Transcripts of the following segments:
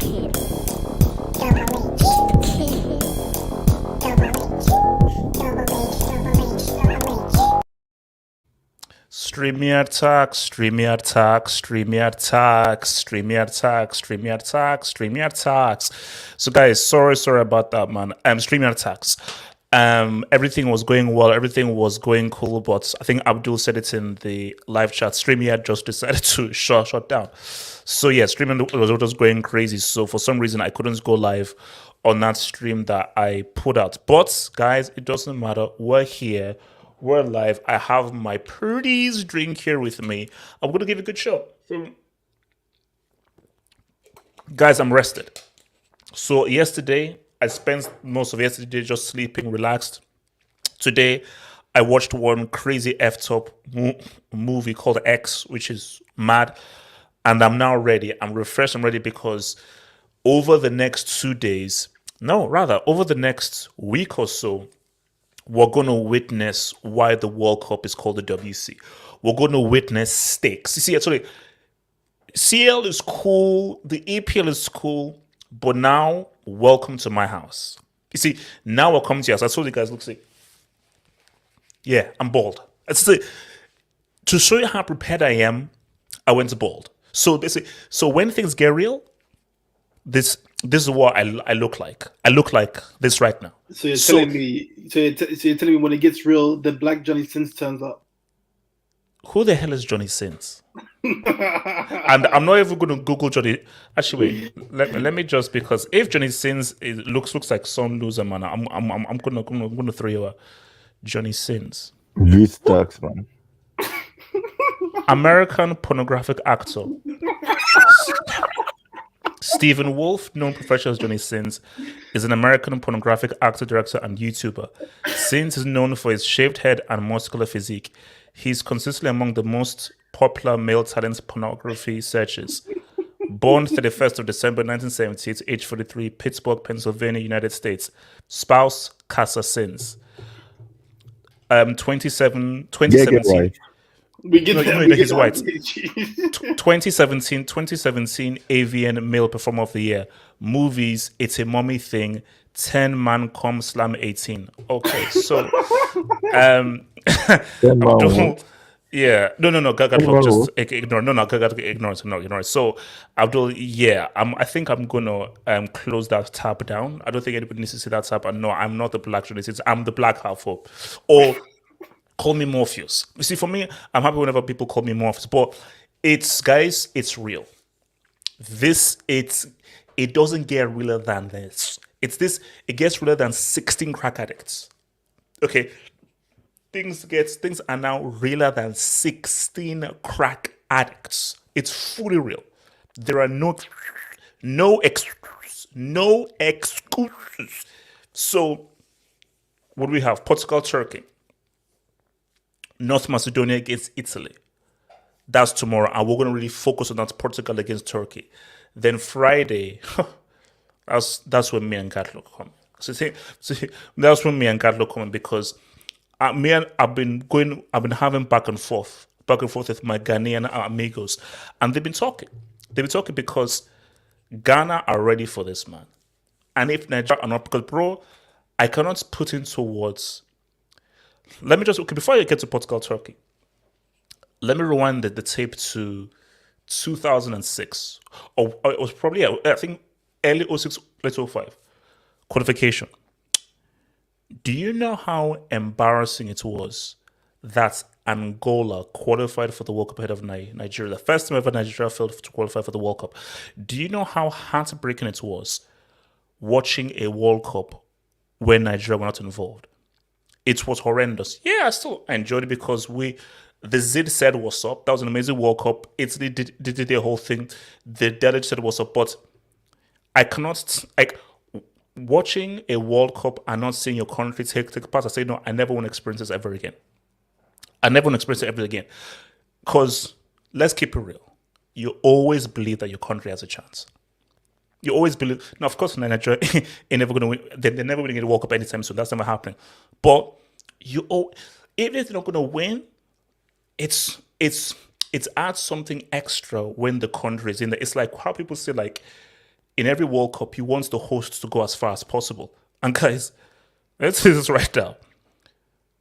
StreamYard tax, StreamYard tax, StreamYard tax, StreamYard tax, StreamYard tax, StreamYard tax. So guys, sorry about that, man. StreamYard tax. Everything was going well, everything was going cool, but I think Abdul said it in the live chat. StreamYard just decided to shut down. So yeah, StreamYard was just going crazy. So for some reason, I couldn't go live on that stream that I put out. But guys, it doesn't matter. We're here. We're live. I have my prettiest drink here with me. I'm going to give a good show. Guys, I'm rested. So yesterday, I spent most of yesterday just sleeping, relaxed. Today, I watched one crazy F-top movie called X, which is mad. And I'm now ready. I'm refreshed. I'm ready because over the next 2 days, over the next week or so, we're going to witness why the World Cup is called the WC. We're going to witness stakes. You see, actually, CL is cool, the EPL is cool, but now, welcome to my house. You see, now we're coming to your house. I told you guys, look, see. Yeah, I'm bald. To show you how prepared I am, I went bald. So when things get real, this is what I look like. I look like this right now. So you're telling me when it gets real, the black Johnny Sins turns up. Who the hell is Johnny Sins? And I'm not even going to Google Johnny. Actually, wait. Let me just, because if Johnny Sins looks like some loser, man, I'm gonna throw you a Johnny Sins. Use tax, man. American pornographic actor. Stephen Wolf, known professionally as Johnny Sins, is an American pornographic actor, director, and YouTuber. Sins is known for his shaved head and muscular physique. He's consistently among the most popular male talent pornography searches. Born 31st of December 1978, age 43, Pittsburgh, Pennsylvania, United States. Spouse, Casa Sins. 2017. Right. He's white. 2017 AVN Male Performer of the Year. Movies, It's a Mommy Thing. 10 Man Come Slam 18. Okay, so Abdul, yeah, no, Gaga, just ignore. No, Gaga, ignore. So Abdul, yeah, I think I'm gonna close that tab down. I don't think anybody needs to see that tab. And no, I'm not the black journalist. I'm the black half hope. Or call me Morpheus. You see, for me, I'm happy whenever people call me Morpheus. But it's real. It doesn't get realer than this. It gets realer than 16 crack addicts. Okay. Things are now realer than 16 crack addicts. It's fully real. There are no excuses. No excuses. So what do we have? Portugal, Turkey. North Macedonia against Italy. That's tomorrow. And we're going to really focus on that, Portugal against Turkey. Then Friday, that's when me and Gatlo come. So that's when me and Gatlo come because I've been having back and forth with my Ghanaian amigos. And they've been talking. Because Ghana are ready for this, man. And if Nigeria are not, because bro, I cannot put into words. Let me before you get to Portugal, Turkey, let me rewind the tape to 2006. Or it was probably, I think, early 06, late 05. Qualification. Do you know how embarrassing it was that Angola qualified for the World Cup ahead of Nigeria? The first time ever Nigeria failed to qualify for the World Cup. Do you know how heartbreaking it was watching a World Cup when Nigeria were not involved? It was horrendous. Yeah, I still enjoyed it because the Zid said what's up. That was an amazing World Cup. Italy did the whole thing. The Delich said what's up. But I cannot, watching a World Cup and not seeing your country take part, I say, no, I never want to experience this ever again. Because let's keep it real. You always believe that your country has a chance. You always believe. Now, of course, Nigeria ain't never going to win. They're never going to get a World Cup anytime soon. That's never happening. But even if they're not going to win, it's adds something extra when the country is in there. It's like how people say, like, in every World Cup, he wants the host to go as far as possible. And guys, let's say this right now.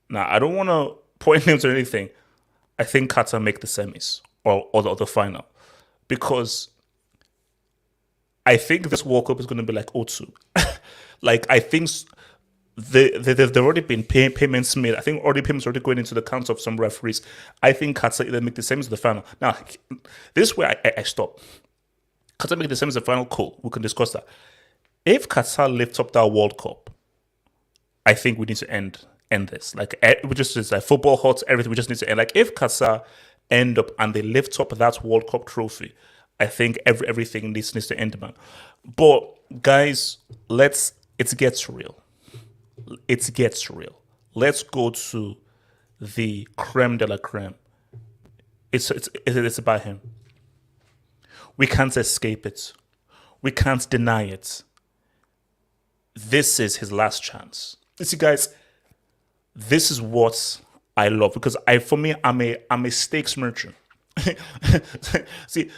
Now, I don't want to point names or anything. I think Qatar make the semis or the final, because I think this World Cup is going to be like O2. Like, I think there've already been payments made. I think payments already going into the accounts of some referees. I think Qatar either make the semis or the final. Now, this is where I stop. Qatar make the semis or the final, cool. We can discuss that. If Qatar lifts up that World Cup, I think we need to end this. Like, we just, it's like football hot, everything. We just need to end. Like, if Qatar end up and they lift up that World Cup trophy, I think everything needs to end, man. But guys, it gets real. It gets real. Let's go to the creme de la creme. It's about him. We can't escape it. We can't deny it. This is his last chance. You see, guys, this is what I love, because I'm a stakes merchant. See,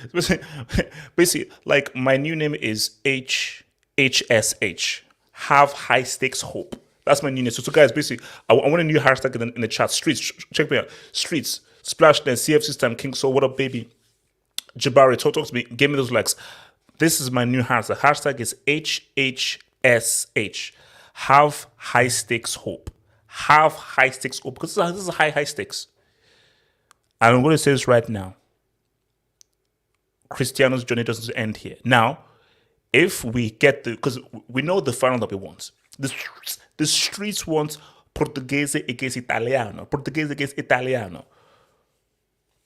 basically, like, my new name is HHSH. Have high stakes hope. That's my new name. So guys, basically, I want a new hashtag in the chat. Streets, check me out. Streets, Splash, then CF System, King Soul, what up, baby? Jabari, talk to me. Give me those likes. This is my new hashtag. Hashtag is HHSH. Have high stakes hope. Have high stakes hope, because this is high stakes. And I'm going to say this right now. Cristiano's journey doesn't end here. Now, if we get because we know the final that we want. The streets want Portuguese against Italiano. Portuguese against Italiano.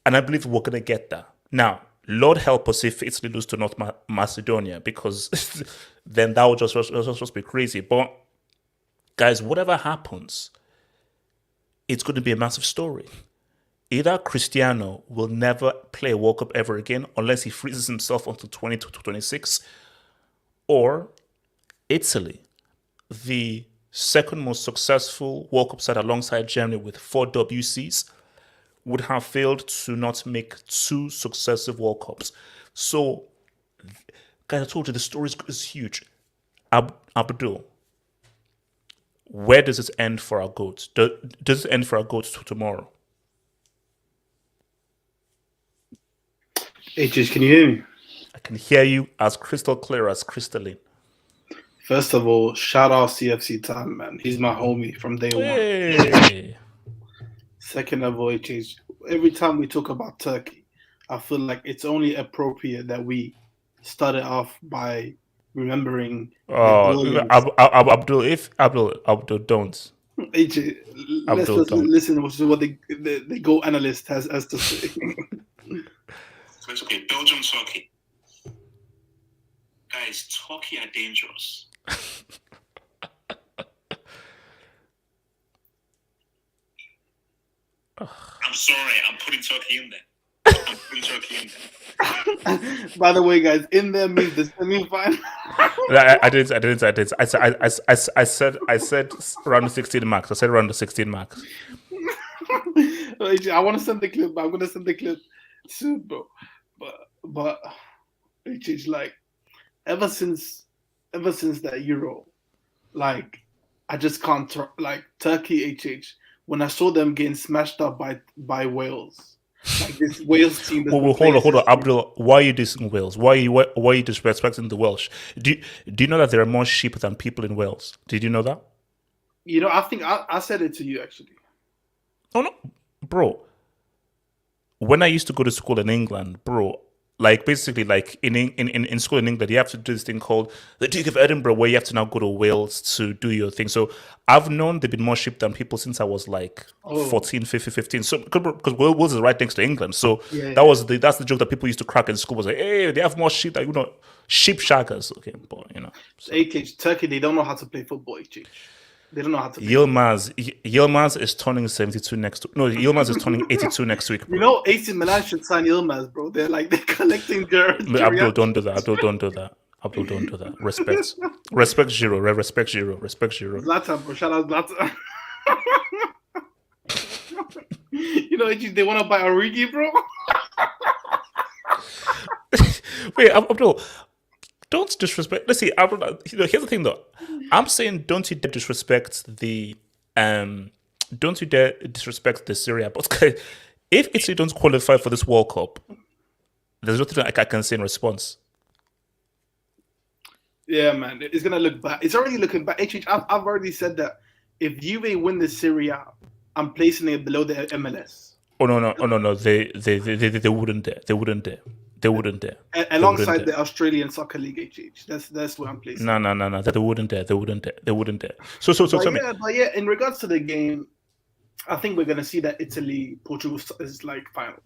And I believe we're going to get that. Now, Lord help us if Italy lose to North Macedonia, because then that would just be crazy. But, guys, whatever happens, it's going to be a massive story. Either Cristiano will never play a World Cup ever again unless he freezes himself until 2026, or Italy, the second most successful World Cup side alongside Germany with 4 WCs, would have failed to not make 2 successive World Cups. So, guys, I told you the story is huge. Abdul, where does it end for our GOATs? Does it end for our GOATs tomorrow? HH, can you hear me? I can hear you as crystal clear as crystalline. First of all, shout out CFC Time, man. He's my homie from day Hey. one. Second of all, HH, every time we talk about Turkey, I feel like it's only appropriate that we started off by remembering. Abdul, don't. HH, let's listen to what the Go analyst has to say. So it's okay. Belgium, Turkey. Guys, Turkey are dangerous. I'm sorry, I'm putting Turkey in there. By the way, guys, in there means the semi-final. I did. I said around the 16 marks. I said around the 16 marks. I want to send the clip, but I'm gonna send the clip soon, bro. But it's like ever since that Euro, like I just can't like Turkey. When I saw them getting smashed up by Wales, like this Wales team. Hold on, Abdul. Why are you dissing Wales? Why are you disrespecting the Welsh? Do you know that there are more sheep than people in Wales? Did you know that? You know, I think I said it to you actually. Oh no, bro. When I used to go to school in England, bro, like basically like in school in England, you have to do this thing called the Duke of Edinburgh, where you have to now go to Wales to do your thing. So I've known there've been more sheep than people since I was like 14, 15. So because Wales is right next to England. So that's the joke that people used to crack in school, was like, hey, they have more sheep than, sheep shaggers. Okay, but So. Turkey, they don't know how to play football, They don't know how to. Yilmaz is turning 72 next week. No, Yilmaz is turning 82 next week. Bro. You know, AC Milan should sign Yilmaz, bro. They're collecting Abdul, don't do that. Abdul, don't do that. Respect Giro. Respect Giro. Zlatan, bro. Shout out Zlatan. They want to buy Origi, bro. Wait, Abdul. Don't disrespect. Let's see. Here's the thing, though. I'm saying, don't you dare disrespect the don't you dare disrespect the Serie. But if Italy don't qualify for this World Cup, there's nothing I can say in response. Yeah, man, it's gonna look bad. It's already looking bad. I've already said that if Juve win the Serie, I'm placing it below the MLS. Oh no! They wouldn't dare. They wouldn't dare. They wouldn't dare. Alongside the Australian Soccer League, that's where I'm placing. No. They wouldn't dare. They wouldn't dare. They wouldn't dare. So tell me. But yeah, in regards to the game, I think we're gonna see that Portugal is like final,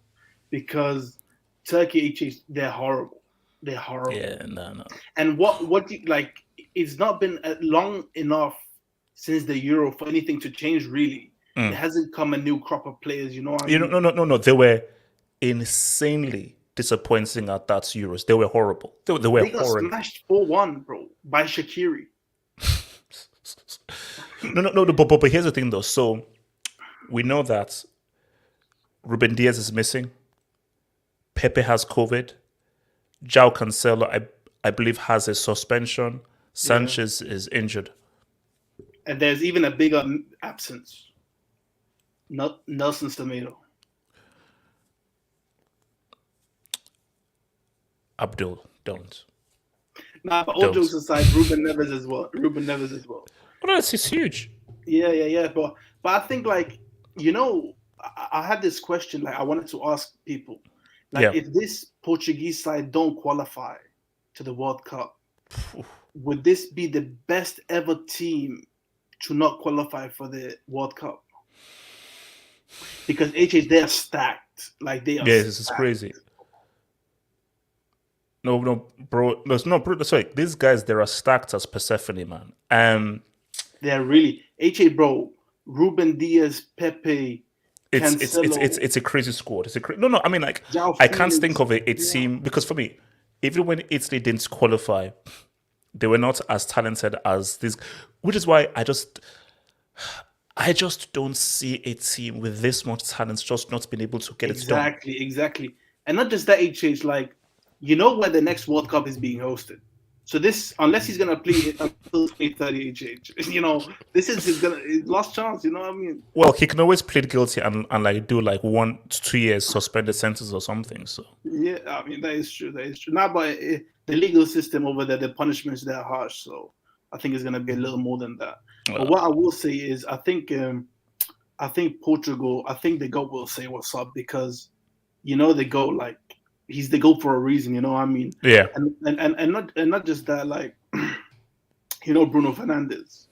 because Turkey, they're horrible. They're horrible. Yeah, no. And what you like? It's not been long enough since the Euro for anything to change. Really, There hasn't come a new crop of players. You know what I mean? No. They were insanely disappointing at that Euros. They were horrible. They were They got horrible. smashed 4-1, bro, by Shaqiri. No. But here's the thing, though. So we know that Ruben Diaz is missing. Pepe has COVID. João Cancelo, I believe, has a suspension. Sanchez is injured. And there's even a bigger absence. Not Nelson Semedo. Abdul, don't. Nah, but all jokes aside, Ruben Neves as well. Well, it's huge. Yeah. But I think, like, I had this question, like, I wanted to ask people, like, if this Portuguese side don't qualify to the World Cup, would this be the best ever team to not qualify for the World Cup? Because they're stacked. Like, they are Yeah, this is crazy. No, bro. No, bro. Sorry, these guys, they are stacked as Persephone, man. They're really bro. Ruben Diaz, Pepe. It's a crazy squad. No. I mean, like, I can't think of a team, because for me, even when Italy didn't qualify, they were not as talented as this, which is why I just don't see a team with this much talent just not being able to get it done. Exactly. And not just that, like, where the next World Cup is being hosted. So this, unless he's gonna play it until 2030, this is his last chance. You know what I mean? Well, he can always plead guilty and like do like 1 to 2 years suspended sentence or something. So yeah, I mean, that is true. Now, but the legal system over there, the punishments, they're harsh. So I think it's gonna be a little more than that. But what I will say is, I think Portugal, I think the GOAT will say what's up, because the GOAT, like, he's the GOAT for a reason, you know what I mean? Yeah. And not just that, like, Bruno Fernandes.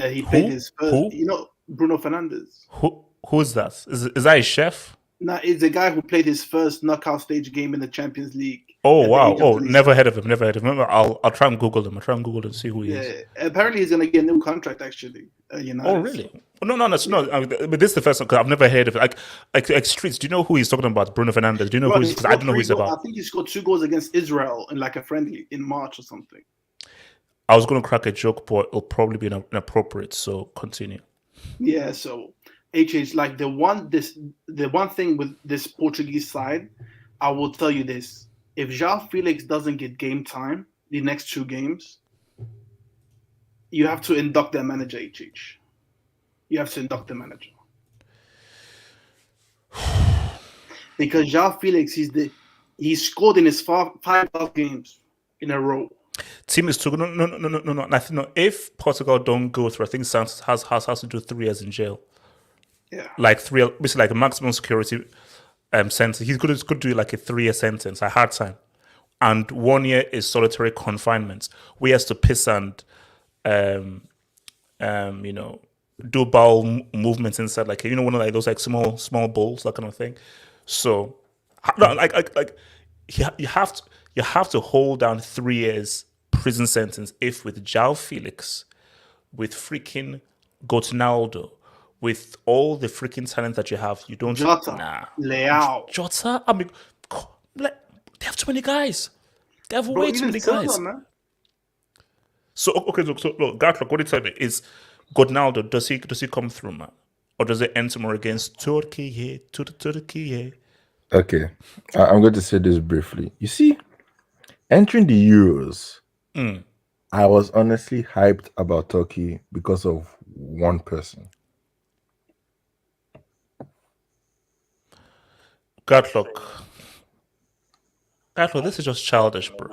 He played his first. Who? Bruno Fernandes. Who's that? Is that a chef? Nah, it's the guy who played his first knockout stage game in the Champions League. Oh wow! Oh, never heard of him. Remember, I'll try and Google him. to see who he is. Apparently he's gonna get a new contract, actually. Oh really? No. But this is the first one, because I've never heard of it. Like Streets. Do you know who he's talking about? Bruno Fernandes. Do you know who he's? Because I don't know who he's about. I think he scored 2 goals against Israel in like a friendly in March or something. I was going to crack a joke, but it'll probably be inappropriate. So continue. Yeah. So like the one thing with this Portuguese side, I will tell you this: if João Felix doesn't get game time the next 2 games, you have to induct their manager. You have to induct the manager, because João Felix, he scored in his 5 games in a row. Team is too. No. I think if Portugal don't go through, I think Santos has to do 3 years in jail. Yeah, like 3, basically like a maximum security sentence. He's going to do like a 3-year sentence, a hard time, and 1 year is solitary confinement, where he has to piss and do bowel movements inside, like one of like those like small bowls, that kind of thing. So like you have to hold down 3 years prison sentence if with João Felix, with freaking Ronaldo, with all the freaking talent that you have, you don't. Jota, Leao. Jota. I mean, they have too many guys. They have way too many guys. Man. So okay, look, Gatlock, what you tell me is, Ronaldo, does he come through, man, or does it end tomorrow against Turkey? Okay, I'm going to say this briefly. You see, Entering the Euros, Mm. I was honestly hyped about Turkey because of one person. Gatlock. Gatlock, this is just childish, bro.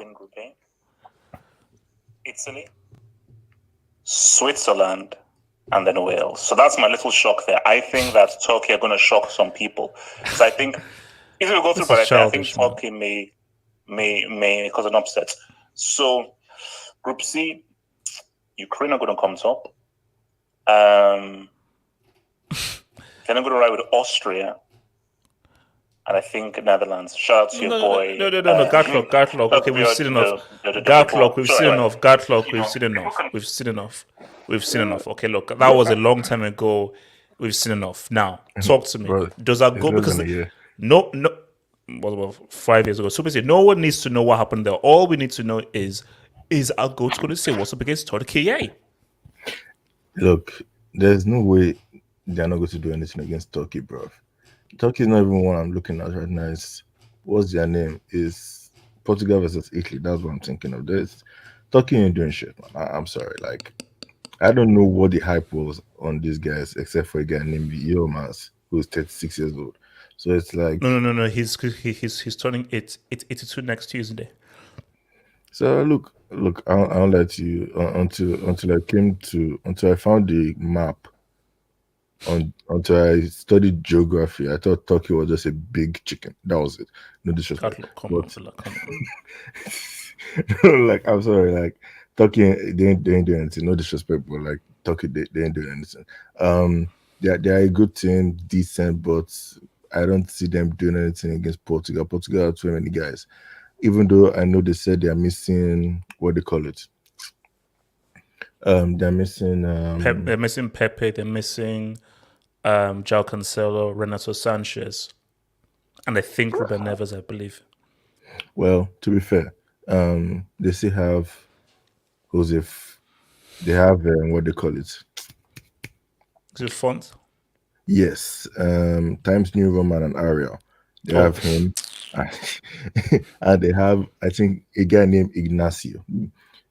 Italy, Switzerland, and then Wales. So that's my little shock there. I think that Turkey are going to shock some people. So I think if we go through, This but is I think childish, man. Turkey may cause an upset. So Group C, Ukraine are going to come top. Then I'm going to ride with Austria. And I think Netherlands. Shout out to your boy. No. Gatlock. Okay, we've seen enough. Gatlock, we've seen enough. Gatlock, we've seen enough. We've seen enough. Okay, look, that was a long time ago. We've seen enough. Now, talk to me. Bro, Does that it's go? less Because than a year. no, what about 5 years ago? So basically, no one needs to know what happened there. All we need to know is our goat going to say what's up against Turkey? Look, there's no way they're not going to do anything against Turkey, bro. Turkey is not even one I'm looking at right now. It's, what's their name? Is Portugal versus Italy. That's what I'm thinking of. There's Turkey ain't doing shit, man. I'm sorry. Like, I don't know what the hype was on these guys, except for a guy named Yilmaz, who's 36 years old. So it's like, No. He's turning 82 next Tuesday. so look, I'll let you until I found the map. Until I studied geography, I thought Turkey was just a big chicken. That was it. No disrespect. Gatlock, come on. Like, I'm sorry, like Turkey, they ain't doing anything. No disrespect, but like Turkey, they ain't doing anything. They're a good team, decent, but I don't see them doing anything against Portugal. Portugal have too many guys. Even though I know they said they're missing what they call it. They're missing They're missing Pepe. They're missing João Cancelo, Renato Sanchez, and I think Ruben Neves, I believe. Well, to be fair, they still have Joseph. They have what they call it. Is it Font? Yes, Times New Roman and Ariel. They have him, and they have, I think, a guy named Ignacio.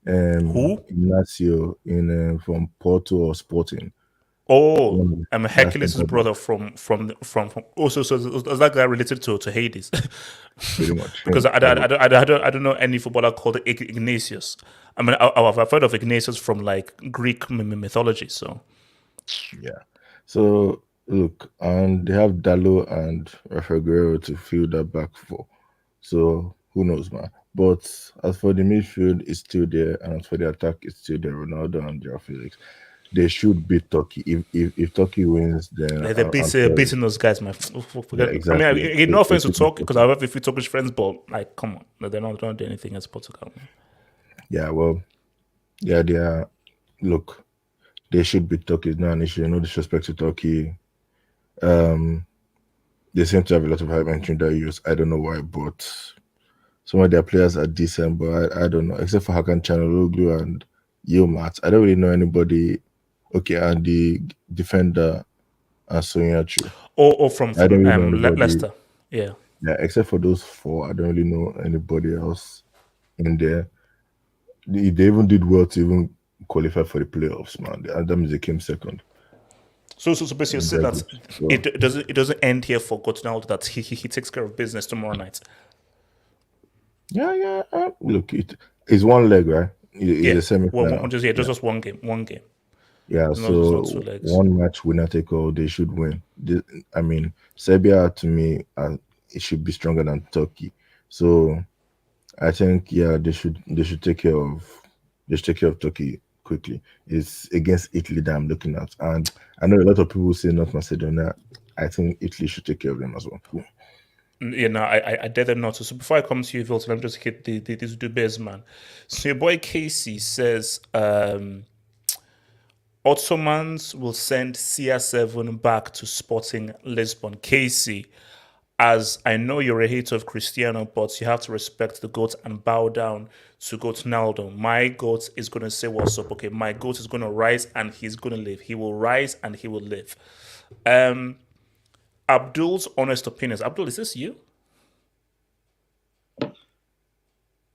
Who? Ignacio in from Porto or Sporting. Oh, Hercules' the brother from. Also, so is that guy related to Hades? Pretty much. Because I don't know any footballer called Ignatius. I mean, I've heard of Ignatius from like Greek mythology. So yeah. So look, and they have Dallo and Rafael Guerrero to fill that back four. So who knows, man? But as for the midfield, it's still there, and as for the attack, it's still there. Ronaldo and Joao Felix. They should beat Turkey. If Turkey wins, then they're beating those guys, man. Forget. Yeah, exactly. I mean, no offense to talk because I have a few Turkish friends, but like, come on, they're not doing anything against Portugal. Man. Yeah, well, yeah, they are. Look, they should beat Turkey. It's not an issue. No disrespect to Turkey. They seem to have a lot of hype entering their years. I don't know why, but some of their players are decent, but I don't know. Except for Hakan Çalhanoğlu and Yilmaz, I don't really know anybody. Okay, and the defender, Soyuncu. Or from I don't really know Leicester. Yeah. Yeah, except for those four, I don't really know anybody else in there. They even did well to even qualify for the playoffs, man. And that means they came second. So basically, you're saying that it doesn't end here for Ronaldo, that he takes care of business tomorrow night. Yeah. Look, it's one leg, right? It's a semi-final. Just one game. Yeah, Not so two legs. one match winner take all, they should win. I mean, Serbia to me, it should be stronger than Turkey. So I think they should take care of Turkey quickly. It's against Italy that I'm looking at, and I know a lot of people say North Macedonia. I think Italy should take care of them as well. Cool. Yeah, no, I dare them not to. So before I come to you, Vilton, let me just hit these Dubes, man. So your boy Casey says Ottomans will send CR7 back to Sporting Lisbon. Casey, as I know you're a hater of Cristiano, but you have to respect the GOAT and bow down to GOAT Ronaldo. My GOAT is going to say what's up. Okay, my GOAT is going to rise and he's going to live. He will rise and he will live. Abdul's honest opinions. Abdul, is this you?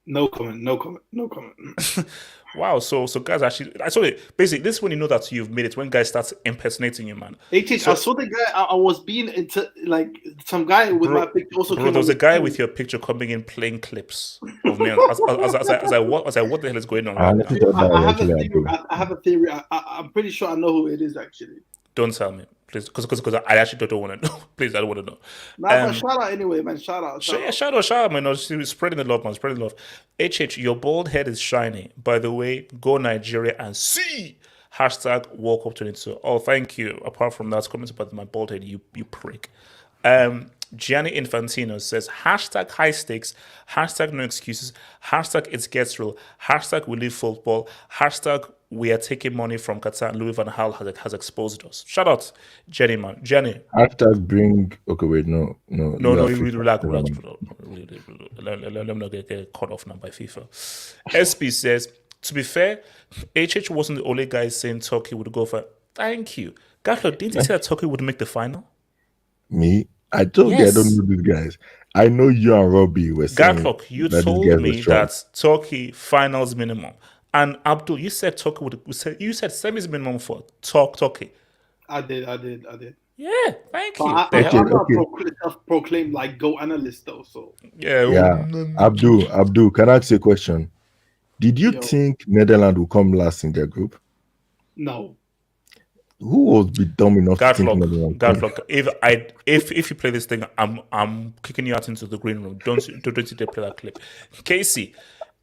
No comment. No comment. No comment. Wow, so guys actually, I saw it. Basically, this is when you know that you've made it, when guys start impersonating you, man. HH, So- I saw the guy. I was being into like some guy with my picture also Bro, came there was a up guy with with your picture coming in playing clips of me. As I was like, what the hell is going on I right honestly now? thought that I was have a actually theory. Abdul. I have a theory. I'm pretty sure I know who it is actually. Don't tell me, please, because I actually don't want to know. Please, I don't want to know. Nah, but shout out anyway, man. Shout out. Shout out, man. No, spreading the love, man. Spreading the love. HH, your bald head is shiny. By the way, go Nigeria and see. Hashtag World Cup 22. Oh, thank you. Apart from that, comments about my bald head, you prick. Gianni Infantino says hashtag high stakes, hashtag no excuses, hashtag it gets real, hashtag we live football, hashtag we are taking money from Qatar and Louis van Gaal has exposed us. Shout out, Jenny, man. Jenny. Hashtag bring. Okay, wait, no. No, you really relax. Let me not get caught off now by FIFA. SP says, to be fair, HH wasn't the only guy saying Turkey would go for. Thank you. Gatlo, didn't you say that Turkey would make the final? Me? I told you I don't Yes. know these guys. I know you and Robbie were saying Gatlock, you that these told guys were me strong. that Turkey finals minimum. And Abdul, you said Turkey would. You said semis minimum for Turkey. I did. Yeah, thank you. But The hell- I'm not okay. self-proclaimed like go analyst though. So yeah. Abdul, can I ask you a question? Did you Yo. think Netherlands would come last in their group? no. Who would be dumb enough to think Netherlands? Godlock. If you play this thing, I'm kicking you out into the green room. Don't you dare play that clip. Casey,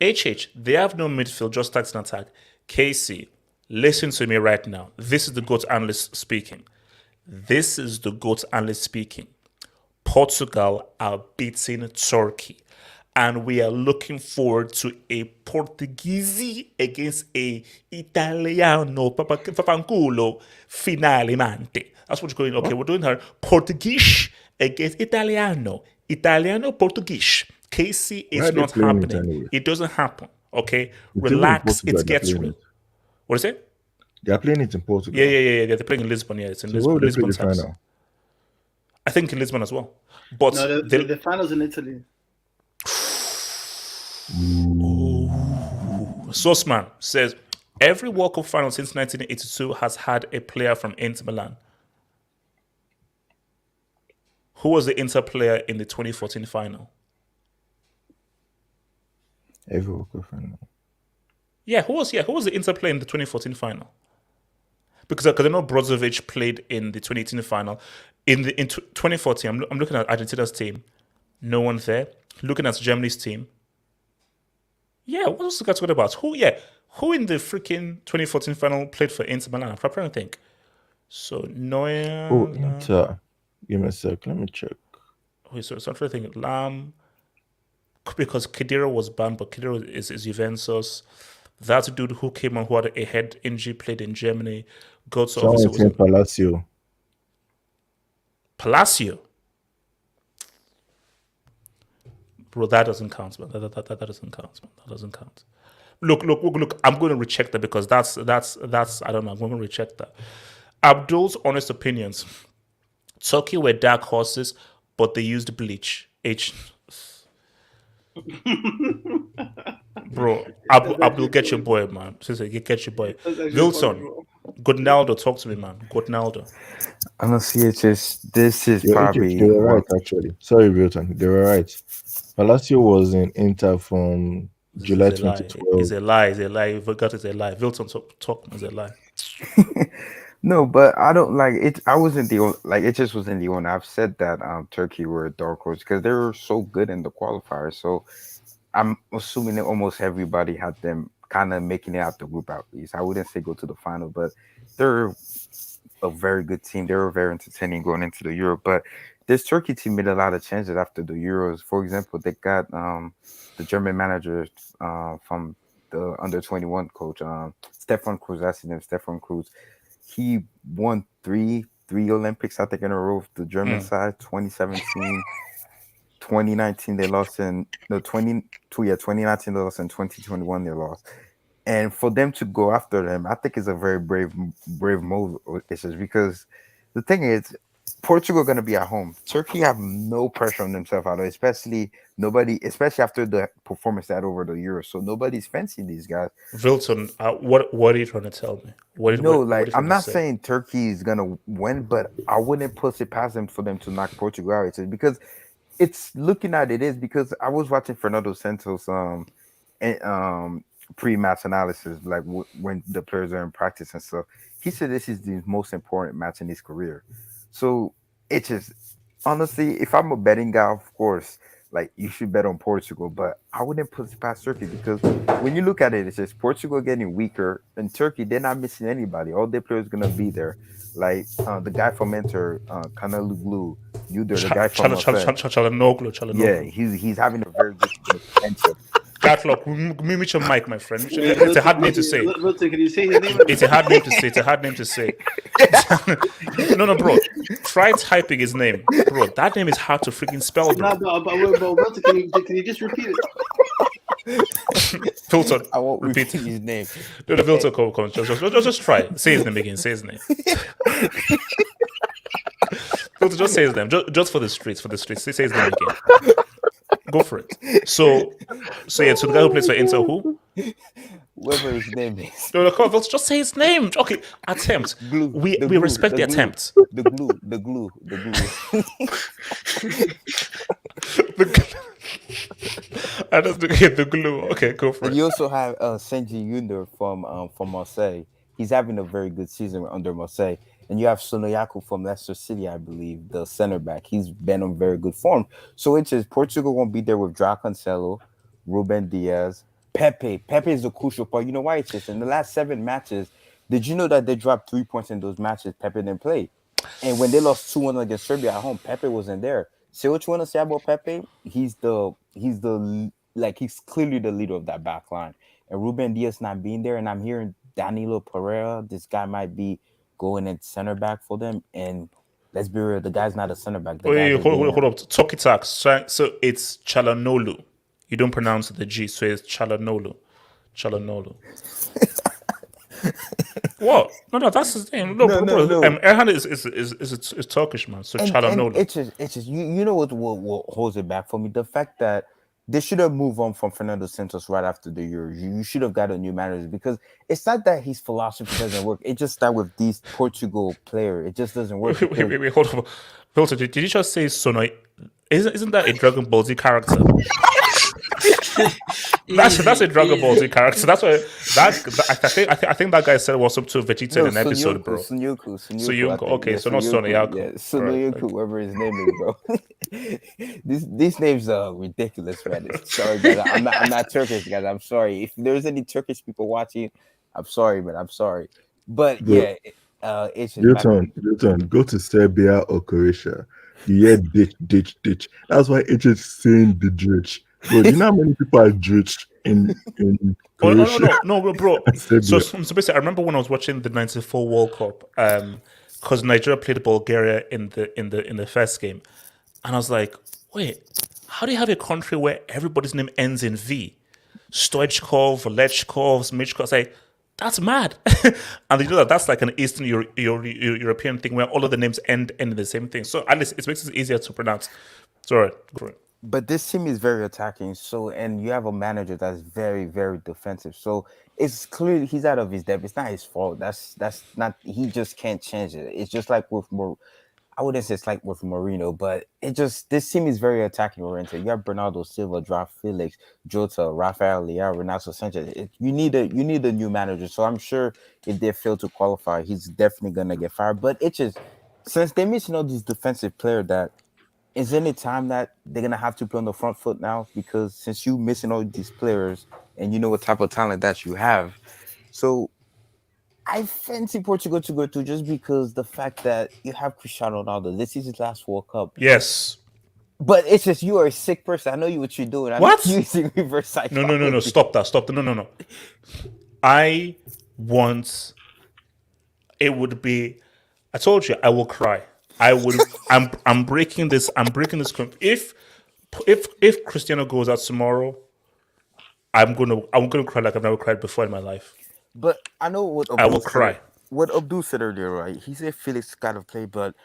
HH, they have no midfield, just tactics and attack. Casey, listen to me right now. This is the GOAT analyst speaking. Portugal are beating Turkey. And we are looking forward to a Portuguese against a Italiano Papanculo finale mante. That's what you're going. Okay, we're doing her Portuguese against Italiano. Italiano Portuguese. Casey, Why it's are they not playing it happening. anyway? It doesn't happen. Okay? It's Relax, even in Portugal, it they're gets playing real. it. What is it? They are playing it in Portugal. Yeah. They're playing in Lisbon. Yeah, it's in So where Lisbon. would they play the Lisbon's house. final? I think in Lisbon as well. But No, the finals in Italy. Sauceman says every World Cup final since 1982 has had a player from Inter Milan. Who was the Inter player in the 2014 final? Every World Cup final. Who was the Inter player in the 2014 final? Because I know Brozovic played in the 2018 final. In 2014, I'm looking at Argentina's team. No one there. Looking at Germany's team. Yeah, what else the guy talking about? Who in the freaking 2014 final played for Inter Milan? I'm trying to think. So Neuer. Oh, Inter. Give me a sec. Let me check. Okay, so I'm trying to think. Lam. Because Khedira was banned, but Khedira is Juventus. That dude who came on who had a head injury played in Germany. Götze Someone obviously saying Palacio. Palacio. Bro, that doesn't count, man. That doesn't count, man. That doesn't count. Look. I'm going to recheck that because that's I don't know. I'm going to recheck that. Abdul's honest opinions. Turkey were dark horses, but they used bleach. Bro, Abdul, get your boy, man. Get your boy. Wilson, Ronaldo, talk to me, man. Ronaldo. I'm gonna see it. This is They probably were right, actually. Sorry, Wilton. They were right. Palacio was in Inter from July 2012. It's a lie. You forgot it's a lie. Wilton, talk is a lie. no, but I don't like it. I wasn't the only, like it just wasn't the only. I've said that Turkey were a dark horse because they were so good in the qualifier. So I'm assuming that almost everybody had them kind of making it out the group at least. I wouldn't say go to the final, but they're a very good team. They were very entertaining going into the Euro. But this Turkey team made a lot of changes after the Euros. For example, they got the German manager from the under-21 coach, Stefan Cruz. That's his name, Stefan Cruz. He won three Olympics, I think, in a row with the German side. 2017, 2019 they lost in 2019 they lost, in 2021 they lost. And for them to go after them, I think it's a very brave move. It's just because the thing is, Portugal going to be at home. Turkey have no pressure on themselves at all, especially after the performance they had over the Euro. So nobody's fancying these guys. Wilton, what are you trying to tell me? No, What are like you trying I'm to not say? saying Turkey is gonna win, but I wouldn't put it past them for them to knock Portugal out. Because it's looking at it is because I was watching Fernando Santos and, pre-match analysis, like when the players are in practice and stuff. He said this is the most important match in his career. So it just honestly, if I'm a betting guy, of course, like you should bet on Portugal, but I wouldn't put it past Turkey because when you look at it, it's just Portugal getting weaker and Turkey, they're not missing anybody. All their players gonna be there. Like the guy from Inter, Kanaluglu, Uder, the guy from Marseille. Yeah, Chalanoglu. he's having a very good friendship. Gatlock, mute your mic, my friend. Wait, It's a hard name to say. Milton, can you say his name? It's a hard name to say. It's a hard name to say. No, bro. Try typing his name, bro. That name is hard to freaking spell, bro. No, but Milton, can you just repeat it? Filter. I won't Repeat repeat his name. No, the filter come. Just try. Say his name again. Say his name. Filter, just say his name. Just for the streets. Say his name again. Go for it. So yeah. So the guy who plays for Inter, who? Whatever his name is. No, come on, Filter, just say his name. Okay, attempt. Glue. We glue, respect the glue, attempt. The glue. I just get the glue. Okay, go for And it. you also have Senji Yunder from Marseille. He's having a very good season under Marseille. And you have Sonoyaku from Leicester City, I believe, the center back. He's been on very good form. So it's just Portugal won't be there with Joao Cancelo, Ruben Diaz, Pepe. Pepe is the crucial part. You know why it's just in the last 7 matches, did you know that they dropped 3 points in those matches? Pepe didn't play. And when they lost 2-1 against Serbia at home, Pepe wasn't there. Say what you want to say about Pepe. He's clearly the leader of that back line. And Ruben Diaz not being there, and I'm hearing Danilo Pereira, this guy might be going in center back for them. And let's be real, the guy's not a center back. The Wait, guy's hold up. Talk it talk. So it's Chalanolu. You don't pronounce the G, so it's Chalanolu. What? No, that's his name. No. Erhan is Turkish, man. So and Chalanolu. it's just you know what holds it back for me? The fact that they should have moved on from Fernando Santos right after the Euro. You should have got a new manager because it's not that his philosophy doesn't work. It just that with these Portugal player, it just doesn't work. Wait, hold on. Filter, did you just say Sonoy? Isn't that a Dragon Ball Z character? That's a Dragon Ball Z character. That's why I think that guy said what's up to Vegeta in an episode, bro. Sunyuku. Okay, so not Sonoyaku. Yeah, Sunyuku, whatever his name is, bro. These names are ridiculous, man. Sorry, guys. I'm not Turkish, guys. I'm sorry. If there's any Turkish people watching, I'm sorry, man. I'm sorry. But Bro, yeah, it's just your turn. Go to Serbia or Croatia. You hear ditch. That's why it's just saying the ditch. Bro, you know how many people are ditched in Croatia? No, bro. Serbia. So basically, I remember when I was watching the '94 World Cup, because Nigeria played Bulgaria in the first game, and I was like, wait, how do you have a country where everybody's name ends in V? Stoichkov, Lechkov, Michkov. It's like, that's mad. And you know that's like an Eastern European thing where all of the names end in the same thing. So at least it makes it easier to pronounce. Sorry, go for it. But this team is very attacking. So, and you have a manager that's very, very defensive. So it's clearly he's out of his depth. It's not his fault. That's not. He just can't change it. It's just like with I wouldn't say it's like with Marino, but this team is very attacking oriented. You have Bernardo Silva, Joao Felix, Jota, Rafael Leao, Renato Sanchez. You need a new manager. So I'm sure if they fail to qualify, he's definitely gonna get fired. But it's just since they're missing all these defensive players that. Is there any time that they're gonna have to play on the front foot now? Because since you missing all these players and you know what type of talent that you have, so I fancy Portugal to go through just because the fact that you have Cristiano Ronaldo. This is his last World Cup. Yes. But it's just you are a sick person. I know what you're doing. I'm What? using reverse psychology. No. Stop that. No. I want. It would be. I told you I will cry. I would. I'm breaking this. If Cristiano goes out tomorrow, I'm gonna cry like I've never cried before in my life. But I know what I will cry. What Abdul said earlier, right? He said Felix got to play, but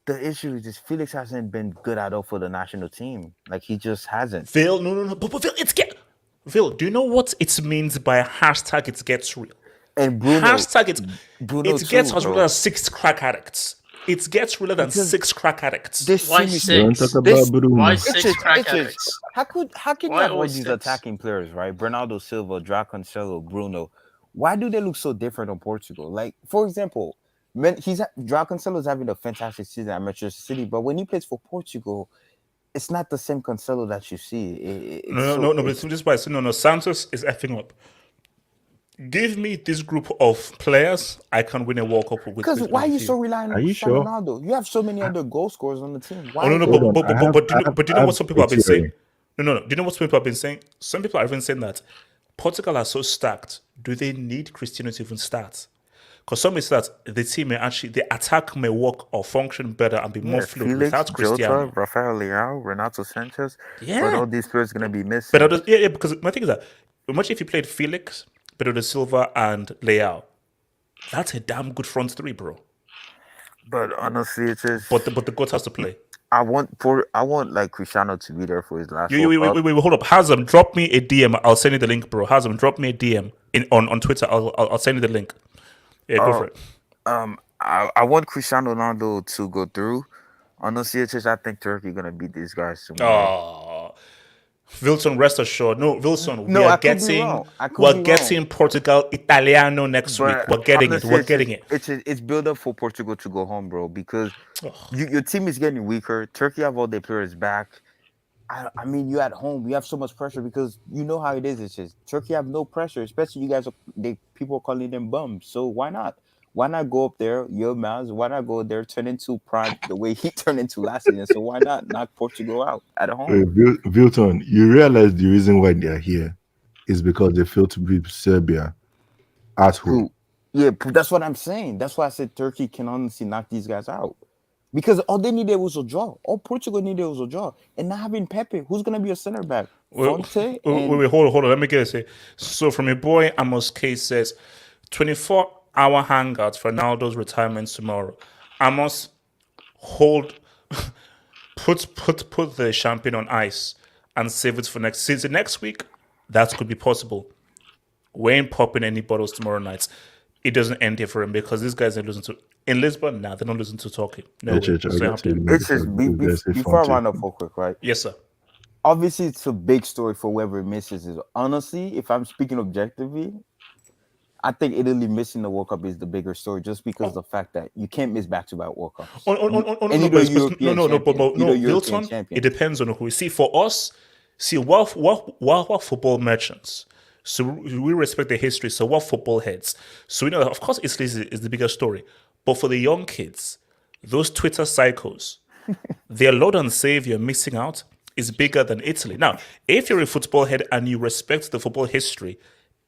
the issue is just Felix hasn't been good at all for the national team. Like he just hasn't. Phil, no. But Phil, Phil, do you know what it means by hashtag it gets real? And Bruno, it gets as real as 6 crack addicts. It gets realer than 6 crack addicts. This Why team is- 6? Don't talk about Bruno. Why It's 6 just- crack it's just- addicts? How can you Why have all always these 6? attacking players, right? Bernardo Silva, João Cancelo, Bruno. Why do they look so different on Portugal? Like, for example, João Cancelo is having a fantastic season at Manchester City, but when he plays for Portugal, it's not the same Cancelo that you see. No. But this is why I say no. Santos is effing up. Give me this group of players, I can win a World Cup with. Because why are you so reliant Are on you Cristiano sure? Ronaldo? You have so many other goal scorers on the team. Why? Oh no, Hold on, but do you know what some people have been a theory. saying? No. Do you know what some people have been saying? Some people are even saying that Portugal are so stacked. Do they need Cristiano to even start? Because some say that the team may actually, the attack may work or function better and be more fluid Felix, without Cristiano. Jota, Rafael Leao, Renato Sanchez. Yeah. But all these players are gonna be missing. But yeah, because my thing is that imagine if you played Felix, Bernardo Silva, and Leao. That's a damn good front three, bro. But honestly, it's just. But the goat has to play. I want like Cristiano to be there for his last. Wait, hold up. Hazem, drop me a DM. I'll send you the link, bro. Hazem, drop me a DM on Twitter. I'll send you the link. Yeah, go for it. I want Cristiano Ronaldo to go through. Honestly, it's just I think Turkey gonna beat these guys tomorrow. Oh, Wilson, rest assured. No, Wilson, No, we I are could be getting wrong. I could we're be getting Portugal Italiano next week. But We're getting it. honestly, We're getting it. It's build up for Portugal to go home, bro. Because your team is getting weaker. Turkey have all their players back. I mean, you at home, you have so much pressure because you know how it is. It's just Turkey have no pressure, especially you guys. People are calling them bums. So why not? Why not go up there, your mouse? Why not go there, turn into Prime the way he turned into last season? So why not knock Portugal out at home? Vilton, you realize the reason why they are here is because they failed to beat Serbia at home. Yeah, that's what I'm saying. That's why I said Turkey can honestly knock these guys out. Because all they needed was a draw. All Portugal needed was a draw. And not having Pepe, who's going to be a center back? Fonte? Wait, hold on. Let me get it. Say. So from a boy, Amos K says, 24-hour hangout for Ronaldo's retirement tomorrow. Amos, put the champagne on ice and save it for next season. Next week, that could be possible. We ain't popping any bottles tomorrow night. It doesn't end here for him because these guys are losing to. In Lisbon, nah, they don't listen to talking. No, It's just before I round up for quick, right? yes, sir. Obviously, it's a big story for whoever misses it. Honestly, if I'm speaking objectively, I think Italy missing the World Cup is the bigger story just because of the fact that you can't miss back-to-back World Cups. No, Wilton, it depends on who. See, for us, we're football merchants. So we respect the history. So we're football heads. So we know, of course, Italy is the bigger story. But for the young kids, those Twitter psychos, their Lord and Savior missing out is bigger than Italy. Now, if you're a football head and you respect the football history,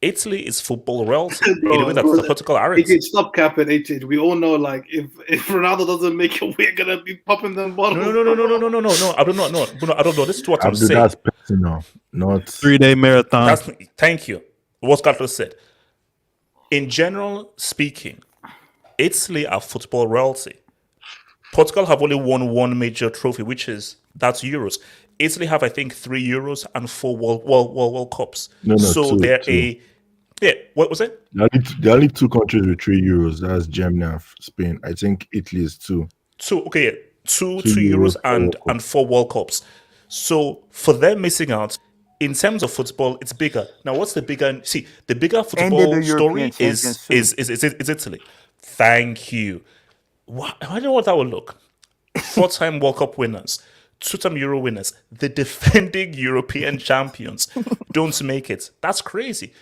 Italy is football royalty. In a way that's the Portugal aren't. Stop capping, HH. We all know, like, if Ronaldo doesn't make it, we're gonna be popping them bottles. No. I don't know. This is what I'm saying. That's personal, not 3-day marathon. Thank you. What Carlos said. In general speaking, Italy are football royalty. Portugal have only won one major trophy, that's Euros. Italy have, I think, 3 Euros and 4 World Cups. Two. What was it? There are only 2 countries with 3 Euros. That's Germany and Spain. I think Italy is 2. 2 Euros and 4 World Cups. So for them missing out, in terms of football, it's bigger. Now, what's the bigger? See, the bigger football story is Italy. Thank you. I don't know what that would look. 4-time World Cup winners, 2-time Euro winners, the defending European champions don't make it. That's crazy.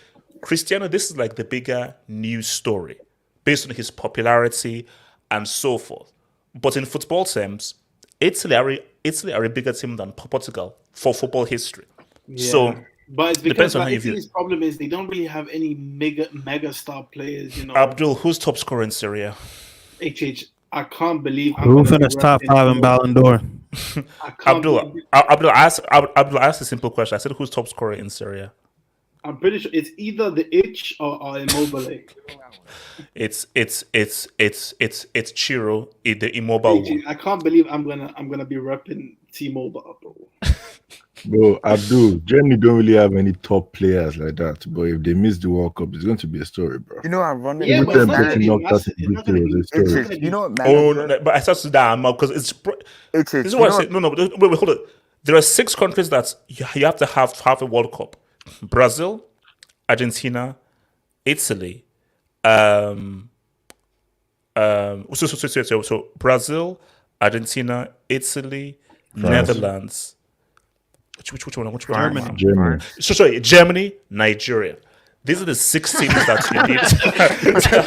Cristiano, this is like the bigger news story based on his popularity and so forth. But in football terms, Italy are a bigger team than Portugal for football history. Yeah. So, but it's depends because on how you view Italy's problem is they don't really have any mega star players. You know, Abdul, who's top scorer in Serie? HH, I can't believe Who finished top 5 in Ballon d'Or? Abdul, I asked a simple question. I said, who's top scorer in Serie? I'm pretty sure it's either the itch or Immobile. It's Chiro, the immobile one. I can't believe I'm gonna be repping T-Mobile, bro. Bro, Abdul, Germany don't really have any top players like that. But if they miss the World Cup, it's going to be a story, bro. You know, ironic. Yeah, but it's not gonna be knocked out massive. in It's not gonna Brazil be. was a story. It's not You know what, Oh, manager? no, but I start to that because it's. It's This is what I said. No, wait, hold on. There are 6 countries that you have to have a World Cup: Brazil, Argentina, Italy. So Brazil, Argentina, Italy, Netherlands. Which one? Which one? Germany. Germany. So sorry, Germany, Nigeria. These are the 6 teams that you need to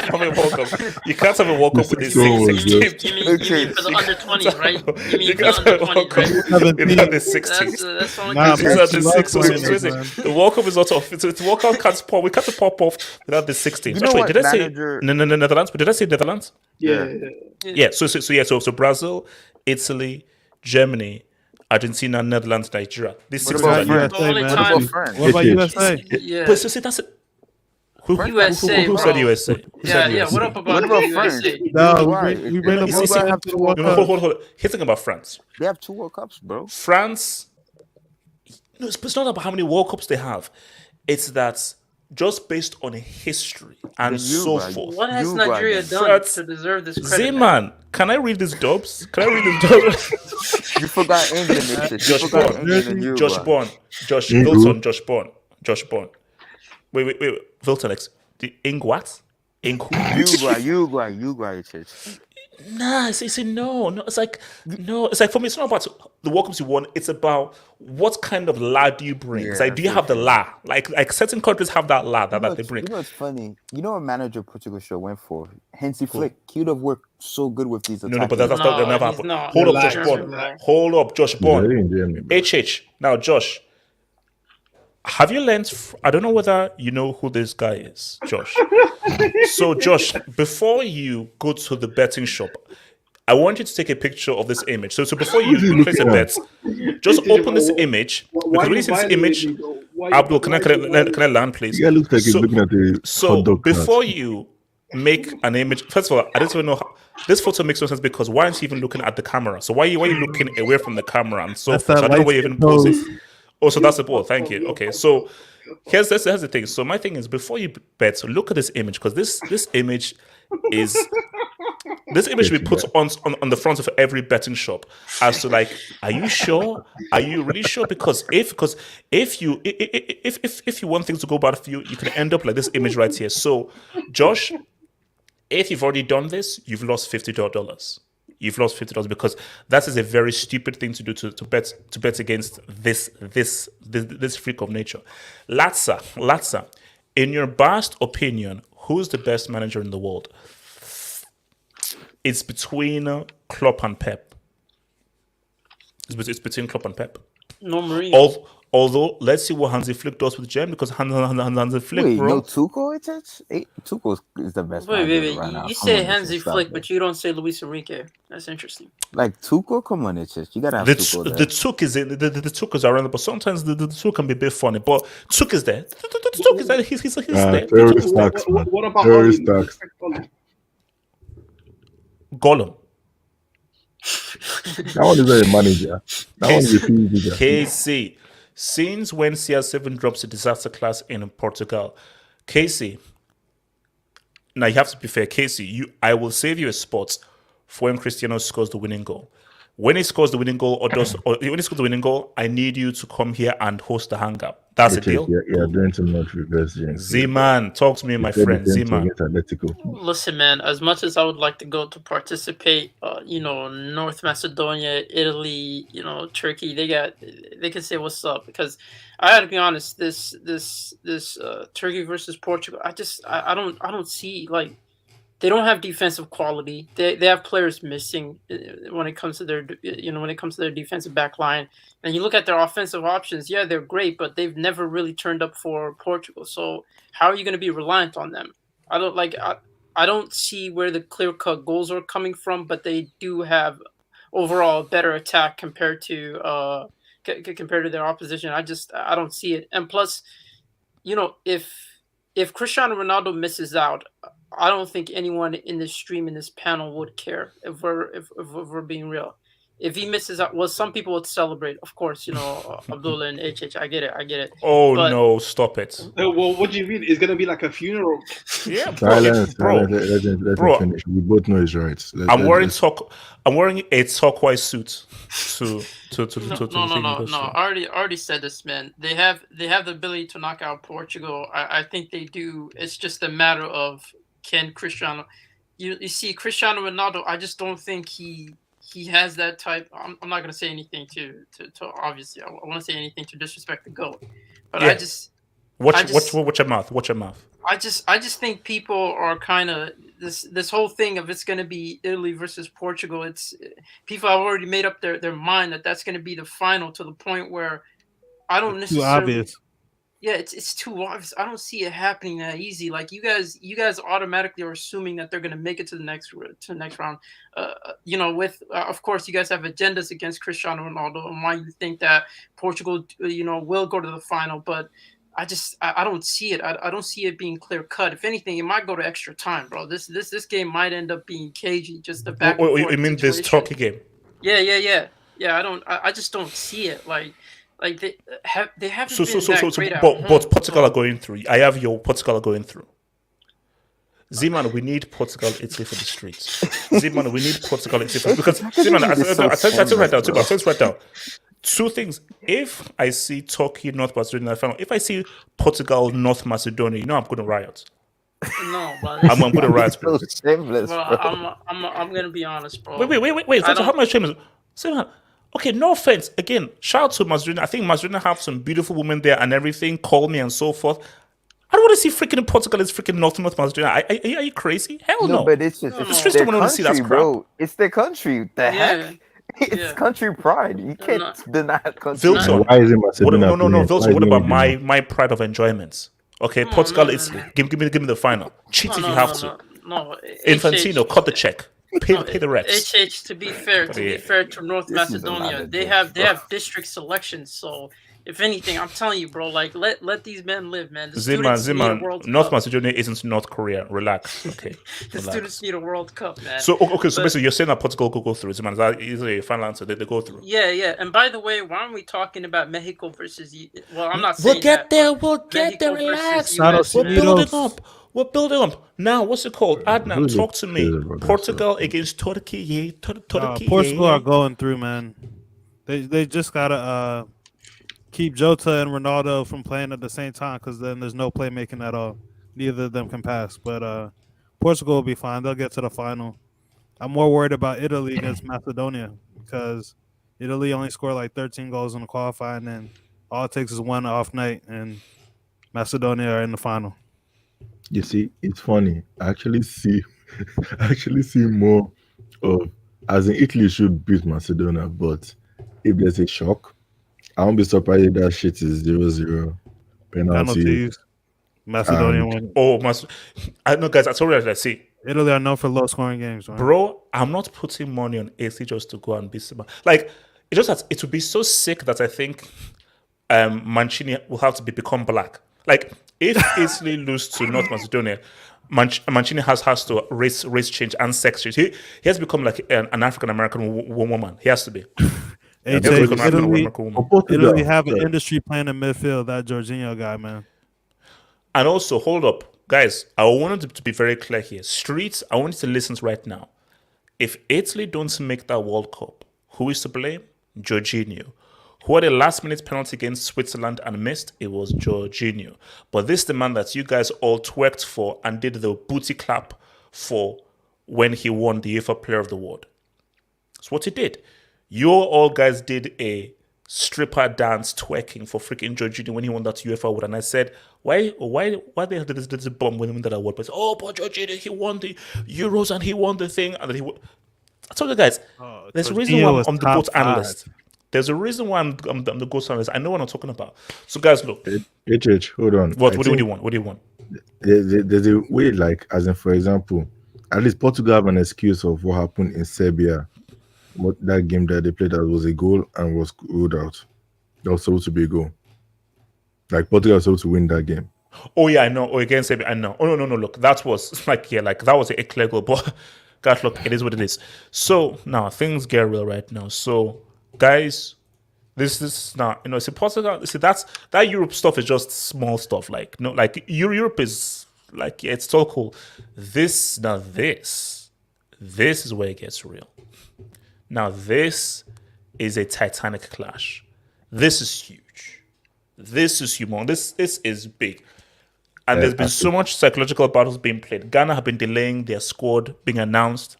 have a World Cup. You can't have a World Cup with these 6 teams. You mean for the under 20s, right? You mean You for the can't have under a World 20s, Cup right? without the 6 teams. That's all Nah, I These can are say. the love 6. So playing it, listen, man. the World Cup is not off. So the World Cup can't pop. We can't pop off without the 6 teams. You know Actually, what, did I say manager? Netherlands? But did I say Netherlands? Yeah. Yeah. So Brazil, Italy, Germany, Argentina, Netherlands, Nigeria. These 6 about teams are France? you. The only man? time- France? What about It is. USA? Yeah. But so see, that's it. Who USA, said bro. USA? Who Yeah, said yeah. USA? What up about What about USA? France? No, Uruguay. we bring the You both see- of them to the World No, Cup. hold. Here's the thing about France. They have 2 World Cups, bro. France. No, it's not about how many World Cups they have. It's that just based on history and Then so Uruguay. forth. What has Uruguay, Nigeria then. done France- to deserve this credit? Z-Man, can I read these dubs? Can I read these dubs? You forgot England. and shit. You Josh forgot Bond. England and Uruguay. Josh Who? Wilson, Josh Bond. Wait. Wilton, the Ingwat? Uruguay. Shit. Nah, it's no. It's like for me, it's not about the World Cups you won. It's about what kind of la do you bring. It's Yeah, like, do you have the la? Like certain countries have that la that they bring. You know what's funny? You know what manager Portugal show went for? Hansi Flick. He would have worked so good with these attacking. No, but that's not never he's happen. not. Hold up, Relax, Josh Bond. relax. Hold up, Josh He's Bond. already in Germany, bro. HH. Now, Josh, have you learned? I don't know whether you know who this guy is, Josh. So, Josh, before you go to the betting shop, I want you to take a picture of this image. So before What is he you place a looking bet, just open this image. Because when you see this image, Abdul, can I land, please? The guy looks like he's So- looking at a So hot dog before cart. you make an image, first of all, I don't even know how, this photo makes no sense because why aren't you even looking at the camera? So why are you looking away from the camera and so That's forth? that I don't know where you light even skin pose it. pose. Oh, so that's the ball. Thank you. Okay, so here's the thing. So my thing is, before you bet, so look at this image because this image is this image should be put on the front of every betting shop as to like, are you sure? Are you really sure? Because if you want things to go bad for you, you can end up like this image right here. So, Josh, if you've already done this, you've lost $50. You've lost $50 because that is a very stupid thing to do to bet against this freak of nature. Latza, in your biased opinion, who's the best manager in the world? It's between Klopp and Pep. It's between Klopp and Pep. No Mourinho. Although, let's see what Hansi Flick does with Germany because Hansi Flick, Wait, bro. no Tuchel? Tuchel is the best manager right now. You Come say on, Hansi stop Flick, it. but you don't say Luis Enrique. That's interesting. Like Tuchel, come on, it's just you gotta have The Tuchel there. Tuk is in, the Tuk is around, but sometimes the Tuk can be a bit funny. But Tuk is there. The Tuk is there. He's there. Terrorist tax, man. What about Terrorist Oli? tax. Gollum. That one is not a manager. That one is a PE leader. KC. Since when CR7 drops a disaster class in Portugal, KC. Now you have to be fair, KC. I will save you a spot for when Cristiano scores the winning goal. When he scores the winning goal, when he scores the winning goal, I need you to come here and host the hangout. That's a deal. You're doing too much reverse jinx. Z-Man, talk to me, my friend. Z-Man. Atletico. Listen, man. As much as I would like to go to participate, North Macedonia, Italy, Turkey, they can say what's up because I got to be honest. This Turkey versus Portugal, I don't see like. They don't have defensive quality. They have players missing when it comes to their defensive back line. And you look at their offensive options, yeah, they're great, but they've never really turned up for Portugal. So how are you going to be reliant on them? I don't see where the clear-cut goals are coming from, but they do have overall better attack compared to their opposition. I don't see it. And plus, if Cristiano Ronaldo misses out, I don't think anyone in this stream in this panel would care if we're being real. If he misses out, well, some people would celebrate, of course. Abdullah and HH. I get it. Oh But- no, stop it. Well, what do you mean? It's gonna be like a funeral. Yeah, bro. Silence, Bro, let him bro. finish. We both know his rights. I'm wearing a turquoise suit to No. I already said this, man. They have the ability to knock out Portugal. I think they do. It's just a matter of can Cristiano. You see, Cristiano Ronaldo. I just don't think he has that type. I'm not gonna say anything to obviously. I want to say anything to disrespect the GOAT, but Yeah. watch your mouth. Watch your mouth. I just think people are kind of this whole thing of it's going to be Italy versus Portugal. It's people have already made up their mind that that's going to be the final, to the point where I don't Too necessarily. obvious. Yeah, it's too obvious. I don't see it happening that easy. Like you guys automatically are assuming that they're going to make it to the next round. With of course you guys have agendas against Cristiano Ronaldo and why you think that Portugal will go to the final, but I don't see it. I don't see it being clear cut. If anything, it might go to extra time, bro. This game might end up being cagey. Just the back. And forth You mean this situation. Turkey game? Yeah. I just don't see it. Like they haven't been that great at but home. Portugal are going through. I have your Portugal are going through. Zeman, we need Portugal, Italy for the streets. Zeman, we need Portugal, Italy for because Zeman, I tell you right now. Two things. If I see Turkey, North Macedonia in the final, if I see Portugal, North Macedonia, I'm going to riot. No, but I'm going to riot, bro. So shameless, bro, bro. I'm gonna be honest, bro. Wait. I So how much shame is? Okay, no offense. Again, shout out to Macedonia. I think Macedonia have some beautiful women there and everything. Call me and so forth. I don't want to see freaking Portugal is freaking North Macedonia. Are you crazy? Hell no. But it's just No, it's no. their Don't wanna see that country, crap. bro. It's their country. The Yeah. heck? It's Yeah. country pride. You can't No. deny a country. Vilton. And why is it Macedonia? No. playing? Vilton, Why what is it about playing? my pride of enjoyments? Okay, No, Portugal, no. Italy. Give me the final. Cheat if you have to. No. Infantino, cut the check. Pay the reps. HH, to be fair to North This is a lot Macedonia, of they jokes, have bro. district selections. So if anything, I'm telling you, bro, like let these men live, man. The students need a Ziman, World North Cup. Macedonia isn't North Korea. Relax, okay. The Relax. students need a World Cup, man. So okay, so But- basically you're saying that Portugal go through. Ziman, is that easily a final answer? They go through. Yeah. And by the way, why aren't we talking about Mexico versus? Well, I'm not We'll saying get that, there. but We'll get there. Mexico versus Relax. US, We're man. building up. We're building up. Now, what's it called? Adnan, Who's talk to me. excited about that Portugal against Turkey. Yeah. Turkey. Portugal yeah. are going through, man. They just gotta keep Jota and Ronaldo from playing at the same time, because then there's no playmaking at all. Neither of them can pass. But Portugal will be fine. They'll get to the final. I'm more worried about Italy against Macedonia, because Italy only scored like 13 goals in the qualifier, and then all it takes is one off night, and Macedonia are in the final. You see, it's funny. I actually see more of as in Italy should beat Macedonia, but if there's a shock, I won't be surprised if that shit is 0-0 penalty. Penalties. Macedonia And- win. Oh, I know, guys. I told you that. See, Italy are known for low scoring games, man. bro, I'm not putting money on AC just to go and beat Simba. Like, it just has, it would be so sick that I think Mancini will have to become black. Like, if Italy lose to North Macedonia, Mancini has to race change and sex change. He has become like an African American woman. He has to be. He has to become an African Italy, American woman. For Portugal, Italy have an sorry. industry playing in midfield. That Jorginho guy, man. And also, hold up, guys. I wanted to be very clear here. Streets, I want you to listen right now. If Italy don't make that World Cup, who is to blame? Jorginho. Who had a last-minute penalty against Switzerland and missed? It was Jorginho. But this is the man that you guys all twerked for and did the booty clap for when he won the UEFA Player of the World. That's what he did. You all guys did a stripper dance twerking for freaking Jorginho when he won that UEFA award. And I said, why the hell did this bomb when he won that award? But but Jorginho, he won the Euros and he won the thing. And then I told you guys, there's a reason why I'm the GOAT analyst. There's a reason why I'm the GOAT analyst. I know what I'm talking about. So guys, look. HH, hold on. What I do you think want? What do you want? There's a way, like, as in, for example, at least Portugal have an excuse of what happened in Serbia. What that game that they played that was a goal and was ruled out. That was supposed to be a goal. Like, Portugal was supposed to win that game. Oh yeah, I know. Oh, against Serbia, I know. Oh no. Look, that was like that was a clear goal. But God, look, it is what it is. So now things get real right now. So guys, this is not See, Portugal. See, that Europe stuff is just small stuff. Like no, like Europe is it's so cool. This is where it gets real. Now this is a titanic clash. This is huge. This is humongous. This is big. And there's been so much psychological battles being played. Ghana have been delaying their squad being announced.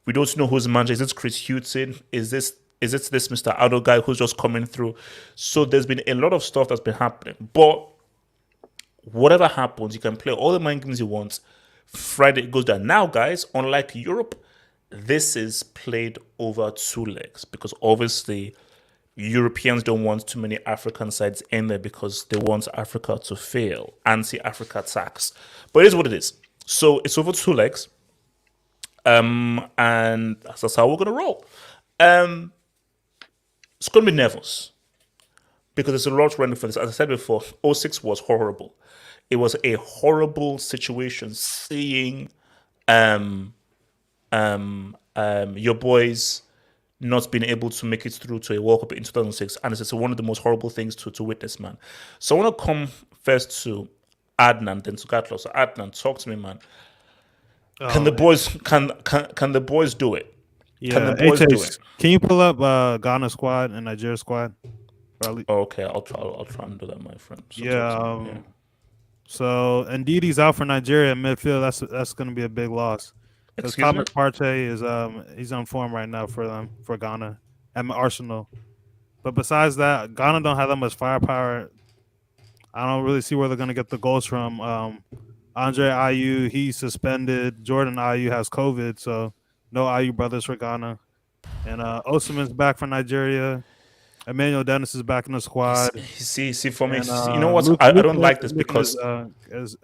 We don't know who's manager. Is it Chris Hughton? Is it this Mr. Ado guy who's just coming through? So there's been a lot of stuff that's been happening. But whatever happens, you can play all the mind games you want. Friday it goes down. Now, guys, unlike Europe, this is played over 2 legs because obviously Europeans don't want too many African sides in there because they want Africa to fail. Anti-Africa attacks. But it is what it is. So it's over 2 legs. And that's how we're going to roll. It's going to be nervous because there's a lot running for this. As I said before, '06 was horrible. It was a horrible situation seeing your boys not being able to make it through to a World Cup in 2006. And it's one of the most horrible things to witness, man. So I want to come first to Adnan, then to Gatlo. So Adnan, talk to me, man. Can the boys do it? Yeah, Can the boys do it? Can you pull up Ghana squad and Nigeria squad? Probably. Okay, I'll try and do that, my friend. So So Ndidi's out for Nigeria in midfield. That's going to be a big loss. Because Thomas Partey is he's on form right now for Ghana at Arsenal. But besides that, Ghana don't have that much firepower. I don't really see where they're going to get the goals from. Andre Ayew, he's suspended. Jordan Ayew has COVID, so no Ayew brothers for Ghana. And Osimhen's back for Nigeria. Emmanuel Dennis is back in the squad. See, for me, you know what? I don't like this because as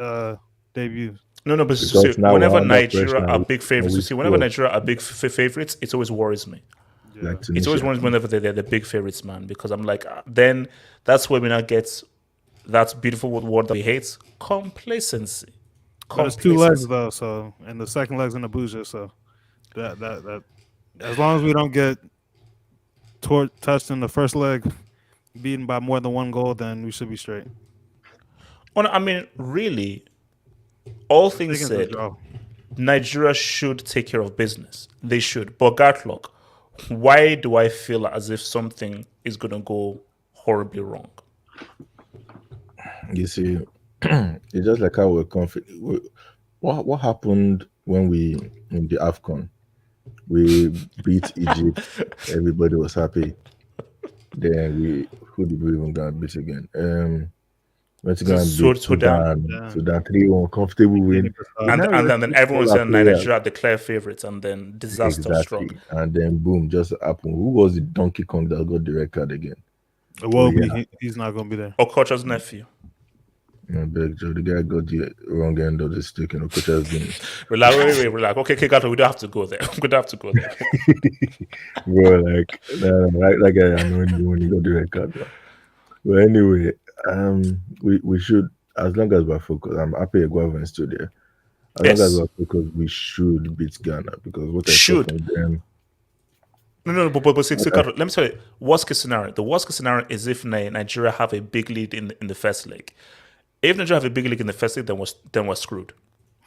debut. No, but see, whenever Nigeria are big favorites, it always worries me. Yeah. It always worries me whenever they're the big favorites, man, because I'm like, then that's where we now get that beautiful word that we hate, complacency. But it's 2 legs though, so and the second leg's in Abuja, so that as long as we don't get touched in the first leg, beaten by more than 1 goal, then we should be straight. Well, I mean, really, all things said, Nigeria should take care of business. They should. But Gatlock, why do I feel as if something is going to go horribly wrong? You see, it's just like how we're confident. What happened when we in the AFCON? We beat Egypt. Everybody was happy. Then who did we even go and beat again? Went to go and beat Sudan 3-1, comfortable win. And then everyone said Nigeria declare favorites, and then disaster struck. And then boom, just happened. Who was the Donkey Kong that got the red card again? He's not going to be there. Okocha's nephew. I beg Joe, the guy got the wrong end of the stick and Okocha's game. Relax. Okay, Gato, we don't have to go there. We don't have to go there. Bro, that guy annoyed me when he got the red card. Bro. But anyway, we should, as long as we're focused, I'm happy Guava is still there. As long as we're focused, we should beat Ghana because what I saw from them. No, but see, let me tell you, worst case scenario. The worst case scenario is if Nigeria have a big lead in the first leg. If Nigeria have a big league in the first league, then we're screwed.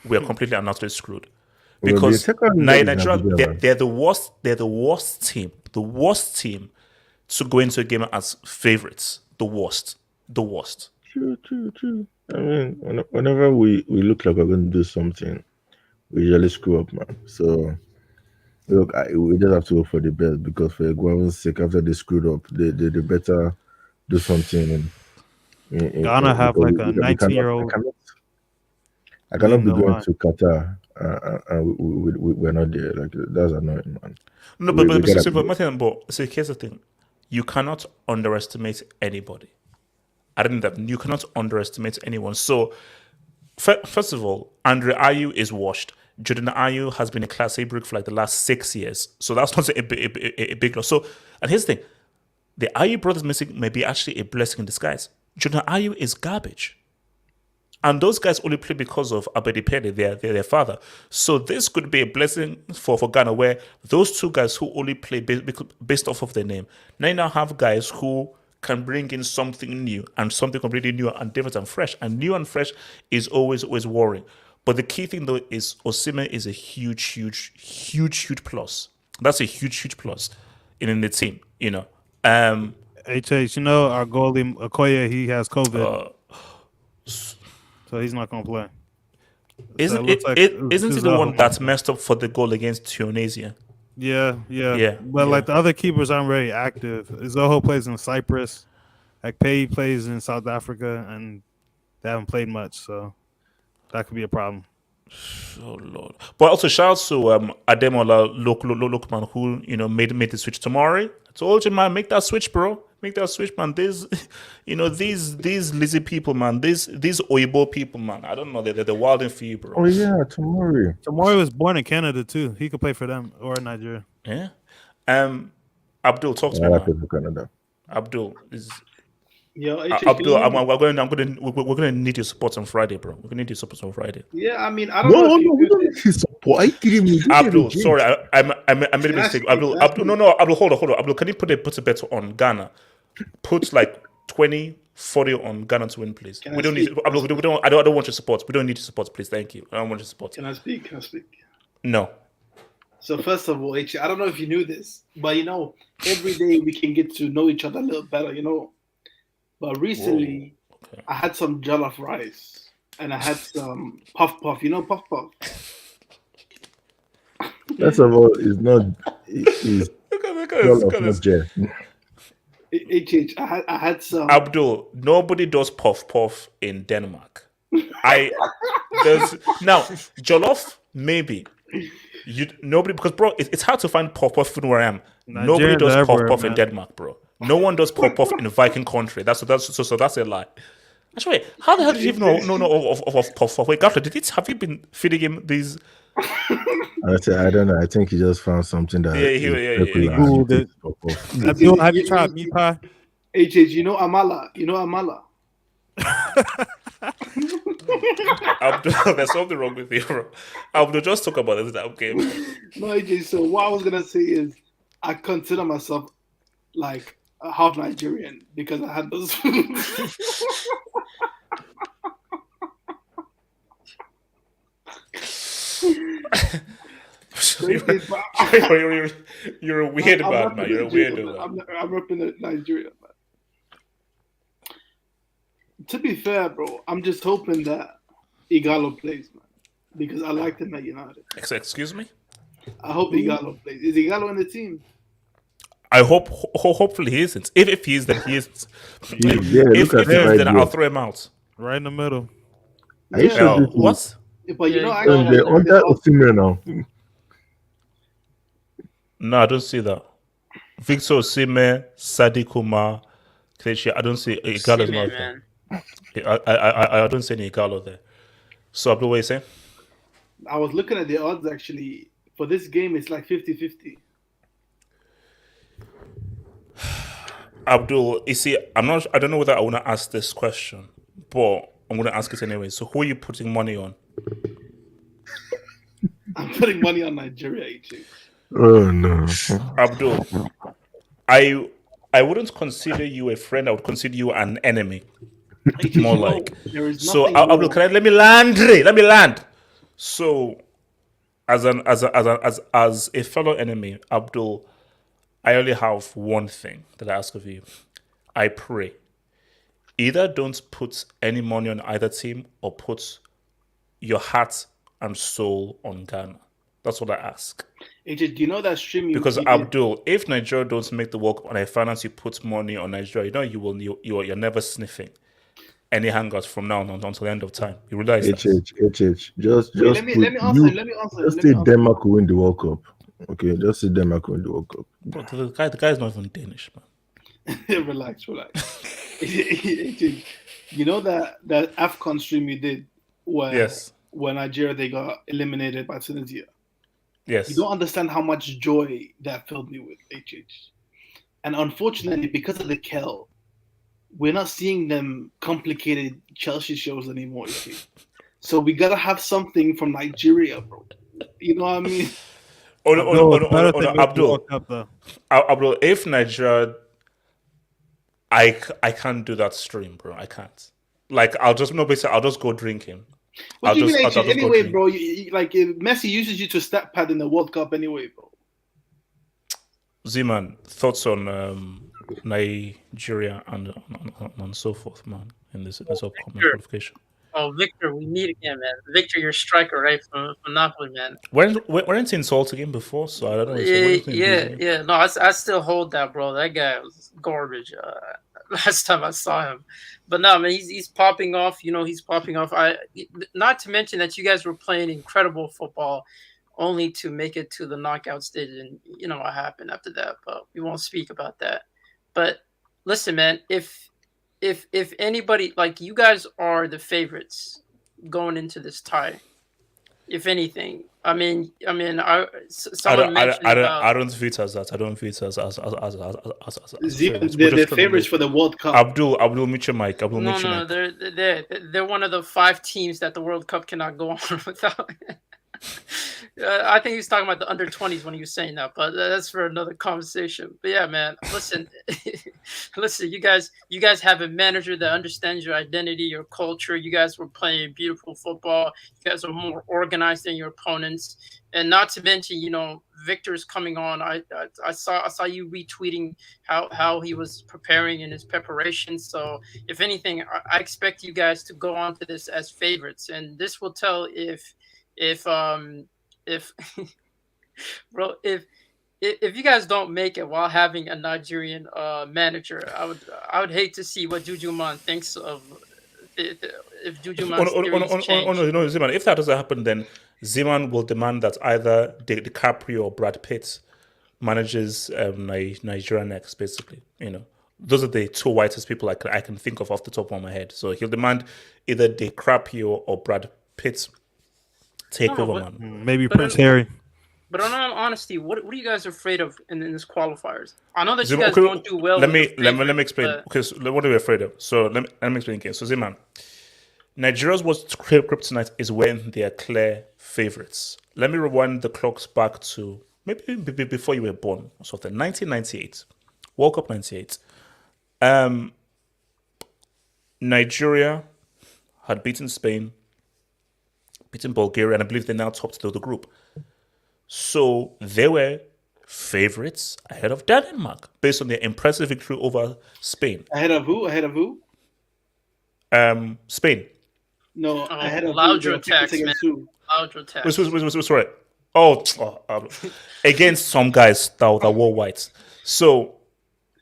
We are completely and utterly screwed. Because Nigeria, they're the worst. They're the worst team. The worst team to go into a game as favorites. The worst. True. I mean, whenever we look like we're going to do something, we usually screw up, man. So look, we just have to hope for the best because for Guava's sake, after they screwed up, they better do something. Ghana have like a 19-year-old. I cannot be going to Qatar and we're not there. Like that's annoying, man. No, but here's the thing: you cannot underestimate anybody. I don't know that you cannot underestimate anyone. So, first of all, Andre Ayew is washed. Jordan Ayew has been a Class A brick for like the last 6 years, so that's not a big loss. So, and here's the thing: the Ayew brothers missing may be actually a blessing in disguise. Jordan Ayew is garbage. And those guys only play because of Abedi Pele, their father. So this could be a blessing for Ghana, where those two guys who only play based off of their name, now you now have guys who can bring in something new and something completely new and different and fresh. And new and fresh is always worrying. But the key thing though is Osimhen is a huge plus. That's a huge plus in the team, you know. HH, you know, our goalie Okoye, he has COVID, so he's not gonna play. Isn't looks like isn't he it's the a one whole that bunch. messed up for the goal against Tunisia? Yeah. Yeah, But like the other keepers aren't very active. Zoho plays in Cyprus, Akpei plays in South Africa, and they haven't played much, so that could be a problem. Oh Lord! But also shout out to Ademola Lokman, who made the switch tomorrow. I told you, man, make that switch, bro. Make that switch, man. These lazy people, man. These Oyibo people, man. I don't know. They're wilding for you, bro. Oh yeah, tomorrow. Tomorrow was born in Canada too. He could play for them or Nigeria. Yeah. Abdul, talk to me, I man. like it for Canada. Abdul is. Yo, Abdul, we're gonna need your support on Friday, bro. We're gonna need your support on Friday. Yeah, I mean, I don't know. No, we don't need his support. Are you kidding me? Abdul, sorry, I made a Can I mistake. speak? Abdul, no, Abdul, hold on. Abdul, can you put a bet on Ghana? Put like 20, 40 on Ghana to win, please. Can I We don't need. speak? Abdul, I don't want your support. We don't need your support, please. Thank you. I don't want your support. Can I speak? No. So first of all, I don't know if you knew this, but every day we can get to know each other a little better, But recently, Okay. I had some jollof rice and I had some puff. You know puff. First of all, it's not. It's Look all at of this. not Jeff. HH, I had some. Abdul, nobody does puff in Denmark. Now jollof maybe. Nobody, because bro, it's hard to find puff food where I am. Nobody Nigerians does are everywhere, puff in man. Denmark, bro. No one does puff in Viking country. That's a lie. Actually, wait, how the hell did you even know of puff? Wait, Gaffer, have you been feeding him these? I don't know. I think he just found something that. Yeah, is popular and Googled he it. takes pop-off. Abdul, have you tried meat pie? HH, amala. Amala. Abdul, there's something wrong with you, bro. Abdul, just talk about this. Okay. No, AJ. So what I was gonna say is, I consider myself like a half Nigerian because I had those foods. You're a weird I'm man, man. You're a weird man. I'm repping Nigeria, man. To be fair, bro, I'm just hoping that Igalo plays, man, because I liked him at United. Excuse me? I hope Igalo plays. Is Igalo in the team? I hopefully he isn't. If he is, then he isn't. If look at he it is, right then there. I'll throw him out. Right in the middle. Are you sure this is- What? But Yeah, actually, They're under Osimhen now. No, I don't see that. Victor Osimhen, Sadi Kumar, Kelechi, I don't see Igalo. See me, Not man. there. I don't see any Igalo there. So Abdul, what are you saying? I was looking at the odds actually for this game. It's like 50-50. Abdul, you see, I don't know whether I want to ask this question, but I'm going to ask it anyway. So who are you putting money on? I'm putting money on Nigeria, HH. Oh no. Abdul, I wouldn't consider you a friend. I would consider you an enemy. More like. There is So nothing Abdul, wrong. can I let me land? So, as a fellow enemy, Abdul, I only have one thing that I ask of you. I pray. Either don't put any money on either team or put your heart and soul on Ghana. That's what I ask. HH, do you know that stream Because you did? Abdul, if Nigeria don't make the World Cup on a finance, you put money on Nigeria. You're never sniffing any hangouts from now on until the end of time. You realize that? HH. Just Wait, let me answer. Let me answer. Just Let say me answer. Denmark will win the World Cup. Okay, just say Denmark will win the World Cup. Bro, the guy's not even Danish, man. Relax. HH, you know that AFCON stream you did where Yes. when Nigeria they got eliminated by Tunisia. Yes. You don't understand how much joy that filled me with, HH. And unfortunately, because of the Kel, we're not seeing them complicated Chelsea shows anymore. You see. So we gotta have something from Nigeria, bro. You know what I mean? Abdul, it's better if they make the World Cup, though. Abdul, if Nigeria, I can't do that stream, bro. I can't. Like, I'll just go drinking. What do you mean, HH? Anyway, bro, like Messi uses you to stat pad in the World Cup anyway, bro. Z-Man, thoughts on Nigeria and so forth, man, in this upcoming qualification? Oh, Victor, we meet again, man. Victor, your striker, right, from Napoli, man. Weren't in Salt again before, so I don't know. Yeah. No, I still hold that, bro. That guy was garbage. Last time I saw him, but no, man, he's popping off. You know, he's popping off. Not to mention that you guys were playing incredible football, only to make it to the knockout stage, and you know what happened after that. But we won't speak about that. But listen, man, if anybody, like, you guys are the favorites going into this tie, if anything. I mean, someone mentioned I don't view it as that. I don't view it as they're favorites for the World Cup. Abdul, mute your mic. Abdul, mute your mic. They're one of the 5 teams that the World Cup cannot go on without. I think he was talking about the under-20s when he was saying that, but that's for another conversation. But yeah, man, listen, you guys have a manager that understands your identity, your culture. You guys were playing beautiful football. You guys are more organized than your opponents, and not to mention, you know, Victor's coming on. I saw you retweeting how he was preparing in his preparation. So if anything, I expect you guys to go on to this as favorites, and this will tell if bro, if you guys don't make it while having a Nigerian manager, I would hate to see what Jujuman thinks of if Jujuman's theories change. No, Zeman. If that doesn't happen, then Zeman will demand that either DiCaprio or Brad Pitt manages Nigeria next. Basically, you know, those are the 2 whitest people I can think of off the top of my head. So he'll demand either DiCaprio or Brad Pitt take over, man. Maybe Prince Harry. But in all honesty, what are you guys afraid of in this qualifiers? I know that you guys don't do well. Let me explain. Because what are we afraid of? So let me explain again. So Zeman, Nigeria's what's kryptonite is when they are clear favorites. Let me rewind the clocks back to maybe before you were born or something. 1998, World Cup 98. Nigeria had beaten Spain, beaten Bulgaria, and I believe they now topped the group. So they were favorites ahead of Denmark based on their impressive victory over Spain. Ahead of who? Spain. No, ahead of Laudrup tax, man. Laudrup tax. Sorry. Against some guys that wore white. So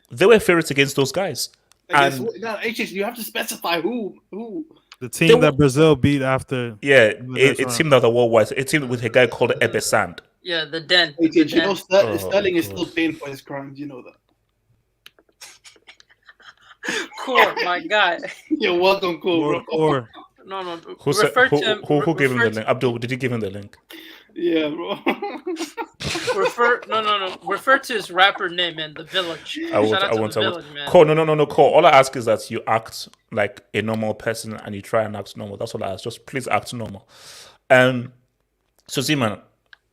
they were favorites against those guys. You have to specify who. The team that Brazil beat after. Yeah, it seemed that the wore white. It seemed with a guy called Ebe Sand. Yeah, the Den. Sterling is still paying for his crimes. You know that. Core, my guy. You're welcome, Core. No. Who gave him the link? Abdul, did you give him the link? Yeah, bro. Refer to his rapper name, man. The Village. I want. Cole, no. Cole, all I ask is that you act like a normal person and you try and act normal. That's all I ask. Just please act normal. So Zeman,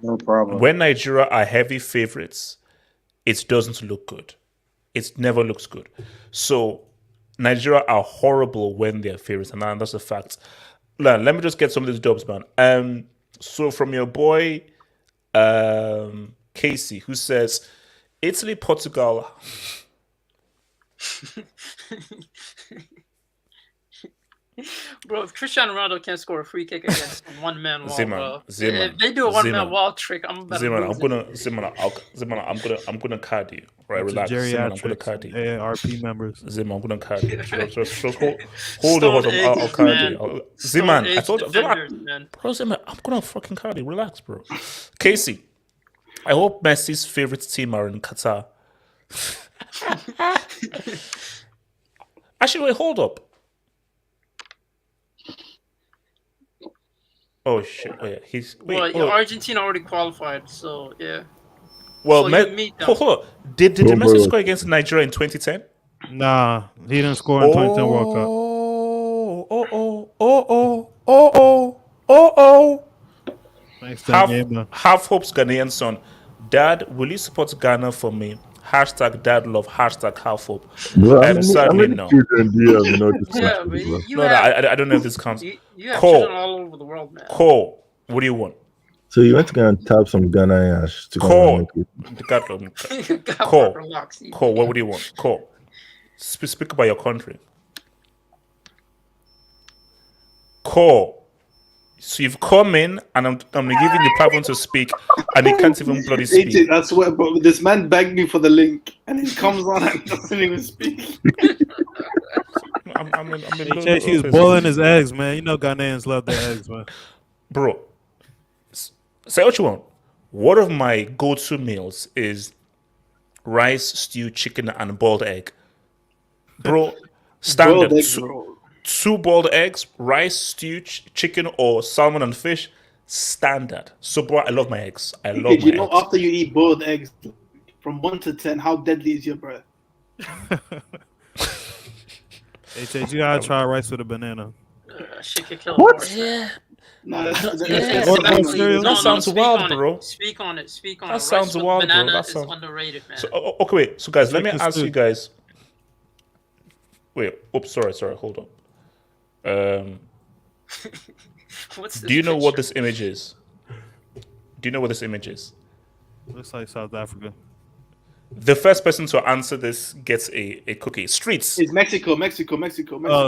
no problem. When Nigeria are heavy favorites, it doesn't look good. It never looks good. So Nigeria are horrible when they're favorites, and that's a fact. Let me just get some of these dubs, man. So from your boy Casey, who says Italy, Portugal. Bro, if Cristiano Ronaldo can't score a free kick against a one-man wall, if they do a one-man wall trick, I'm gonna card you. Right, relax. Zeman, I'm gonna card you. AARP members. Zeman, I'm gonna card you. Just hold the horse. I'll card you. Zeman, I told you. Bro, Zeman, I'm gonna fucking card you. Relax, bro. Casey, I hope Messi's favorite team are in Qatar. Actually, wait, hold up. Oh shit! Argentina already qualified, so yeah. Well, hold on. Did Messi score against Nigeria in 2010? Nah, he didn't score in 2010 World Cup. Thanks to that game, man. Half Hope's Ghanaian son. Dad, will you support Ghana for me? Hashtag dad love, hashtag half hope. Bro, how Sadly, many no. children do you have in all this Yeah, country, but bro? you No, have, I don't know if this counts. you have Cole. children all over the world, man. Cole, what do you want? So you went to go and tap some Ghana ash to come Cole. and make it. God, Cole. relax, easy. Cole, what would you want? Cole, speak about your country. Cole. So you've come in and I'm giving you platform to speak, and you can't even bloody speak. AJ, that's what. But this man begged me for the link, and he comes on and doesn't even speak. I'm He was boiling his eggs, man. You know Ghanaians love their eggs, man. Bro, say what you want. One of my go-to meals is rice, stew, chicken, and boiled egg. Bro, standard. Boiled egg, bro. Two boiled eggs, rice, stew, chicken, or salmon and fish. Standard. So, bro, I love my eggs. I love You my know, eggs. after you eat boiled eggs, from 1 to 10, how deadly is your breath? HH, you gotta try rice with a banana. Shit could kill What? a horse. Yeah. No, that's That sounds speak wild, on it. bro. Speak on it. Speak on That it. sounds Rice with wild, bro. banana That is sounds- underrated, man. So, okay, wait. So, guys, let me Chicken ask stew. you guys. Wait. Oops, sorry. Hold on. What's this Do you know what picture? this image is? Do you know what this image is? Looks like South Africa. The first person to answer this gets a cookie. Streets. It's Mexico. Oh,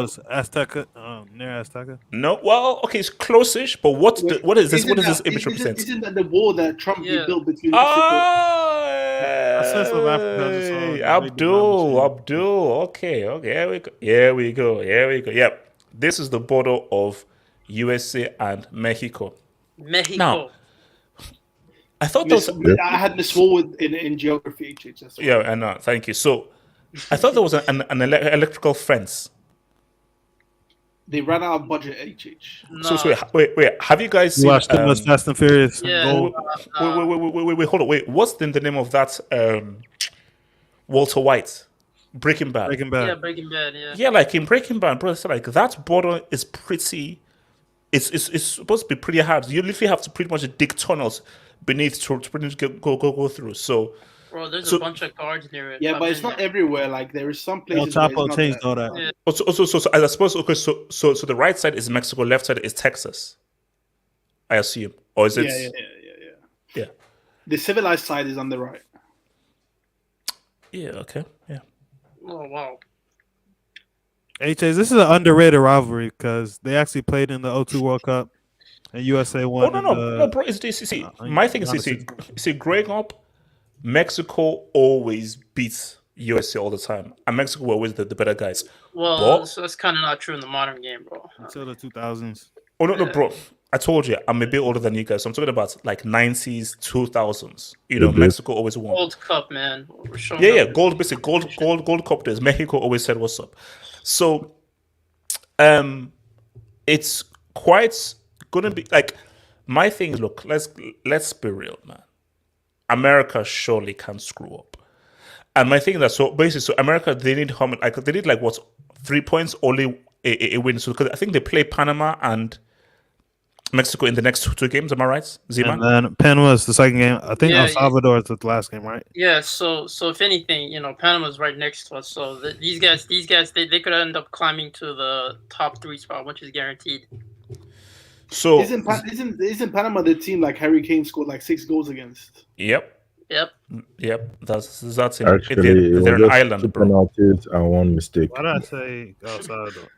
it's Azteca. Near Azteca. No, well, okay, it's close-ish, but what is this? What does this image represent? Isn't that the wall that Trump Yeah. built between Mexico? Oh, said South Africa, I just saw the Abdul. Okay, here we go. Yep, this is the border of USA and Mexico. Mexico. Now, I thought there was I had this wall in geography. HH, that's why. yeah, I know. Thank you. So, I thought there was an electrical fence. They ran out of budget. HH. No. So wait. Have you guys You seen? watched too much Fast and Furious. and Yeah. Gold. Wait, hold on. Wait, what's the name of that? Walter White, Breaking Bad. Breaking Yeah, Bad. Breaking Bad. Yeah. Yeah, like in Breaking Bad, bro, it's like that border is pretty. It's supposed to be pretty hard. You literally have to pretty much dig tunnels beneath to pretty much go through. So Bro, there's So- a bunch of guards near it. Yeah, I've but it's been not there. everywhere. Like there is some El places. where it's Chapo not changed there. all that. Yeah. so I suppose okay. So the right side is Mexico, left side is Texas. I assume, or is it? Yeah. Yeah. The civilized side is on the right. Yeah. Okay. Yeah. Oh wow. HH, this is an underrated rivalry because they actually played in the 02 World Cup and USA Oh won. no, bro. It's this. See, my thing is, see, growing up, Mexico always beats USA all the time, and Mexico were always the better guys. Well, But- so that's kind of not true in the modern game, bro. Until the 2000s. Oh no, bro. I told you, I'm a bit older than you guys. So I'm talking about like 90s, 2000s. You know, Okay. Mexico always won. Gold Cup, man. We're showing Yeah, up. gold, basically gold cup days. Mexico always said what's up. So, it's quite gonna be like my thing is look. Let's be real, man. America surely can screw up, and my thing is that so basically, so America they need they need like what 3 points only a win. So because I think they play Panama and Mexico in the next two games. Am I right, Z-Man? And then Panama's the second game. I think Yeah, El Salvador is the last game, right? Yeah, so if anything, you know, Panama's right next to us. So these guys, they could end up climbing to the top 3 spot, which is guaranteed. So Isn't Panama the team like Harry Kane scored like 6 goals against? yep. Yep. That's it. Actually, it They're was an just island, 2 bro. penalties and 1 mistake, Why did I say El Salvador?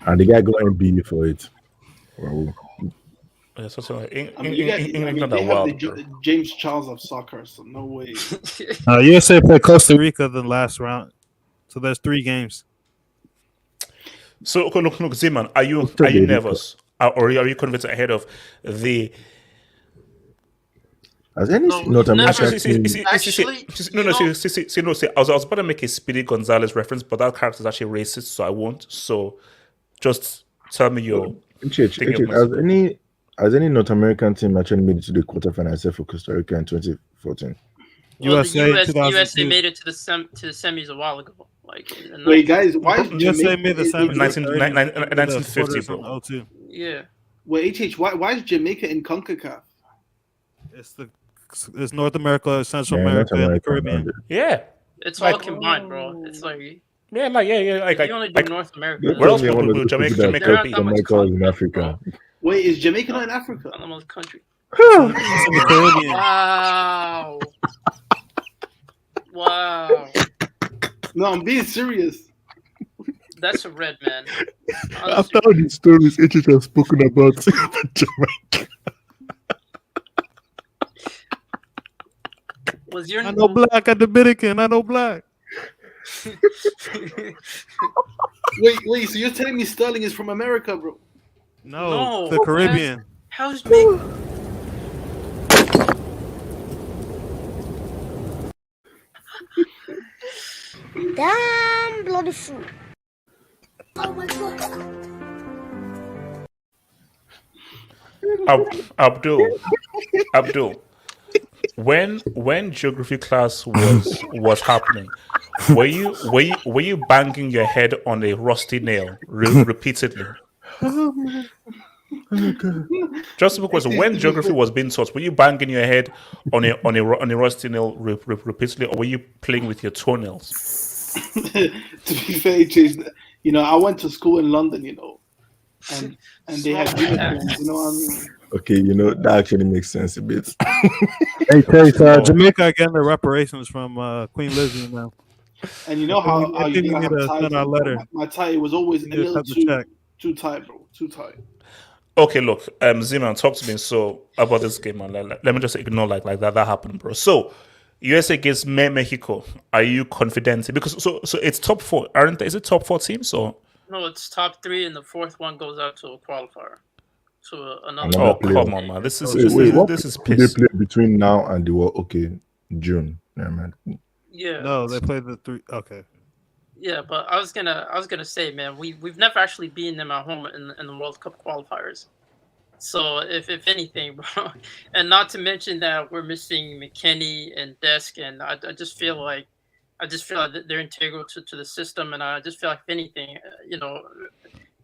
and the guy got MB for it. Wow. Yeah, so I mean, you guys, England they are have wild, the bro. James Charles of soccer, so no way. USA played Costa Rica the last round. So there's 3 games. So okay, look, Z-Man, are you Rica. nervous, or are you convinced ahead of the? Has any No, North no, American Actually, team? Actually, no, you see. I was about to make a Speedy Gonzalez reference, but that character is actually racist, so I won't. So, just tell me your. Thinking of Has any North American team actually made it to the quarterfinal except for Costa Rica in 2014? Well, USA the USA 2002. made it to the semis a while ago. like in the Wait, 90s. guys, why is USA Jamaica? made the in- in- 70s, 1950, the bro. 02. Yeah, Wait, HH, why is Jamaica in CONCACAF? It's North America, Central Yeah, North America, and the America, Caribbean. man. Yeah, it's Like- all combined, bro. It's like yeah, like if you only do like North America, Don't Where tell else me would- one of would those Jamaica- people that Jamaica thought be? There aren't that much Jamaica was in content, Africa. Wait, is Jamaica not in Africa? Almost country. It's in the Caribbean. Wow. Wow. No, I'm being serious. That's a red, man. Honestly, After all these stories HH has spoken about Jamaica. was your I know black, I Dominican, I know black. Wait, so you're telling me Sterling is from America, bro? No, No, the Caribbean. How's Jamaica? Damn bloody fool. Abdul, when geography class was happening, were you banging your head on a rusty nail repeatedly? Just because when geography was being taught, were you banging your head on a rusty nail repeatedly, or were you playing with your toenails? To be fair, HH, I went to school in London, and they had uniforms, you know what I mean? Okay, that actually makes sense a bit. Hey, No. Jamaica getting their reparations from Queen Lizzie now. And you know how I think we need to send our letter. My tie was always a We need to little cut the check. too tight, bro. Too tight. Okay, look, Ziman, talk to me about this game, man. Let me just ignore like that happened, bro. So USA against Mexico. Are you confident? Because so it's top four, aren't they? Is it top four teams or? No, it's top 3, and the fourth one goes out to a qualifier. To another. Another Oh, player. come on, man. This is What this is do they piss. play between now and the World? Okay, June. Yeah, man. Yeah. No, they played the 3. Okay. Yeah, but I was gonna say, man, we've never actually beaten them at home in the World Cup qualifiers. So if anything, bro, and not to mention that we're missing McKennie and Desk, and I just feel like they're integral to the system, and I just feel like if anything,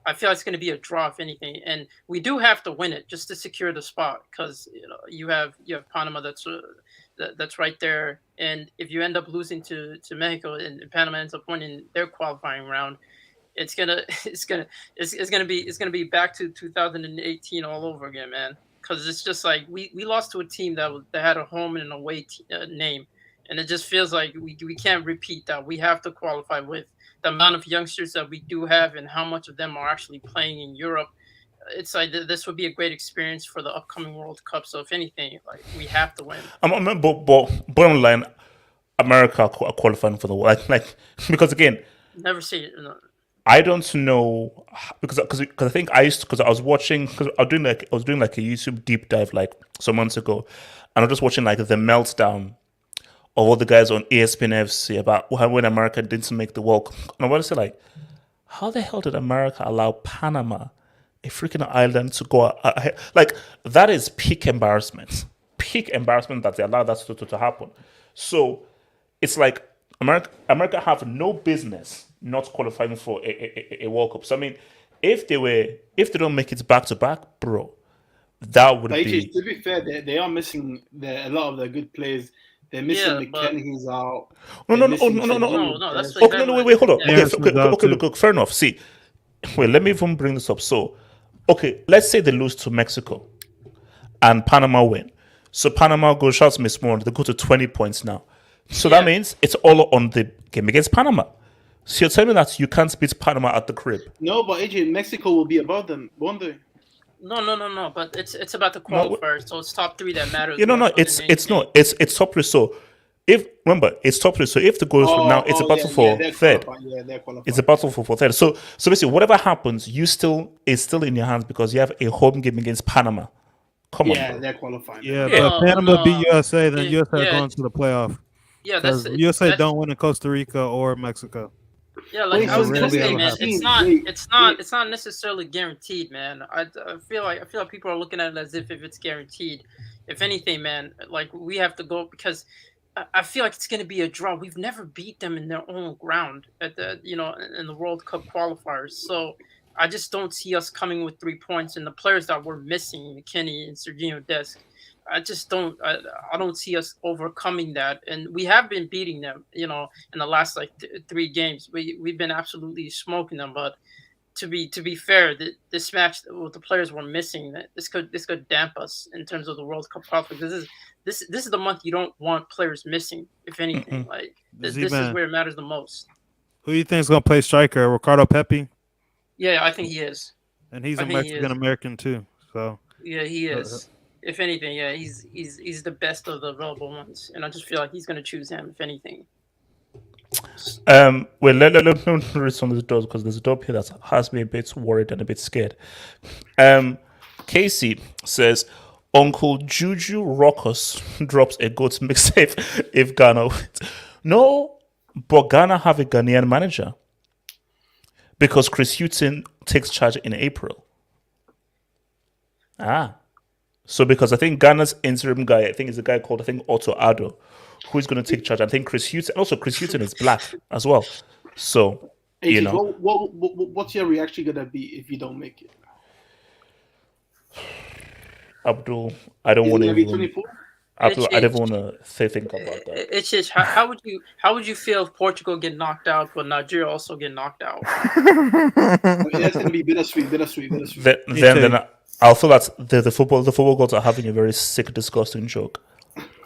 I feel it's going to be a draw if anything, and we do have to win it just to secure the spot because you have Panama that's right there, and if you end up losing to Mexico and Panama ends up winning their qualifying round, it's gonna be back to 2018 all over again, man. Because it's just like we lost to a team that had a home and an away name, and it just feels like we can't repeat that. We have to qualify with the amount of youngsters that we do have and how much of them are actually playing in Europe. It's like this would be a great experience for the upcoming World Cup. So if anything, like we have to win. But bottom line, America are qualifying for the world. Like because again, Never say it. No. I don't know because I think I was watching because I was doing like a YouTube deep dive like some months ago, and I was just watching like the meltdown of all the guys on ESPN FC about when America didn't make the World Cup. And I want to say like, how the hell did America allow Panama, a freaking island, to go ahead? Like that is peak embarrassment that they allowed that to happen. So it's like America have no business not qualifying for a World Cup. So I mean, if they don't make it back to back, bro, that would But be. to be fair, they are missing a lot of their good players. They're missing McKennie's out. No. That's Okay, wait, hold on. Yeah. Okay, look, fair enough. See, wait, let me even bring this up. So, okay, let's say they lose to Mexico and Panama win. So Panama goes, shouts Miss Moore, they go to 20 points now. So that means it's all on the game against Panama. So you're telling me that you can't beat Panama at the crib? No, but AJ, Mexico will be above them, won't they? No. But it's about the qualifiers, so it's top 3 that matters. It's top 3. So it's top 3. So if the goes now, it's a battle for third. They're qualified. It's a battle for third. So basically, whatever happens, it's still in your hands because you have a home game against Panama. Come on, bro. They're qualifying. Yeah, but Panama beat USA, then USA yeah. going to the playoff. Yeah, that's Because USA don't win in Costa Rica or Mexico. Yeah, like Wait, I was so gonna really say, ever man, happen. it's not necessarily guaranteed, man. I feel like people are looking at it as if it's guaranteed. If anything, man, like we have to go because I feel like it's going to be a draw. We've never beat them in their own ground at the in the World Cup qualifiers. So I just don't see us coming with 3 points. And the players that we're missing, McKinney and Serginho Dest, I just don't. I don't see us overcoming that. And we have been beating them. In the last like 3 games, we've been absolutely smoking them. But to be fair, this match with the players we're missing, this could damp us in terms of the World Cup qualifiers. This is the month you don't want players missing. If anything, like this is where it matters the most. Who do you think is going to play striker? Ricardo Pepi? Yeah, I think he is. And he's a Mexican American too. So yeah, he is. If anything, yeah, he's the best of the available ones, and I just feel like he's going to choose him. If anything. Well, let me read some of the doors because there's a dog here that has me a bit worried and a bit scared. Casey says, Uncle Juju Rockus drops a goat mixtape if Ghana wins. No, but Ghana have a Ghanaian manager because Chris Hughton takes charge in April. So because I think Ghana's interim guy, I think is a guy called Otto Addo, who is going to take charge. I think Chris Hughton is black as well. So AJ, what's your reaction gonna be if you don't make it? Abdul, I don't want to. Abdul, I don't want to think about that. It's just how would you feel if Portugal get knocked out, but Nigeria also get knocked out? That's gonna be bittersweet. Then I'll feel that the football gods are having a very sick, disgusting joke.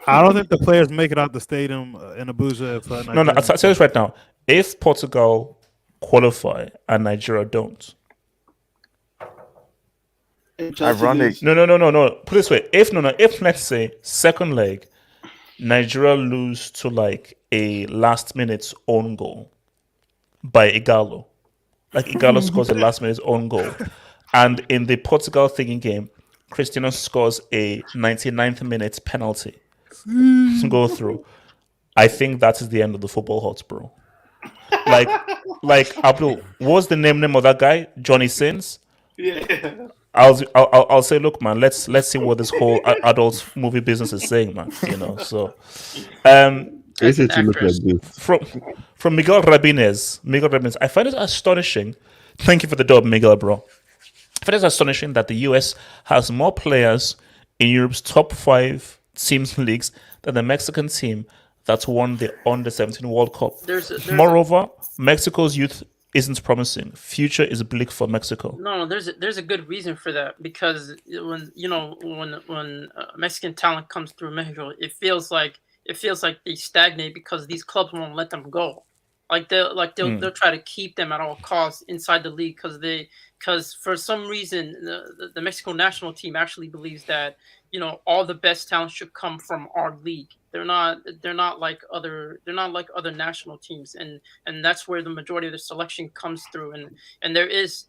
I don't think the players make it out the stadium in Abuja. No, I'll tell you this right now. If Portugal qualify and Nigeria don't, ironic. No. Put it this way: if let's say second leg, Nigeria lose to like a last minute own goal by Igalo, like Igalo scores a last minute own goal, and in the Portugal thinking game, Cristiano scores a 99th minute penalty to go through. I think that is the end of the football huts, bro. Like Abdul, what's the name of that guy? Johnny Sins. Yeah. I'll say, look, man, let's see what this whole adult movie business is saying, man. So, It's to look like this. From Miguel Rabinez, I find it astonishing. Thank you for the dub, Miguel, bro. I find it astonishing that the US has more players in Europe's top 5 teams leagues than the Mexican team that won the Under-17 World Cup. Moreover, Mexico's youth isn't promising. Future is bleak for Mexico. No, there's a good reason for that, because when Mexican talent comes through Mexico, it feels like they stagnate because these clubs won't let them go. They'll try to keep them at all costs inside the league because for some reason the Mexico national team actually believes that all the best talent should come from our league. They're not like other national teams, and that's where the majority of the selection comes through. And there is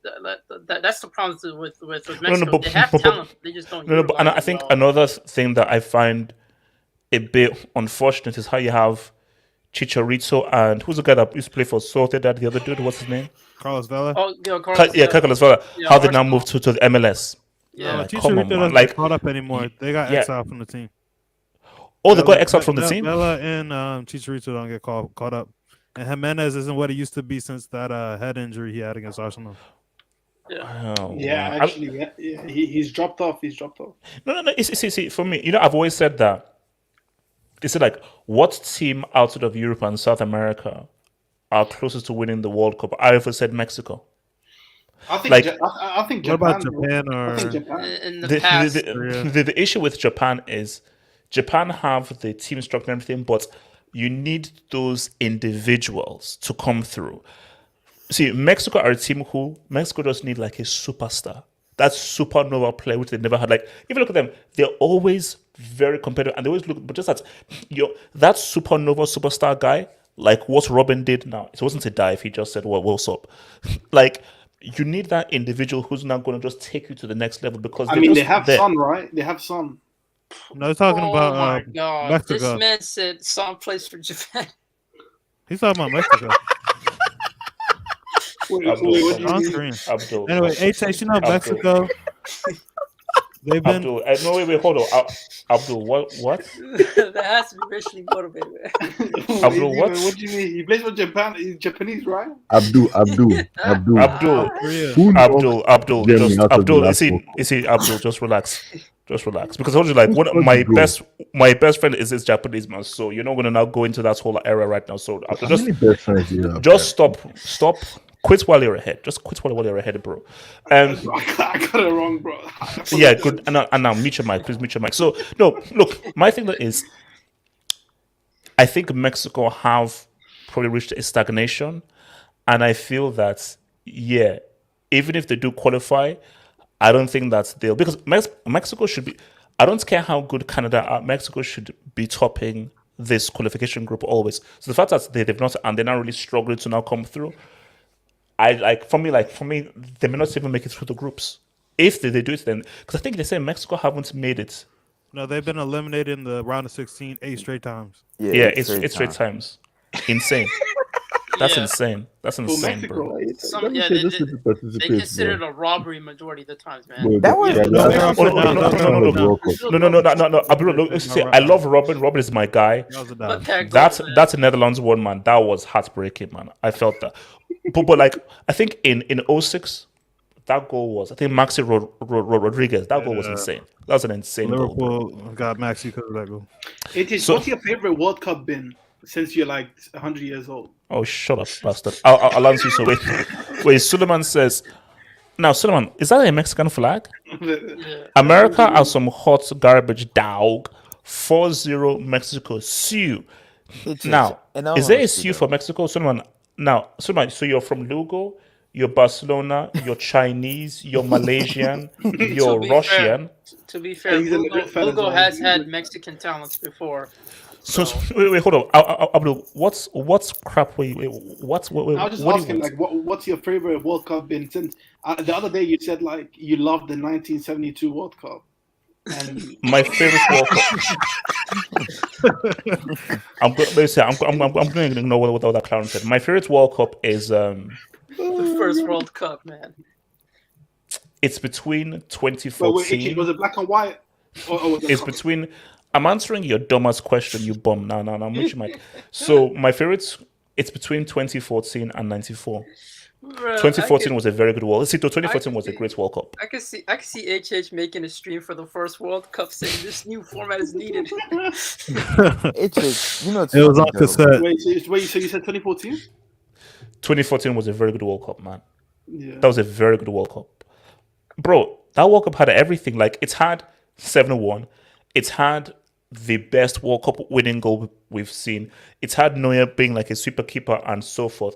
that's the problem with Mexico. They have talent, they just don't. And I think another thing that I find a bit unfortunate is how you have Chicharito and who's the guy that used to play for Sociedad, the other dude, what's his name? Carlos Vela. Oh, yeah, Carlos Vela. Yeah, how they now moved to the MLS. Yeah, Chicharito doesn't get caught up anymore. They got exiled from the team. Oh, they got exiled from the team? Vela and Chicharito don't get caught up. And Jimenez isn't what he used to be since that head injury he had against Arsenal. Yeah. Oh, yeah, actually, he's dropped off. No. See, for me, I've always said that. They said, like, what team outside of Europe and South America are closest to winning the World Cup? I ever said Mexico. I think what Japan. about Japan I think Japan. In the past, the issue with Japan is Japan have the team structure and everything, but you need those individuals to come through. See, Mexico are a team who Mexico just need like a superstar. That supernova player which they never had. Like, if you look at them, they're always very competitive, and they always look. But just that supernova superstar guy, like what Robin did now, it wasn't a dive. He just said, "Well, what's up?" Like, you need that individual who's now going to just take you to the next level because they have Son, right? They have Son. No, they're talking about my God. Mexico. This man said Son plays for Japan. He's talking about Mexico. Wait, Anyway, HH, Mexico. They've been Abdul, no, wait, hold on. Abdul, what? that has to be racially motivated. Abdul, what? What do you mean? He plays for Japan. He's Japanese, right? Abdul. Abdul, Who Abdul, Germany just out of the Abdul. last You see, Abdul, just relax. Just relax. Because I told you, like, one of What's my the goal? my best friend is this Japanese man. So you're not gonna now go into that whole era right now. So Abdul, How many best friends do you have? just stop. Quit while you're ahead. Just quit while you're ahead, bro. I got it wrong, bro. Yeah, good. And now mute your mic. Please mute your mic. So no, look, my thing is, I think Mexico have probably reached a stagnation, and I feel that even if they do qualify, I don't think that they'll, because Mexico should be. I don't care how good Canada are. Mexico should be topping this qualification group always. So the fact that they've not, and they're not really struggling to now come through. For me, they may not even make it through the groups. If they do it, then because I think they say Mexico haven't made it. no, they've been eliminated in the round of 16 8 straight times. Yeah, it's straight times. Insane. That's Yeah. insane. That's For insane, Mexico, bro. They consider it a robbery majority of the times, man. Bro, That was- No. Abdul, look, see, I love Robin. Robin is my guy. That was a But dime. that goal, man. That's a Netherlands one, man. That was heartbreaking, man. I felt that. But like, I think in 06, that goal was, I think Maxi Rodriguez, that goal was insane. That was an insane goal. Liverpool got Maxi because of that goal. What's your favorite World Cup been since you're like 100 years old? Oh, shut up, bastard. I'll answer you. So wait, Suleiman says, now, Suleiman, is that a Mexican flag? Yeah. America are some hot garbage, dog. 4-0 Mexico. Sue. Now, is there a Sue for Mexico? Suleiman, so you're from Lugo, you're Barcelona, you're Chinese, you're Malaysian, you're To be Russian. To be fair, He's a legit fan as Lugo well. has had Mexican talents before. So wait, hold on. Abdul, what's crap? Wait, I was just what do you asking, want? like, what's your favorite World Cup been since? The other day you said like you loved the 1972 World Cup, and My favorite World Cup. I'm going to ignore what that clown said. My favorite World Cup is The first World Cup, man. it's between wait, 2014. was it black and white? Or was it It's between. I'm answering your dumbest question, you bum. No, mute your mic. So my favorites, it's between 2014 and 94. Bro, 2014 was a very good World. See, 2014 was a great World Cup. I can see HH making a stream for the first World Cup saying this new format is needed. It's just, it's It was funny on cassette. Wait, so you said 2014? 2014 was a very good World Cup, man. Yeah. That was a very good World Cup. Bro, that World Cup had everything. Like, it's had 7-1. It's had the best World Cup winning goal we've seen. It's had Neuer being like a super keeper and so forth.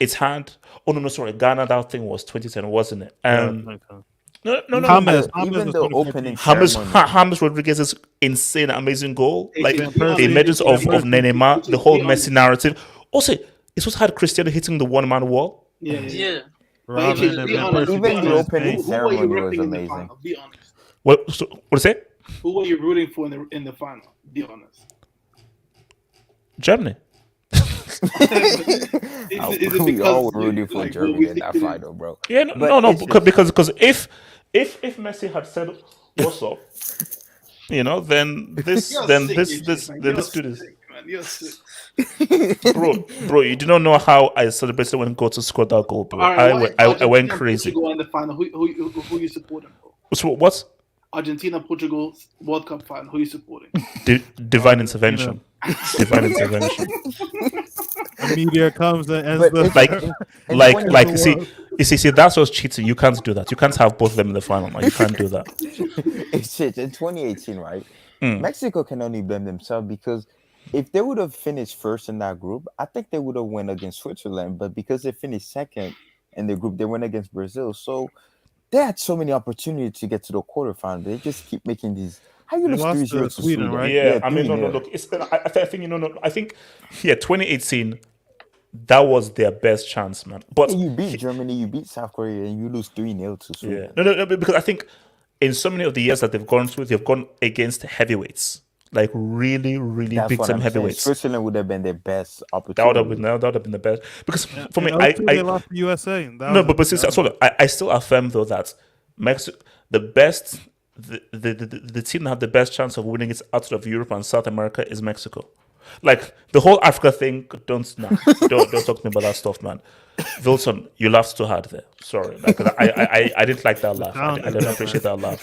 It's had, Ghana, that thing was 2010, wasn't it? No. James even was the 2014. opening James ceremony. Rodriguez's insane, amazing goal. Like, Van the Persie. emergence of Neymar, the whole Yeah. Messi narrative. Also, it was had Cristiano hitting the one-man wall. Yeah. Yeah. Robin and Be Van honest, Persie Even be got the honest. his opening face. Who were you ceremony was ripping in the amazing. final? Be honest. What is it? Who were you rooting for in the final? Be honest. Germany. We all were rooting for like, Germany in that final, bro. Yeah, But it's just- because if Messi had said what's up, then this You're then sick, this AJ, this man. then You're this do this, sick, man. You're sick. bro. You do not know how I celebrated when Goto scored that goal, bro. All right, why I Argentina went and crazy. Portugal in the final. Who you supporting, bro? So what? Argentina, Portugal World Cup final. Who you supporting? Divine intervention. Divine intervention. The media comes and ends But the it's- Like, in like, 20 like. See, that's what's cheating. You can't do that. You can't have both of them in the final, man. You can't do that. It's shit. In 2018, right? Mm. Mexico can only blame themselves because if they would have finished first in that group, I think they would have won against Switzerland. But because they finished second in the group, they went against Brazil. So they had so many opportunities to get to the quarterfinal. They just keep making these. How you They lose lost 3-0 to to Sweden, Sweden? right? Yeah, I mean, no, 3-0. look. I think 2018. That was their best chance, man. But You beat Germany, you beat South Korea, and you lose 3-0 to Sweden. yeah, no, because I think in so many of the years that they've gone through, they've gone against heavyweights, like really, really That's big what time I'm saying. heavyweights. Switzerland would have been their best That would opportunity. have been the best. Because for me, In 02, they lost to USA. no, but since I still affirm though that the the team that have the best chance of winning it out of Europe and South America is Mexico. Like the whole Africa thing, don't talk to me about that stuff, man. Wilson, you laughed too hard there. Sorry, like, I didn't like that laugh. I didn't appreciate that laugh.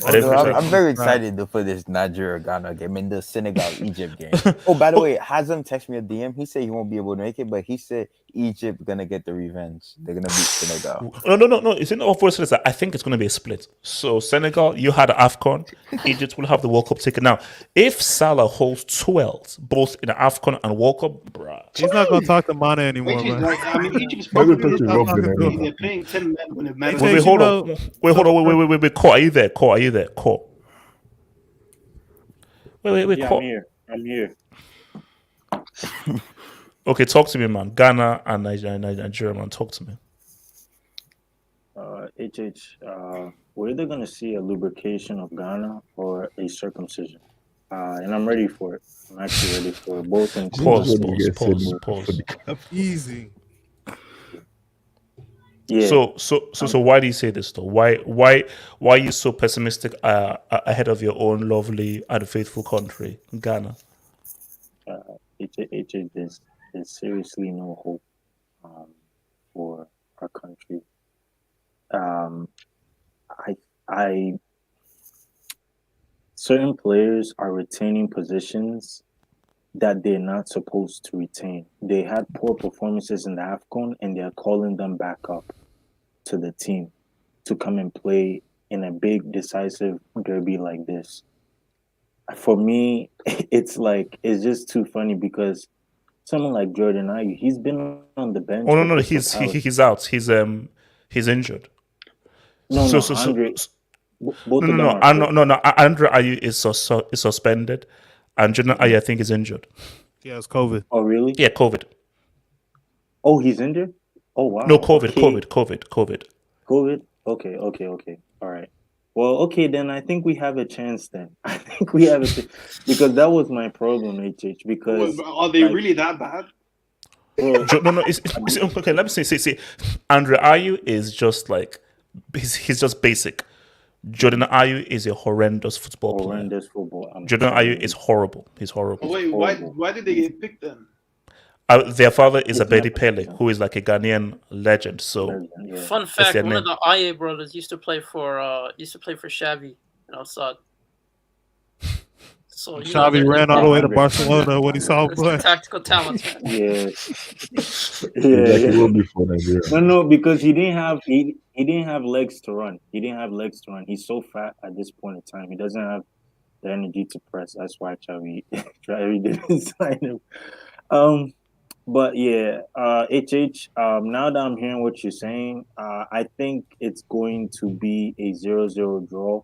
I'm very excited for this Nigeria Ghana game and the Senegal Egypt game. Oh, by the way, Hazem texted me a DM. He said he won't be able to make it, but he said Egypt gonna get the revenge. They're gonna beat Senegal. No. It's in all voices. I think it's gonna be a split. So Senegal, you had AFCON. Egypt will have the World Cup ticket. Now, if Salah holds 12 both in AFCON and World Cup, bruh, He's not gonna talk to Mane anymore, Which is man. like, I mean, Egypt's Maybe probably touch the rough in they're anyway. playing 10 men when it matters. Wait, hold on. Wait. Cole, are you there? Cole. Wait, Yeah, Cole. I'm here. Okay, talk to me, man. Ghana and Nigeria, man. Talk to me. We're either going to see a lubrication of Ghana or a circumcision. And I'm ready for it. I'm actually ready for both. In Pause. Easy. Yeah. So why do you say this though? Why are you so pessimistic ahead of your own lovely and faithful country, Ghana? There's seriously no hope for our country. Certain players are retaining positions that they're not supposed to retain. They had poor performances in the AFCON, and they're calling them back up to the team to come and play in a big, decisive derby like this. For me, it's just too funny because someone like Jordan Ayew, he's been on the bench. Oh no, he's out. He's injured. No, Andre. No. Andre Ayew is suspended, and Jordan Ayew I think is injured. He has COVID. Oh really? Yeah, COVID. Oh, he's injured. Oh wow. No, COVID. Okay. COVID. Okay. All right. Well, okay, then I think we have a chance then. I think we have because that was my problem, HH. Because are they really that bad? Bro, No. It's okay. Let me see. Andre Ayew is just like he's just basic. Jordan Ayew is a horrendous football player. Jordan Ayew is horrible. He's horrible. Oh, wait, why did they get picked then? Their father is Abedi Pele, who is like a Ghanaian legend. So, fun fact: one of the Aye brothers used to play for Xavi outside. So Xavi ran all the way to Barcelona when he saw him play. Tactical talent. Yeah. Yeah. No, because he didn't have legs to run. He's so fat at this point in time. He doesn't have the energy to press. That's why Xavi didn't sign him. But yeah, HH, now that I'm hearing what you're saying, I think it's going to be a 0-0 draw.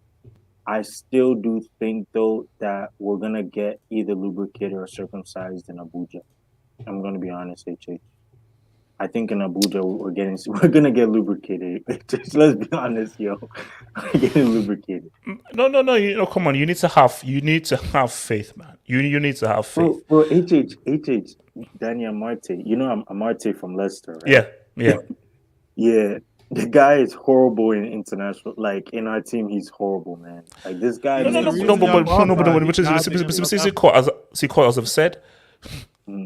I still do think, though, that we're going to get either lubricated or circumcised in Abuja. I'm going to be honest, HH. I think in Abuja, we're going to get lubricated. Let's be honest, yo. We're getting lubricated. No, come on. You need to have faith, man. You need to have faith. Bro, HH, Daniel Amarte. You know Amarte from Leicester, right? Yeah. Yeah. The guy is horrible in international. Like in our team, he's horrible, man. Like this guy. As I've said,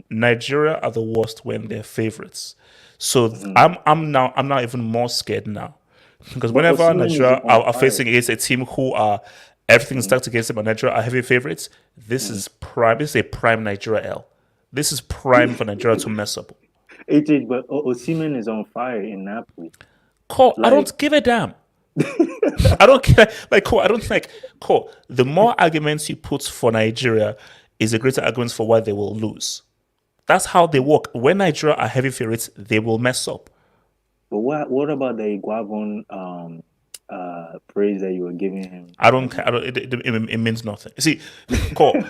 Nigeria are the worst when they're favorites. So I'm now even more scared now because whenever Nigeria are facing against a team who are everything stacked against them, and Nigeria are heavy favorites, this is prime. This is a prime Nigeria L. This is prime for Nigeria to mess up. But Osimhen is on fire in Napoli. Cole, I don't give a damn. I don't care. Cole. The more arguments you put for Nigeria is a greater argument for why they will lose. That's how they work. When Nigeria are heavy favorites, they will mess up. But what about the Iguavon praise that you were giving him? I don't care. It means nothing. See, Cole,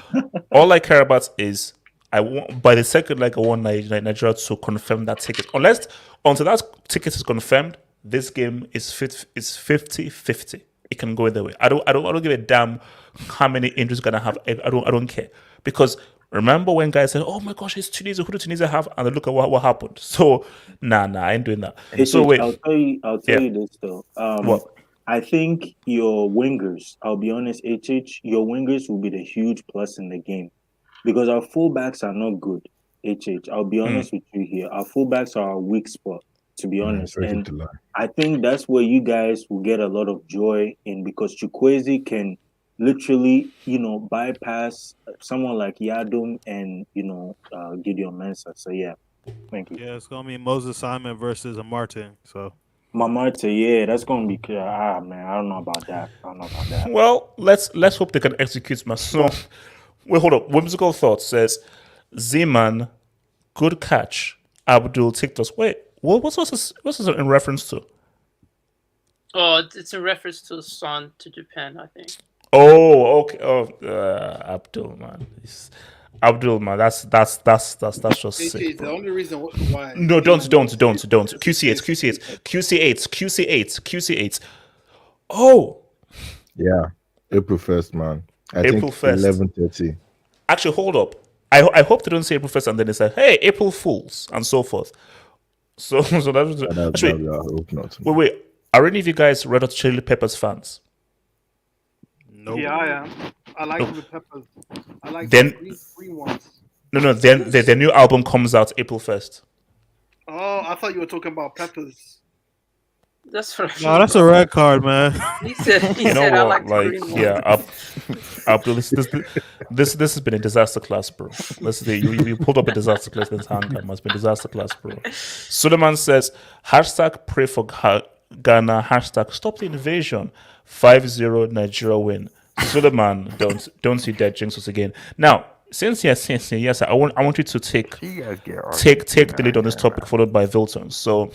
all I care about is I want by the second leg I want Nigeria to confirm that ticket. Until that ticket is confirmed, this game is 50-50. It can go either way. I don't give a damn how many injuries gonna have. I don't care because remember when guys said, "Oh my gosh, it's Tunisia. Who do Tunisia have?" And then look at what happened. So nah, I ain't doing that. Hey, so wait, I'll tell you this though. What? I think your wingers, I'll be honest, HH, your wingers will be the huge plus in the game because our fullbacks are not good. HH, I'll be honest with you here. Our fullbacks are our weak spot, to be honest. Sorry And to lie. I think that's where you guys will get a lot of joy in because Chukwueze can literally, bypass someone like Yadum and, Gideon Mensah. So, yeah, thank you. Yeah, it's gonna be Moses Simon versus a Martin. So Mamarte, yeah, that's going to be clear. Man, I don't know about that. Well, let's hope they can execute my song. Wait, hold up. Whimsical Thought says, Zeman, good catch. Abdul TikTok. Wait, what's this in reference to? Oh, it's in reference to Son to Japan, I think. Oh, okay. Oh, Abdul, man. Abdul, man. That's just It's sick, the bro. only reason why. No, don't. QC8. Oh, Yeah, April 1st, man. I April think 1st. 11:30. actually, hold up. I hope they don't say April 1st and then they say, hey, April Fools, and so forth. So that was actually. I hope not. Wait. Are any of you guys Red Hot Chili Peppers fans? no. Yeah, I am. I like the peppers. I like Then- the green ones. No. Then their new album comes out April 1st. Oh, I thought you were talking about peppers. That's what No, that's a red card, man. he said. He You know said I what? like the green one. Yeah, Abdul, this has been a disaster class, bro. You pulled up a disaster class. This hang must be a disaster class, bro. Suleiman says hashtag pray for Ghana. Hashtag stop the invasion. 5-0 Nigeria win. Suleiman, don't you dare jinx us again. Now, since yes, I want you to take You guys get the lead on this topic, followed by Vilton. So,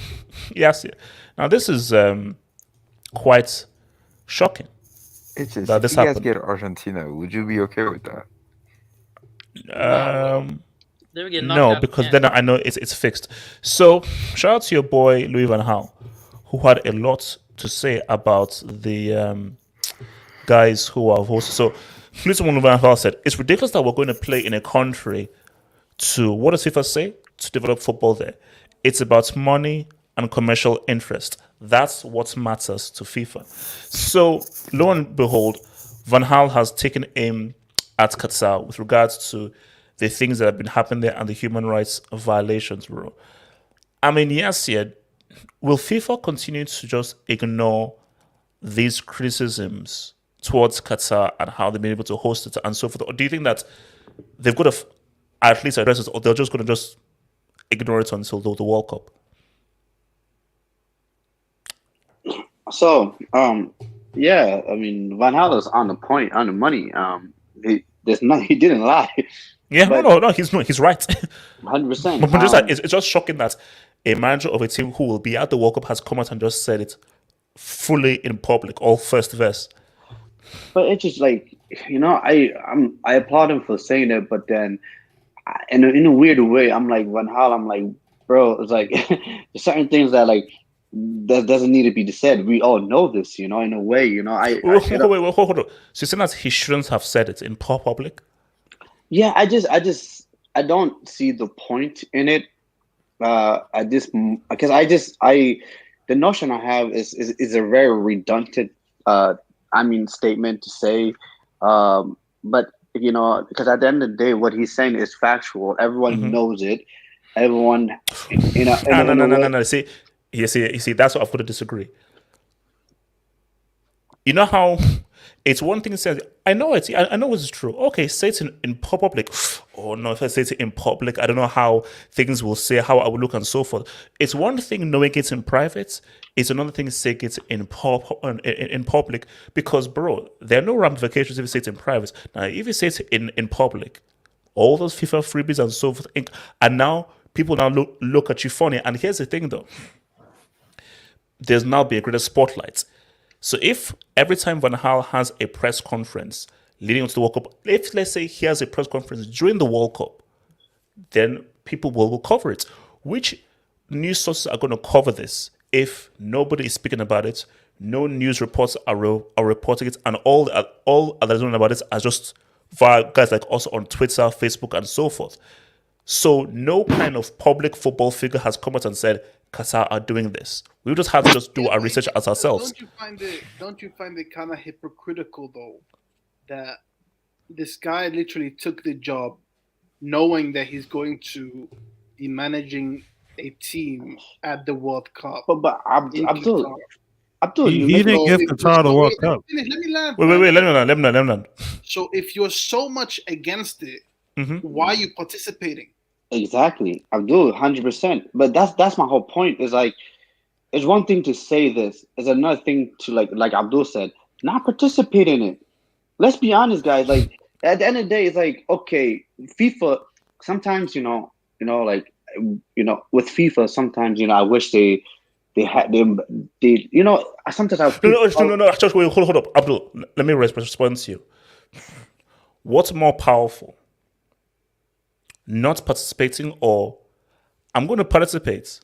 yes. Now this is quite shocking. It's just, that this if you guys happened. get Argentina, would you be okay with that? They would get knocked No, out because again. then I know it's fixed. So shout out to your boy Louis Van Gaal, who had a lot to say about the guys who are hosted. So Louis Van Gaal said, "It's ridiculous that we're going to play in a country to what does FIFA say to develop football there? It's about money and commercial interest. That's what matters to FIFA." So lo and behold, Van Gaal has taken aim at Qatar with regards to the things that have been happening there and the human rights violations, bro. I mean, yes, yeah. Will FIFA continue to just ignore these criticisms towards Qatar and how they've been able to host it and so forth? Or do you think that they've got to at least address it, or they're just going to just ignore it until the World Cup? So, yeah, I mean, Van Gaal is on the point, on the money. He didn't lie, Yeah, But- no, he's right. 100%. But just like, it's just shocking that a manager of a team who will be at the World Cup has come out and just said it fully in public, all first verse. But it's just like, I applaud him for saying it, but then in a weird way, I'm like Van Gaal. I'm like, bro, it's like there's certain things that like that doesn't need to be said. We all know this, in a way. Wait, hold on. So you're saying that he shouldn't have said it in public? Yeah, I don't see the point in it. Because the notion I have is a very redundant statement to say, but because at the end of the day, what he's saying is factual. Everyone knows it. Everyone, No. See, you see, that's what I've got to disagree. You know how it's one thing to say, I know it, I know it's true. Okay, say it in public. Oh no, if I say it in public, I don't know how things will say, how I will look, and so forth. It's one thing knowing it in private. It's another thing saying it in public. Because, bro, there are no ramifications if you say it in private. Now, if you say it in public, all those FIFA freebies and so forth, and now people now look at you funny. And here's the thing, though. There's now be a greater spotlight. So if every time Van Gaal has a press conference leading up to the World Cup, if let's say he has a press conference during the World Cup, then people will cover it. Which news sources are going to cover this if nobody is speaking about it? No news reports are reporting it, and all that is known about it are just via guys like us on Twitter, Facebook, and so forth. So no kind of public football figure has come out and said Qatar are doing this. We just have to just do our research as ourselves. Don't you find it kind of hypocritical though that this guy literally took the job knowing that he's going to be managing a team at the World Cup? But in Abdul, Qatar. Abdul, He you didn't make- give Qatar the World Cup. Let me land. Wait, man. let me land. So if you're so much against it, Mhm. why are you participating? Exactly, Abdul, 100%. But that's my whole point. Is like, it's one thing to say this. It's another thing to like Abdul said, not participate in it. Let's be honest, guys. Like at the end of the day, it's like okay, FIFA. Sometimes with FIFA, sometimes I wish they had them. Sometimes I No. Just wait, hold up, Abdul. Let me respond to you. What's more powerful? Not participating or I'm going to participate.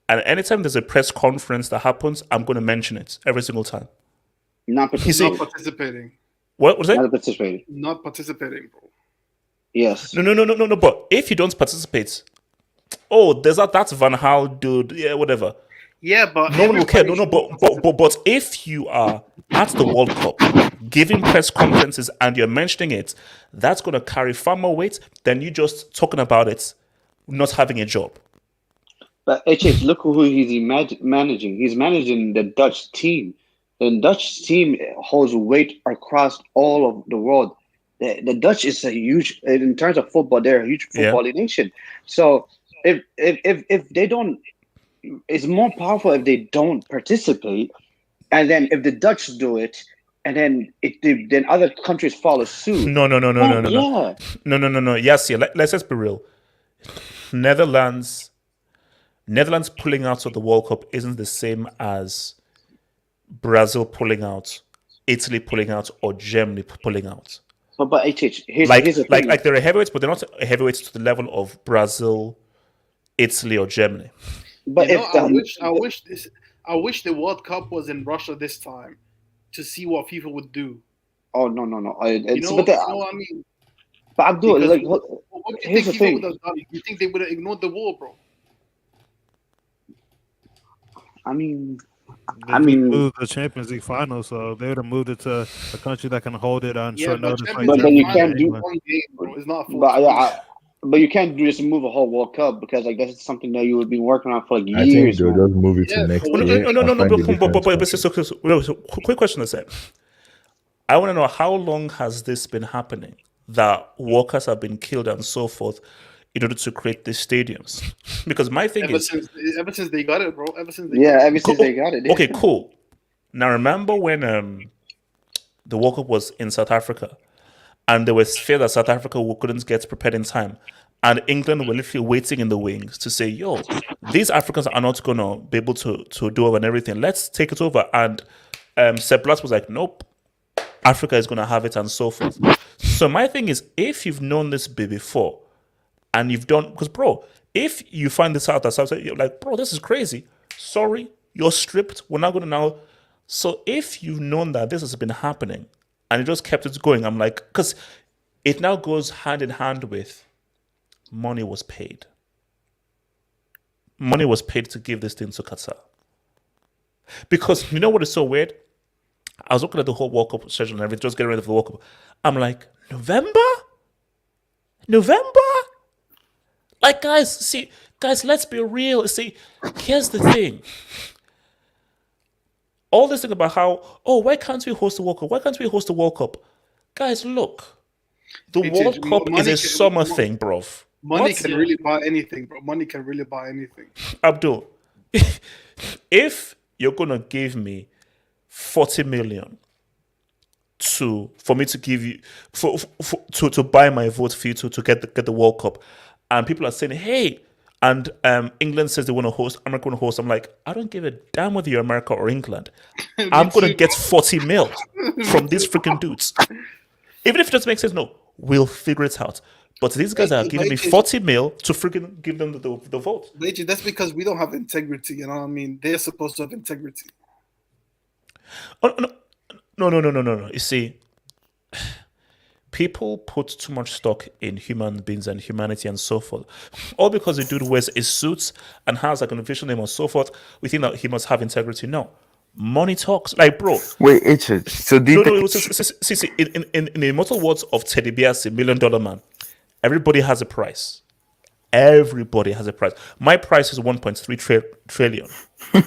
And anytime there's a press conference that happens, I'm going to mention it every single time. not You see- Not participating. What was that? not participating. Not participating, bro. Yes. No. But if you don't participate, there's that's Van Gaal dude. Yeah, whatever. Yeah, but No one will care. everybody But if you are at the World Cup giving press conferences and you're mentioning it, that's going to carry far more weight than you just talking about it, not having a job. But HH, look who he's managing. He's managing the Dutch team. The Dutch team holds weight across all of the world. The Dutch is a huge, in terms of football, they're a huge footballing nation. So if they don't, it's more powerful if they don't participate, and then if the Dutch do it, and then then other countries follow suit. No. Yeah. No. Yes, yeah. Let's just be real. Netherlands pulling out of the World Cup isn't the same as Brazil pulling out, Italy pulling out, or Germany pulling out. But HH, here's Like the thing. they're heavyweights, but they're not heavyweights to the level of Brazil, Italy, or Germany. But I wish the World Cup was in Russia this time to see what FIFA would do. Oh no. What I mean? But Abdul, Because like, what do you here's think the FIFA thing. would have done? You think they would have ignored the war, bro? I mean, They moved the Champions League final, so they would have moved it to a country that can hold it on short notice. Champions But League you final can't is do- one game, bro. It's not full. but you can't just move a whole World Cup because like that's something that you would be working on for like I think years. they'll man. just move it to Yeah, next so- year. No. and find a different country. So, quick question to say. I want to know how long has this been happening that workers have been killed and so forth in order to create these stadiums? Because my thing Ever is, since they got it, bro. Ever since they Yeah, got ever since they got it. okay, cool. Now remember when the World Cup was in South Africa, and there was fear that South Africa couldn't get prepared in time, and England were literally waiting in the wings to say, "Yo, these Africans are not gonna be able to do it and everything. Let's take it over." And Sepp Blatter was like, "Nope, Africa is gonna have it," and so forth. So my thing is, if you've known this before, and you've done, because bro, if you find this out as outside, you're like, bro, this is crazy. Sorry, you're stripped. We're not gonna now. So if you've known that this has been happening and you just kept it going, I'm like, because it now goes hand in hand with money was paid. Money was paid to give this thing to Qatar. Because you know what is so weird? I was looking at the whole World Cup schedule and everything, just getting ready for the World Cup. I'm like, November? Like, guys, let's be real. See, here's the thing. All this thing about how, why can't we host the World Cup? Why can't we host the World Cup? Guys, look. The It's World a- Cup money is a can- summer thing, bruv. Money What's can your- really buy anything, bro. Money can really buy anything. Abdul, if you're gonna give me 40 million for me to give you to buy my vote for you to get the World Cup, and people are saying, hey, and England says they want to host, America want to host. I'm like, I don't give a damn whether you're America or England. I'm gonna get 40 mil from these freaking dudes. Even if it doesn't make sense, no, we'll figure it out. But these guys are giving me 40 mil to freaking give them the vote. But that's because we don't have integrity, you know what I mean? They're supposed to have integrity. Oh, no. You see, people put too much stock in human beings and humanity and so forth. All because the dude wears his suits and has like an official name and so forth. We think that he must have integrity. No. Money talks. Like, bro. Wait, HH. So do you think See, in the immortal words of Teddy Bear's $1 Million Man, everybody has a price. Everybody has a price. My price is 1.3 trillion. Come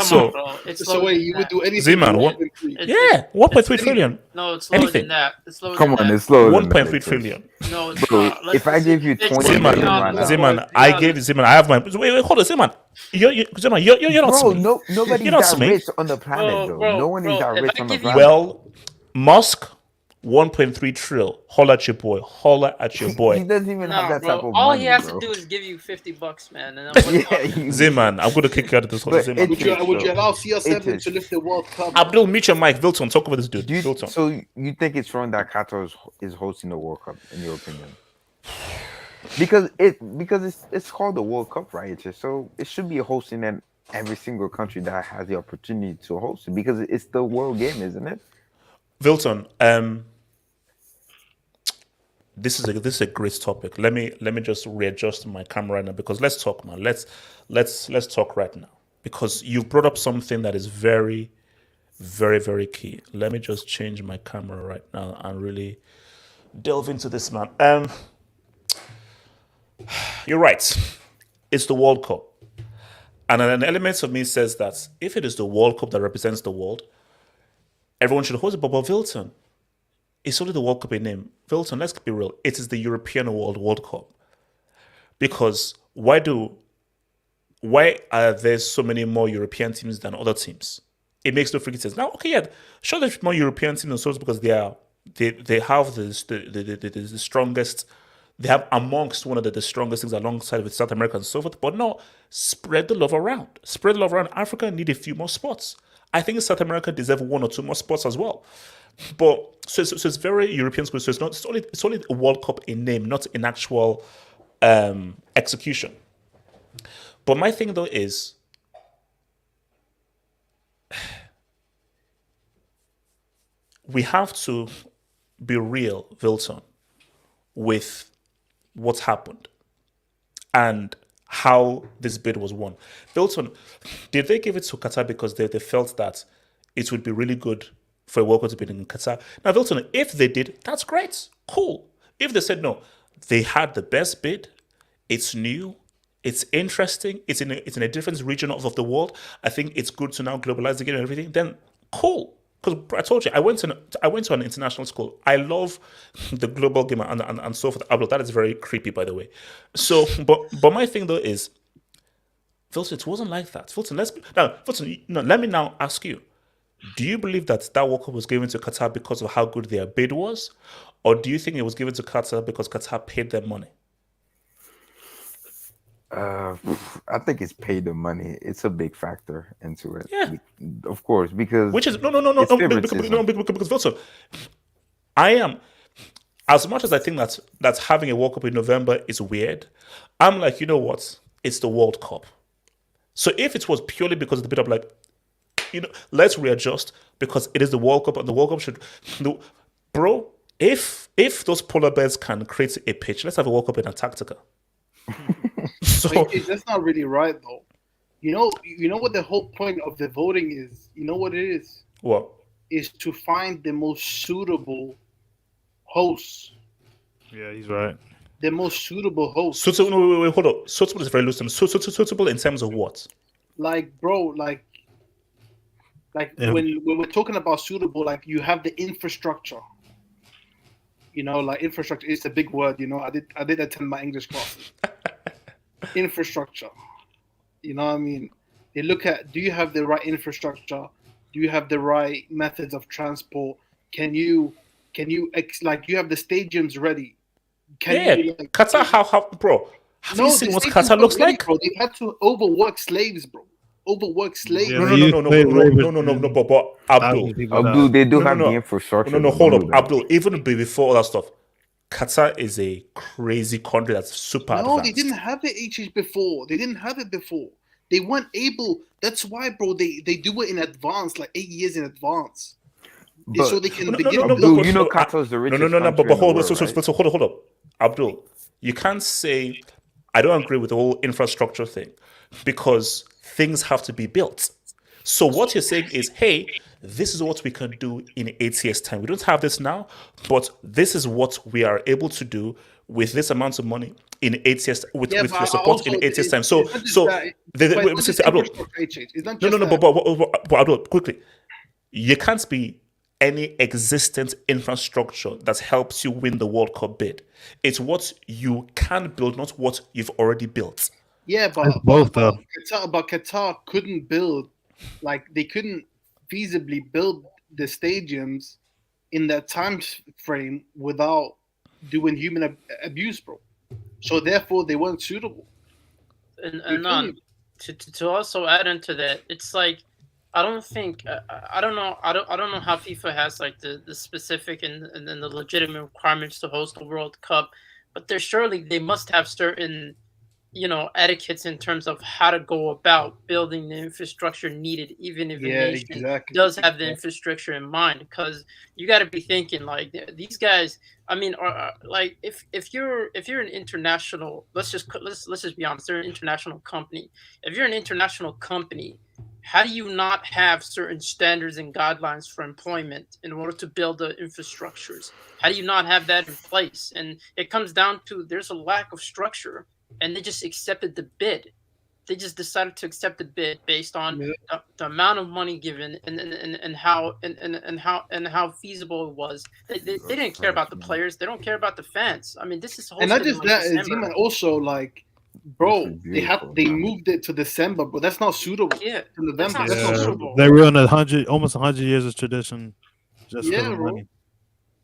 So- on, bro. It's So lower wait, than you that. would do anything? Z-Man, for what- 1.3? Yeah, 1.3 trillion. No, it's lower Anything. than that. It's lower come than on, that. it's slower than 1.3 that. trillion. No, it's Bro, not. if I gave you 20 million right now- Zeman, I gave Zeman. I have my. Wait, hold on, Zeman. Zeman, you're not Bro, Smith. no, nobody's You're not that Smith. rich on the planet, though. Bro, no one is that if rich I on the give you- planet. Well, Musk, 1.3 trill. Holla at your boy. Holla at your he boy. doesn't even have Nah, that type bro. of All money, he has bro. to do is give you $50, man. And I'm Yeah, you- Zeman, I'm gonna kick you out of this whole But Zeman. Would you allow It CR7 is. to lift the World Cup? Abdul, meet your mic. Vilton, talk about this dude. Do you, Vilton. so you think it's wrong that Qatar is hosting the World Cup, in your opinion? Because it's called the World Cup, right? So it should be hosting in every single country that has the opportunity to host it, because it's the world game, isn't it? Vilton, this is a great topic. Let me just readjust my camera right now, because let's talk, man. Let's talk right now, because you've brought up something that is very, very, very key. Let me just change my camera right now and really delve into this, man. You're right. It's the World Cup, and an element of me says that if it is the World Cup that represents the world, everyone should host it. But Vilton, it's only the World Cup in name. Vilton, let's be real. It is the European World Cup. Because why are there so many more European teams than other teams? It makes no freaking sense. Now, okay, yeah, sure, there's more European teams and so because they have the strongest. They have amongst one of the strongest things alongside with South America and so forth. But no, spread the love around. Spread the love around. Africa need a few more spots. I think South America deserve 1 or 2 more spots as well. But so it's very European school. So it's only a World Cup in name, not in actual execution. But my thing though is, we have to be real, Vilton, with what's happened and how this bid was won. Vilton, did they give it to Qatar because they felt that it would be really good for a World Cup to be in Qatar? Now, Vilton, if they did, that's great, cool. If they said no, they had the best bid, it's new, it's interesting, it's in a different region of the world, I think it's good to now globalize the game and everything, then cool. Because I told you, I went to an international school. I love the global game and so forth. That is very creepy, by the way. So, but my thing though is, Vilton, it wasn't like that. Vilton, let me now ask you: do you believe that World Cup was given to Qatar because of how good their bid was, or do you think it was given to Qatar because Qatar paid them money? I think it's paid the money. It's a big factor into it. Yeah. Of course, because Which is no, it's favoritism. because Vilton, I am, as much as I think that having a World Cup in November is weird, I'm like, you know what? It's the World Cup. So if it was purely because of the bit of like, let's readjust because it is the World Cup and the World Cup should, bro. If those polar bears can create a pitch, let's have a World Cup in Antarctica. So Wait, that's not really right though. You know what the whole point of the voting is? You know what it is? what? Is to find the most suitable hosts. Yeah, he's right. The most suitable host. Suitable? No, wait, hold up. Suitable is very loose. Suitable in terms of what? Like, bro, like Yeah. when we're talking about suitable, like you have the infrastructure. Like infrastructure is a big word. I did attend my English classes. Infrastructure. You know what I mean? They look at, do you have the right infrastructure? Do you have the right methods of transport? Can you do you have the stadiums ready? Qatar, how, bro? Have you seen the what stadiums Qatar are looks ready, like? bro. They've had to overwork slaves, bro. Overwork slaves. Yeah, No, they use slave labor but Abdul, Abdul, they do No, have no. the infrastructure. no, though, hold don't up, do that. Abdul. Even before all that stuff, Qatar is a crazy country that's super No, advanced. they didn't have it HH before. They didn't have it before. They weren't able. That's why, bro. They do it in advance, like 8 years in advance. It's so But they can No, begin no, no, building. but- you know no, Qatar's the No, richest no, no, no. country But in the hold, world, so, right? so hold up, Abdul. You can't say I don't agree with the whole infrastructure thing because things have to be built. So what you're saying is, hey, this is what we can do in 8 years' time. We don't have this now, but this is what we are able to do with this amount of money in 8 years with, Yeah, with but your support also in 8 years' it's time. So not just so that. the, But wait, it's not say, just Abdul, infrastructure change. It's not no, just no, no, that. but Abdul, quickly, you can't be any existent infrastructure that helps you win the World Cup bid. It's what you can build, not what you've already built. Yeah, but It's both, though. Qatar couldn't build, like they couldn't feasibly build the stadiums in that time frame without doing human abuse, bro. So therefore, they weren't suitable. And You feel me? to also add into that, it's like I don't think I don't know I don't know how FIFA has like the specific and then the legitimate requirements to host the World Cup, but there surely they must have certain etiquettes in terms of how to go about building the infrastructure needed, even if a Yeah, nation exactly. does have the infrastructure in mind. Because you got to be thinking like these guys. I mean, are like if you're an international, let's just be honest, they're an international company. If you're an international company, how do you not have certain standards and guidelines for employment in order to build the infrastructures? How do you not have that in place? And it comes down to there's a lack of structure, and they just accepted the bid. They just decided to accept the bid based on the amount of money given and how feasible it was. They didn't care about the players. They don't care about the fans. I mean, this is hosted And not in just like that, December. Zima, also like, This bro, is beautiful, they man. moved it to December, but that's not suitable. Yeah, To November, that's not that's not Yeah, suitable. they ruined almost 100 years of tradition just Yeah, for the bro. money.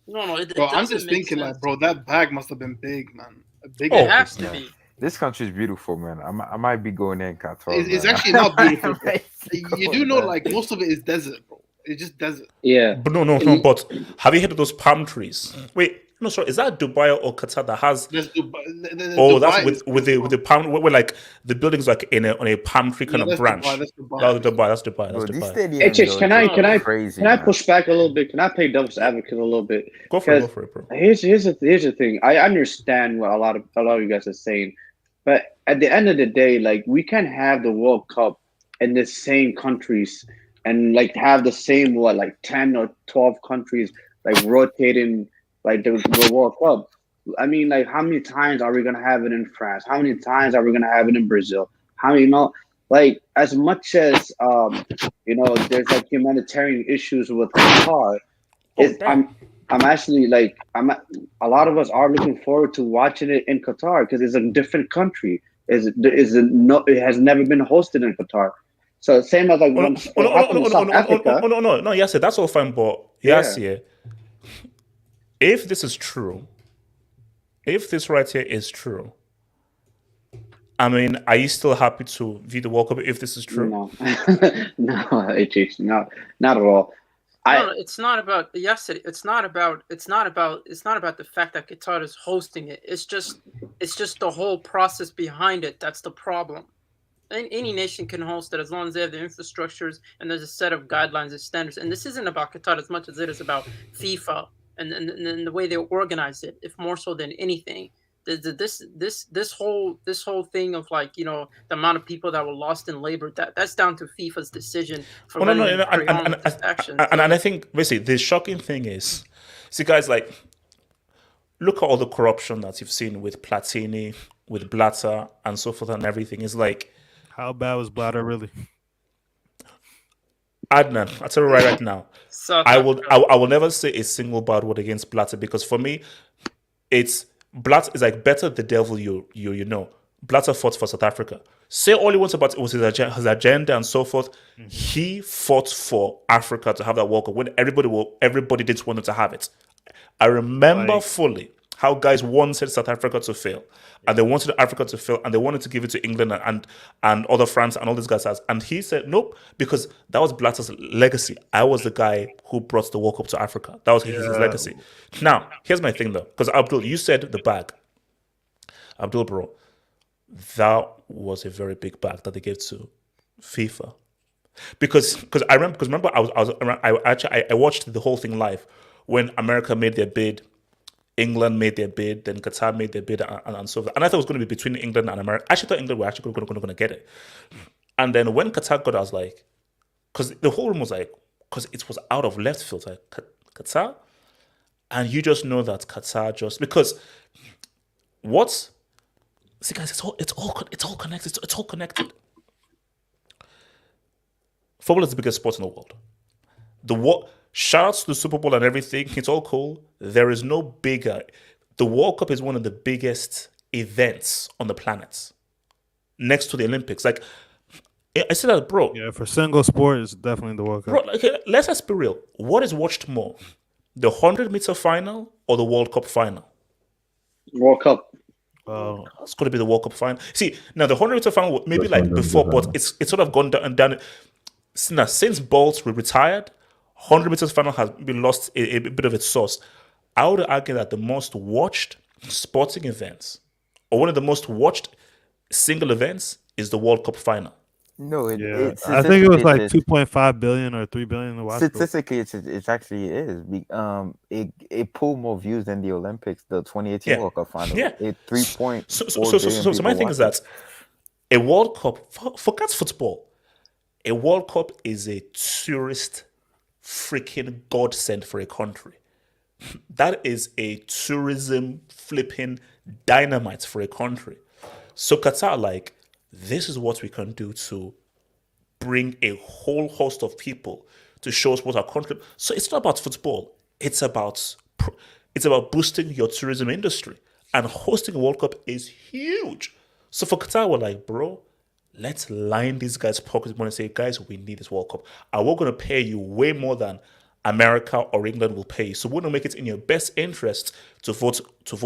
No, it Bro, I'm doesn't just make thinking sense. like, bro, that bag must have been big, man. A big It Oh, bag. has to man. be. This country's beautiful, man. I might be going there in Qatar. It's man. actually not beautiful, I bro. might be You do going know, there. like most of it is desert, bro. It's just desert. Yeah. but no. But have you heard of those palm trees? Wait, no, sorry, is that Dubai or Qatar that has? That's Dubai. Oh, that's Dubai is with the palm where like the buildings like on a palm tree kind Yeah, of that's branch. Dubai. That's Dubai. That's Dubai. Bro, That's these Dubai. Hey, stadiums, Chicks, though, can just I crazy, can I man. push back a little bit? Can I play devil's advocate a little bit? Go for it, Because bro. here's the thing. I understand what a lot of you guys are saying, but at the end of the day, like we can't have the World Cup in the same countries and like have the same 10 or 12 countries like rotating like the World Cup. I mean, like how many times are we gonna have it in France? How many times are we gonna have it in Brazil? How many like as much as there's like humanitarian issues with Qatar, I'm actually like a lot of us are looking forward to watching it in Qatar because it's a different country. It has never been hosted in Qatar. So same as like Oh, when it happened in South Africa. no. Yes, that's all fine, but yes, yeah. If this is true, if this right here is true, I mean, are you still happy to view the World Cup if this is true? No, no, HH, not at all. No, it's not about it's not about the fact that Qatar is hosting it. It's just the whole process behind it that's the problem. Any nation can host it as long as they have the infrastructures and there's a set of guidelines and standards. And this isn't about Qatar as much as it is about FIFA and the way they organize it, if more so than anything. This whole thing of like the amount of people that were lost in labor that's down to FIFA's decision for And I think basically the shocking thing is, see guys, like look at all the corruption that you've seen with Platini, with Blatter, and so forth and everything. It's like, how bad was Blatter really? Adnan, I'll tell you right now, I will never say a single bad word against Blatter because for me, Blatter is like better the devil you know. Blatter fought for South Africa. Say all you want about it was his agenda and so forth. Mm-hmm. He fought for Africa to have that World Cup when everybody didn't want him to have it. I remember fully how guys wanted South Africa to fail, and they wanted Africa to fail, and they wanted to give it to England and other France and all these guys. And he said nope, because that was Blatter's legacy. I was the guy who brought the World Cup to Africa. That was his legacy. Now, here's my thing though, because Abdul, you said the bag. Abdul, bro, that was a very big bag that they gave to FIFA. because remember I watched the whole thing live when America made their bid, England made their bid, then Qatar made their bid, and so forth. And I thought it was going to be between England and America. I actually thought England were actually going to get it. And then when Qatar got it, I was like, because the whole room was like, because it was out of left field, like Qatar, and you just know that Qatar just because what. See, guys, it's all connected. It's all connected. Football is the biggest sport in the world. Shout out to the Super Bowl and everything. It's all cool. There is no bigger. The World Cup is one of the biggest events on the planet, next to the Olympics. Like I said that, bro. Yeah, for single sport, it's definitely the World Cup. Bro, like, let's be real. What is watched more, the 100-meter final or the World Cup final? World Cup. It's going to be the World Cup final. See, now the 100-meter final maybe like before, but it's sort of gone down and down. Now, since Bolt retired, 100 meters final has been lost a bit of its source. I would argue that the most watched sporting events, or one of the most watched single events, is the World Cup final. No, I think it was like 2.5 billion or 3 billion to watch. Statistically, it actually is. It pulled more views than the Olympics, the 2018 World Cup final. Yeah, it 3.4 So my thing is that a World Cup, forget football. A World Cup is a tourist freaking godsend for a country. That is a tourism flipping dynamite for a country. So Qatar, like, this is what we can do to bring a whole host of people to show us what our country. So it's not about football. It's about boosting your tourism industry. And hosting a World Cup is huge. So for Qatar, we're like, bro, let's line these guys' pockets and say, guys, we need this World Cup. And we're going to pay you way more than America or England will pay you. So we're going to make it in your best interest to vote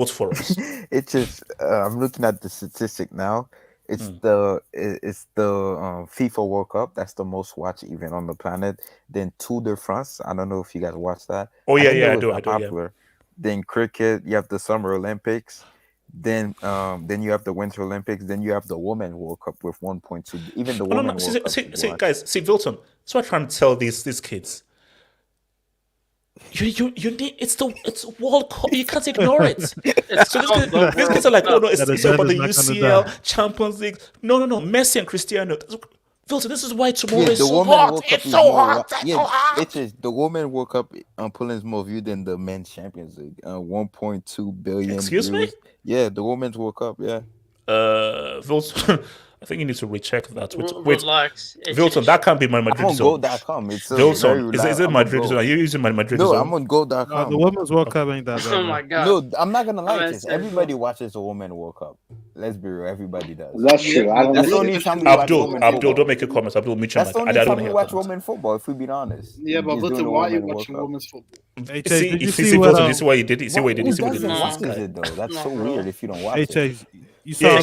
for us. It's just, I'm looking at the statistic now. It's the FIFA World Cup. That's the most watched event on the planet. Then Tour de France. I don't know if you guys watched that. Oh, yeah, I do. Yeah. Then cricket. You have the Summer Olympics. Then you have the Winter Olympics. Then you have the Women's World Cup with 1.2. Even the Women's World Cup. See, guys, Wilton. That's what I'm trying to tell these kids. You need it's World Cup. You can't ignore it. So these kids are like, oh no, it's about the UCL Champions League. No. Messi and Cristiano. Wilton, this is why tomorrow is so hot. It's so hot. It is the Women's World Cup pulling more view than the Men's Champions League. 1.2 billion. Excuse me? Yeah, the Women's World Cup. Yeah. Wilton, I think you need to recheck that. Wait, relax. Wilton, that can't be my Madrid I'm on zone. Go.com. It's Wilton, is it Madrid zone? Are you using my Madrid zone? No, I'm on Go.com. No, the Women's World Cup ain't that bad. Oh my god. No, I'm not gonna lie. Everybody watches the Women's World Cup. Let's be real. Everybody does. That's true. That's the only time we watch Abdul, don't make a comment. Abdul, meet That's the only time we watch women's football. If we be honest. Yeah, but why are you watching women's football? You see what he did? You see what he did? Who doesn't watch it though? That's so weird. If you don't watch it. You saw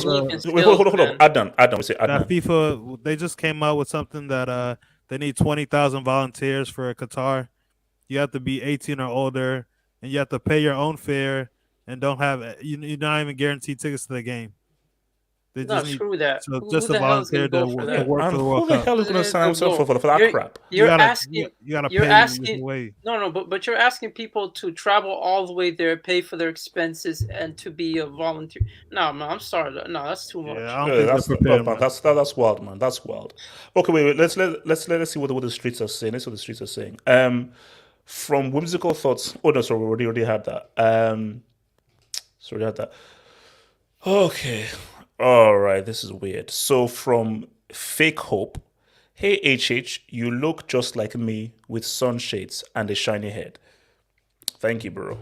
wait, hold on. Adam. That FIFA, they just came out with something that they need 20,000 volunteers for Qatar. You have to be 18 or older, and you have to pay your own fare, and you're not even guaranteed tickets to the game. Screw that. So just a volunteer to work for the World Cup. Who the hell is going to sign himself for that crap? You gotta pay way. No, but you're asking people to travel all the way there, pay for their expenses, and to be a volunteer. No, man, I'm sorry. No, that's too much. That's wild, man. That's wild. Okay, wait. Let's see what the streets are saying. Let's see what the streets are saying. From whimsical thoughts. Oh no, sorry, we already had that. Okay. All right, this is weird. So from Fake Hope, hey HH, you look just like me with sunshades and a shiny head. Thank you, bro.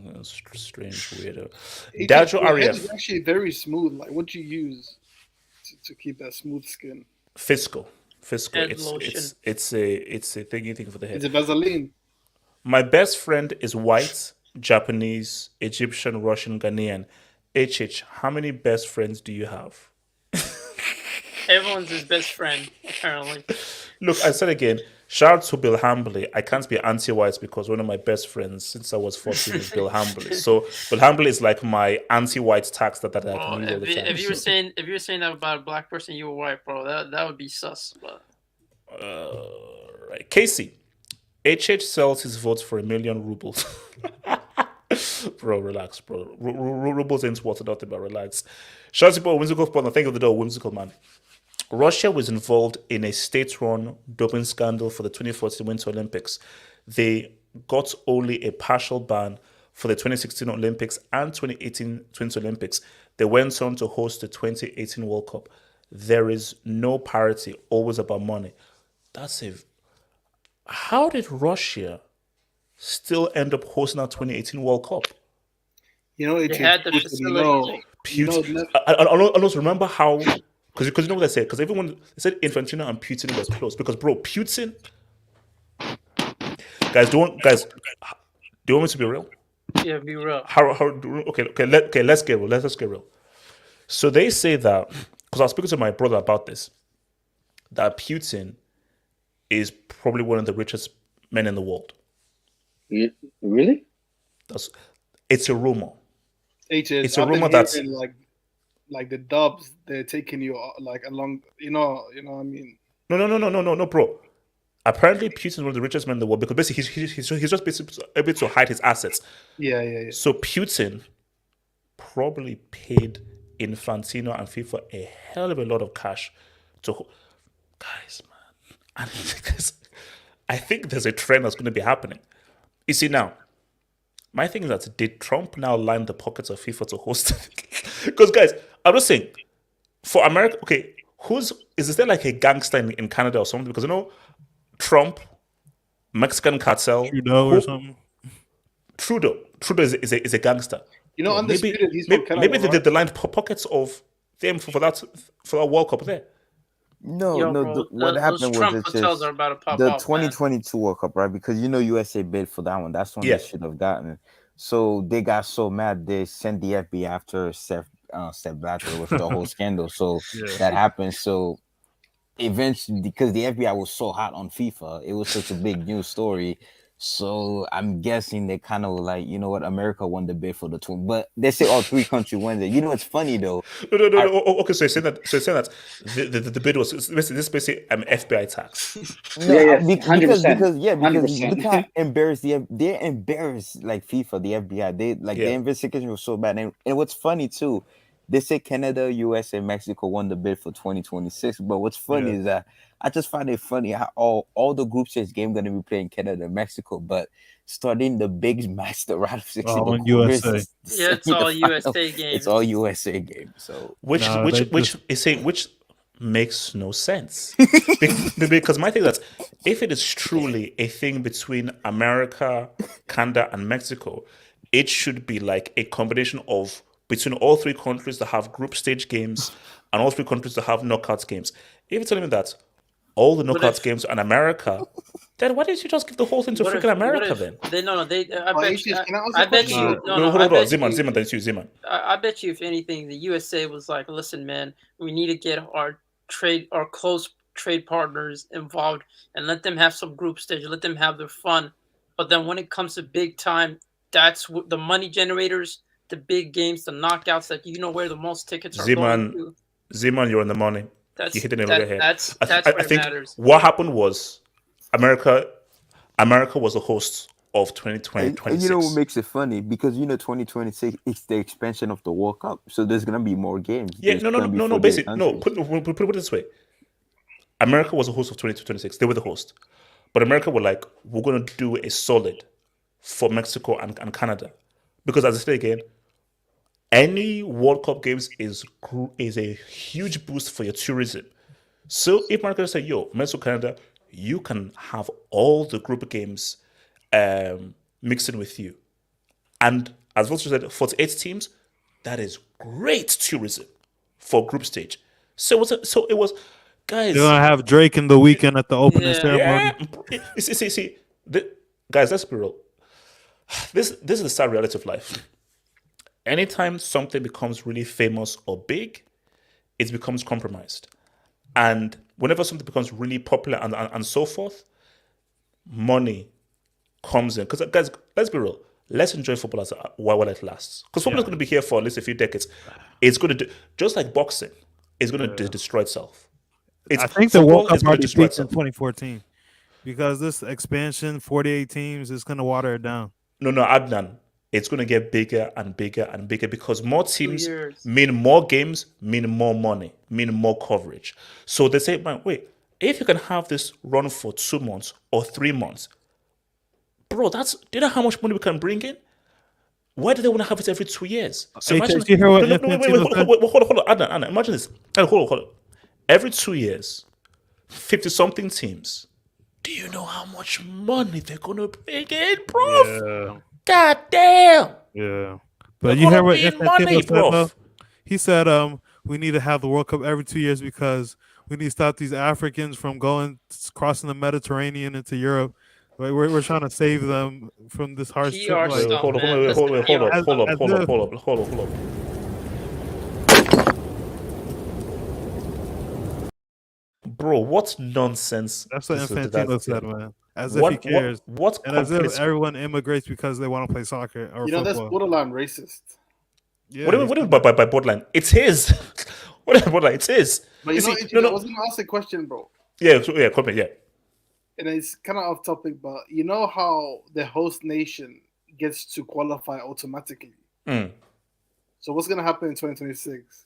That's strange, weirdo. Dajo Arif is actually very smooth. Like, what do you use to keep that smooth skin? Fiscal. Head lotion. It's a thingy for the head. It's a Vaseline. My best friend is white, Japanese, Egyptian, Russian, Ghanaian. HH, how many best friends do you have? Everyone's his best friend, apparently. Look, I said again, shout out to Bill Hambley. I can't be anti-white because one of my best friends since I was 14 is Bill Hambley. So Bill Hambley is like my anti-white tax that I can use all the time. If you were saying that about a black person, you were white, bro, that would be sus. But Right. Casey. HH sells his votes for 1 million rubles. Bro, relax, bro. Rubles ain't worth nothing, but relax. Shout out to Whimsical Partner. Thank you for the door, Whimsical man. Russia was involved in a state-run doping scandal for the 2014 Winter Olympics. They got only a partial ban for the 2016 Olympics and 2018 Winter Olympics. They went on to host the 2018 World Cup. There is no parity, always about money. How did Russia still end up hosting our 2018 World Cup? You know, They had the facility. I don't remember how, because you know what I said? Because everyone they said Infantino and Putin was close. Because bro, Putin, guys, do you want me to be real? Yeah, be real. Let's get real. Let's get real. So they say that, because I was speaking to my brother about this, that Putin is probably one of the richest men in the world. Really? It's a rumor. It's a rumor that's like the Dubs. They're taking you like along. You know what I mean? No, bro. Apparently, Putin is one of the richest men in the world because basically he's just basically able to hide his assets. Yeah. So Putin probably paid Infantino and FIFA a hell of a lot of cash to guys, man. And I think there's a trend that's going to be happening. You see now, my thing is that did Trump now line the pockets of FIFA to host it? Because guys, I'm just saying, for America, okay, is there like a gangster in Canada or something? Because you know, Trump, Mexican cartel, Trudeau or something. Trudeau is a gangster. You know, undisputed. Maybe they lined pockets of them for that World Cup there. What happened Trump was hotels are about to pop the off, 2022 World Cup, right? Because USA bid for that one. That's one they should have gotten. So they got so mad they sent the FBI after Sepp Blatter with the whole scandal. So that happened. So eventually, because the FBI was so hot on FIFA, it was such a big news story. So I'm guessing they kind of like, you know what, America won the bid for the twin, but they say all three countries won it. You know, it's funny though. No. Okay, so you're saying that the bid was basically FBI tax. Because 100%. look how embarrassed they're embarrassed like FIFA, the FBI. The investigation was so bad, and what's funny too, they say Canada, US, and Mexico won the bid for 2026. But what's funny is that I just find it funny how all the group stage game going to be playing Canada and Mexico, but starting the big match, the round of 16, USA. It's all USA games. It's all USA games. So which makes no sense. Because my thing is that if it is truly a thing between America, Canada, and Mexico, it should be like a combination of between all three countries that have group stage games and all three countries that have knockouts games. If you're telling me that all the knockouts games are in America, then why didn't you just give the whole thing to freaking America then? I bet you. Hold on, Zeman, that's you, Zeman. I bet you, if anything, the USA was like, listen, man, we need to get our close trade partners involved and let them have some group stage, let them have their fun. But then when it comes to big time, that's the money generators, the big games, the knockouts that where the most tickets are going to. Zeman, you're in the money. You hit it over the head. That's I where think it matters. what happened was America was the host of 2026. And you know what makes it funny? Because 2026 is the expansion of the World Cup, so there's gonna be more games. Yeah, no. Basically, no. Put it this way: America was the host of 2026. They were the host, but America were like, we're gonna do a solid for Mexico and Canada, because as I say again, any World Cup games is a huge boost for your tourism. So if America say, yo, Mexico, Canada, you can have all the group games mixed in with you. And as Vulture said, 48 teams, that is great tourism for group stage. So it was guys. They're gonna have Drake in the weekend at the opening ceremony. Yeah. Guys, let's be real. This is the sad reality of life. Anytime something becomes really famous or big, it becomes compromised. And whenever something becomes really popular and so forth, money comes in. Because guys, let's be real. Let's enjoy football while it lasts. Because football is going to be here for at least a few decades. It's going to do, just like boxing, it's going to destroy itself. I think the World Cup is going already to destroy peaked in itself. 2014 because this expansion, 48 teams, is going to water it down. No, Adnan. It's going to get bigger and bigger and bigger because more teams years. mean more games, mean more money, mean more coverage. So they say, man, wait, if you can have this run for 2 months or 3 months, bro, do you know how much money we can bring in? Why do they want to have it every 2 years? So imagine, you hear what no, Infantino said? hold on, Adnan, imagine this. Hold on. Every 2 years, 50-something teams. Do you know how much money they're going to bring in, bro? Yeah. God damn. Yeah. They're But you hear gonna what be in Infantino money, said, bro. though? He said we need to have the World Cup every 2 years because we need to stop these Africans from crossing the Mediterranean into Europe. Like, we're trying to save them from this harsh trip. PR Like, stuff, Hold man. That's the PR. up. Bro, what nonsense. that's what this is- Infantino said, man. As What if he cares. what And as if complete- everyone immigrates because they want to play soccer or You know, that's football. borderline racist. Yeah, what do you mean by borderline? It's his. What is borderline? It's his. But you know, see, I was going to ask a question, bro. Come here, And it's kind of off topic, but you know how the host nation gets to qualify automatically. Mm. So what's going to happen in 2026?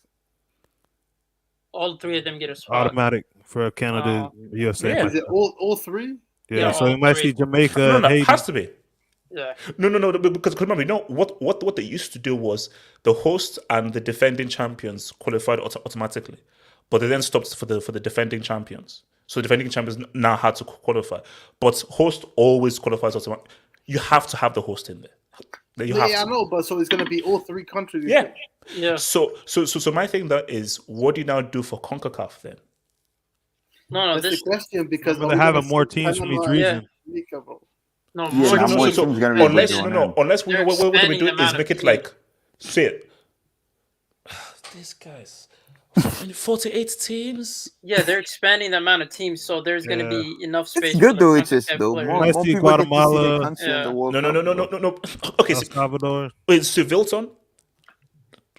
All three of them get a spot. automatic for Canada, USA. Yeah. Is it all three? Yeah, Yeah, so we all might three. see Jamaica No, and it Haiti. has to be. Yeah. No, because remember, you know what they used to do was the host and the defending champions qualified automatically, but they then stopped for the defending champions. So the defending champions now had to qualify, but host always qualifies automatically. You have to have the host in there. You have I to. know, but so it's going to be all three countries. Yeah. Yeah. So my thing that is, what do you now do for CONCACAF then? No, That's this the question because They're having more teams from each region. Jamaica, bro. no Yeah, more now teams. more teams gonna be unless able to join in. unless we They're know what expanding we the do is amount make of it like say it. These guys, 48 teams. Yeah, they're expanding the amount of teams, so there's going to Yeah. be enough space. It's good for though. the It's just CONCACAF though players. more, Might more see people get to see Guatemala. their country in the Yeah. World No. Cup. Okay, El Salvador. wait, Sir Vilton,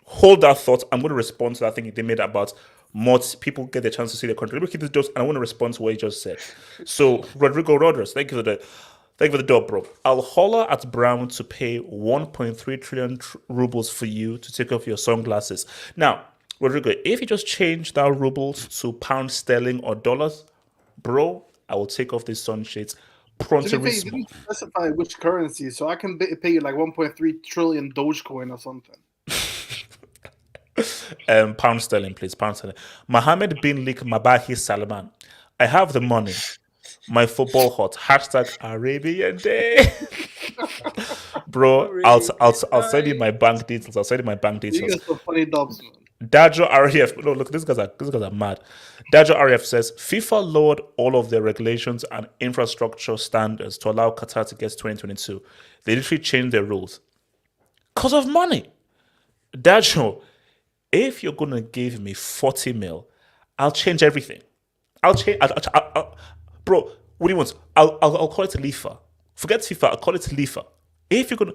hold that thought. I'm going to respond to that thing they made about more people get the chance to see their country. Let me keep this just, and I want to respond to what he just said. So, Rodrigo Rodriguez, thank you for the dub, bro. I'll holler at Brown to pay 1.3 trillion rubles for you to take off your sunglasses. Now, Rodrigo, if you just change that rubles to pound sterling or dollars, bro, I will take off these sunshades. To be fair, you Pronterismo. didn't specify which currency, so I can pay you like 1.3 trillion Dogecoin or something. Pound sterling, please. Pound sterling. Mohammed bin Lik Mabahi Salman. I have the money. My football hot. Hashtag Arabian Day. Bro, I'll send you my bank details. I'll send you my bank You details. got some funny dubs, man. Dajo RF. No, look, these guys are mad. Dajo RF says FIFA lowered all of their regulations and infrastructure standards to allow Qatar to get to 2022. They literally changed their rules because of money. Dajo, if you're gonna give me 40 mil, I'll change everything. I'll change. Bro, what do you want? I'll call it Lifa. Forget FIFA. I'll call it Lifa. If you're gonna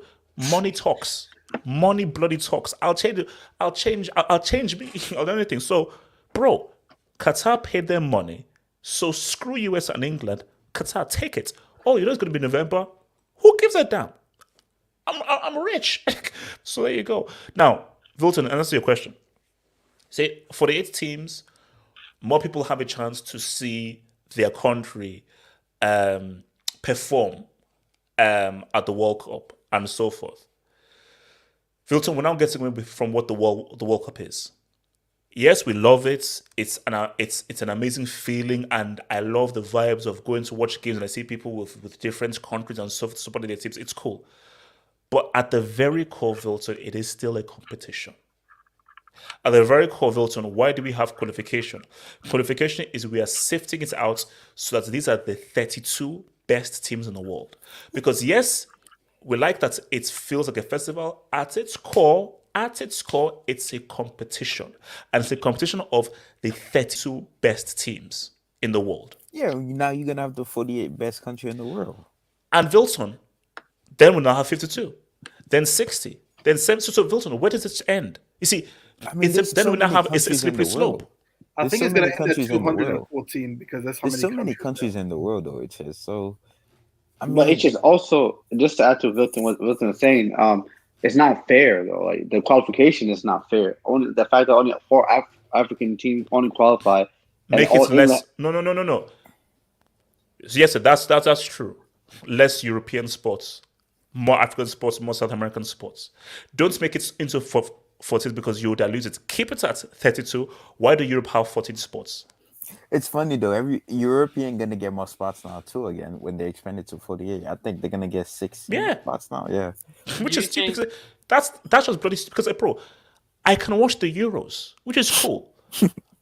money talks, money bloody talks. I'll change me. I'll do anything. So, bro, Qatar paid their money. So screw US and England. Qatar, take it. Oh, you know it's gonna be November. Who gives a damn? I'm rich. So there you go. Now, Vilton, answer your question. Say 48 teams, more people have a chance to see their country perform at the World Cup and so forth. Vilton, we're now getting away from what the World Cup is. Yes, we love it. It's an amazing feeling, and I love the vibes of going to watch games and I see people with different countries and so supporting their teams. It's cool. But at the very core, Vilton, it is still a competition. At the very core, Vilton, why do we have qualification? Qualification is we are sifting it out so that these are the 32 best teams in the world. Because yes, we like that it feels like a festival. At its core, it's a competition. And it's a competition of the 32 best teams in the world. Yeah, now you're gonna have the 48 best country in the world. And Vilton, then we'll now have 52, then 60, then 70. So Vilton, where does it end? You see, I mean, there's then so we now many have a countries in slippery the world. slope. I There's think so it's gonna many end at countries in the world. 214 because that's how There's many so many countries. countries in the world, though. It's just so. I But mean, it's just also just to add to what Wilton was saying. It's not fair though. Like the qualification is not fair. Only the fact that only four African teams only qualify, and Make all it less. England. No. Yes, sir, that's true. Less European sports, more African sports, more South American sports. Don't make it into 14 because you would dilute it. Keep it at 32. Why do Europe have 14 sports? it's funny though. Every European gonna get more spots now too. Again, when they expand it to 48, I think they're gonna get 6 Yeah. spots now. Yeah. Which Do is you stupid. think- Because that's just bloody stupid. Because, bro, I can watch the Euros, which is cool.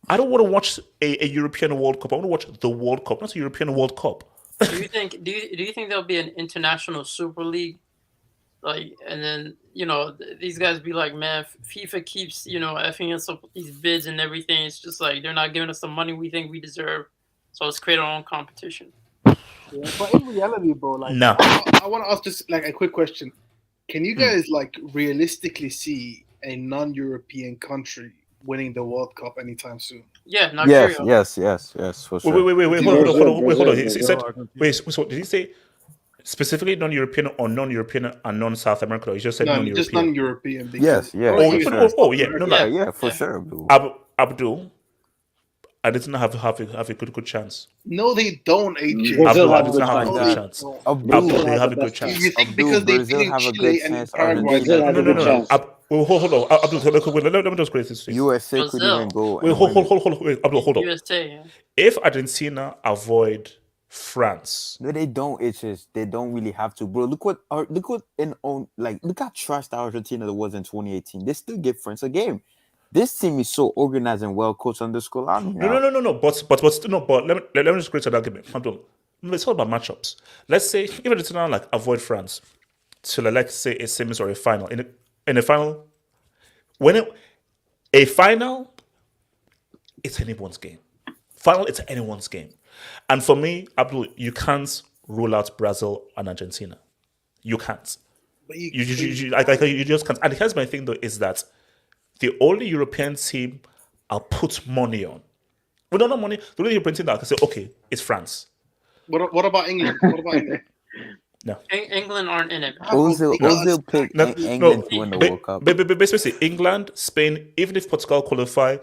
I don't want to watch a European World Cup. I want to watch the World Cup, not a European World Cup. Do you think? Do you think there'll be an international Super League? Like, and then these guys be like, man, FIFA keeps effing us up with these bids and everything. It's just like they're not giving us the money we think we deserve. So let's create our own competition. Yeah, but in reality, bro, like No. I want to ask just like a quick question. Can you guys like realistically see a non-European country winning the World Cup anytime soon? Yeah, Nigeria. Yes, for sure. Wait, hold on. He said, Brazil. wait, so did he say specifically non-European or non-European and non-South American? He just said No, non-European. just non-European. Yes, because- yeah. Oh, for yeah, sure. yeah, no, no. Yeah, for Yeah. sure. Bro. Abdul, I didn't have a good chance. No, they don't. AJ. Brazil Abdul, I have a didn't good have a chance. good chance. Abdul, Abdul, they have a good best chance. You think Abdul, because they Brazil beat have a Chile good and chance. Paraguay? Brazil have a No. good chance. Hold on. Abdul, let me just create this thing. USA could Brazil. even go. Wait, and hold win it. on. Wait, Abdul, hold on. USA. Yeah. If Argentina avoid France, No, they don't. It's just they don't really have to, bro. Look look how trashed Argentina was in 2018. They still give France a game. This team is so organized and well coached under Scolari. now. no. But let me just create an argument. Abdul, it's all about matchups. Let's say if Argentina like avoid France to let's say a semis or a final. In a final, a final, it's anyone's game. Final, it's anyone's game. And for me, Abdul, you can't rule out Brazil and Argentina. You can't. But You just can't. And here's my thing though, is that the only European team I'll put money on. We don't know money. The only European team that I can say, okay, it's France. what about England? What about England? England aren't in it. Ozil picked No, England to win the World Cup. Basically, England, Spain, even if Portugal qualify,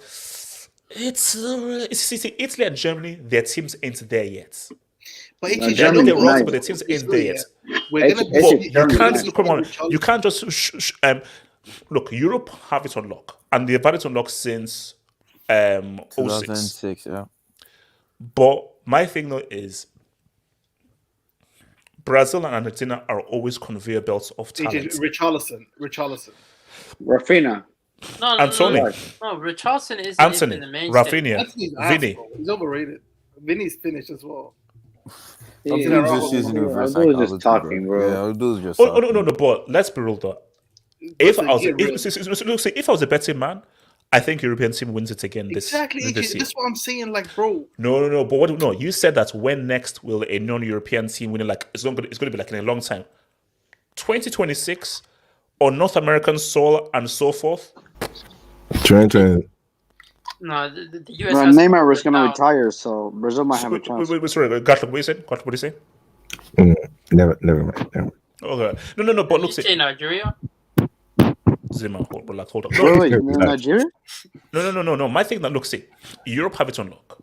it's Italy and Germany. Their teams ain't there yet. But No, AJ, They're not Germany's their roles, nice. but their teams ain't there yet. We're gonna It's- But be- you Germany's can't nice. come on. You can't just look. Europe have it on lock, and they've had it on lock since 06. 2006, yeah. But my thing though is Brazil and Argentina are always conveyor belts of talent. AJ, Richarlison. Rafinha. No, Anthony, No, Richarlison isn't Anthony, in the main Rafinha, Anthony's ass, Vinny. bro. He's overrated. Vinny's finished as well. Abdul's Yeah, just using it for Abdul's psychology, just talking, bro. Yeah, Abdul's just Oh talking. no, but let's be real though. If I was Get real. if I was a betting man, I think European team wins it again this Exactly, AJ. this year. That's what I'm saying. Like, bro, No. But no, you said that when next will a non-European team win it? Like it's going to be like in a long time. 2026 on North American soil and so forth. 2020. No, the US. Bro, has to Neymar was work it gonna out. retire, so Brazil might have a chance. Wait, sorry, Gatland, what do you say? Gatland, what do you say? Never mind. Okay, no, but Did look, you say Nigeria? Zima, hold on. Wait, Nigeria? No. My thing that see, Europe have it on lock,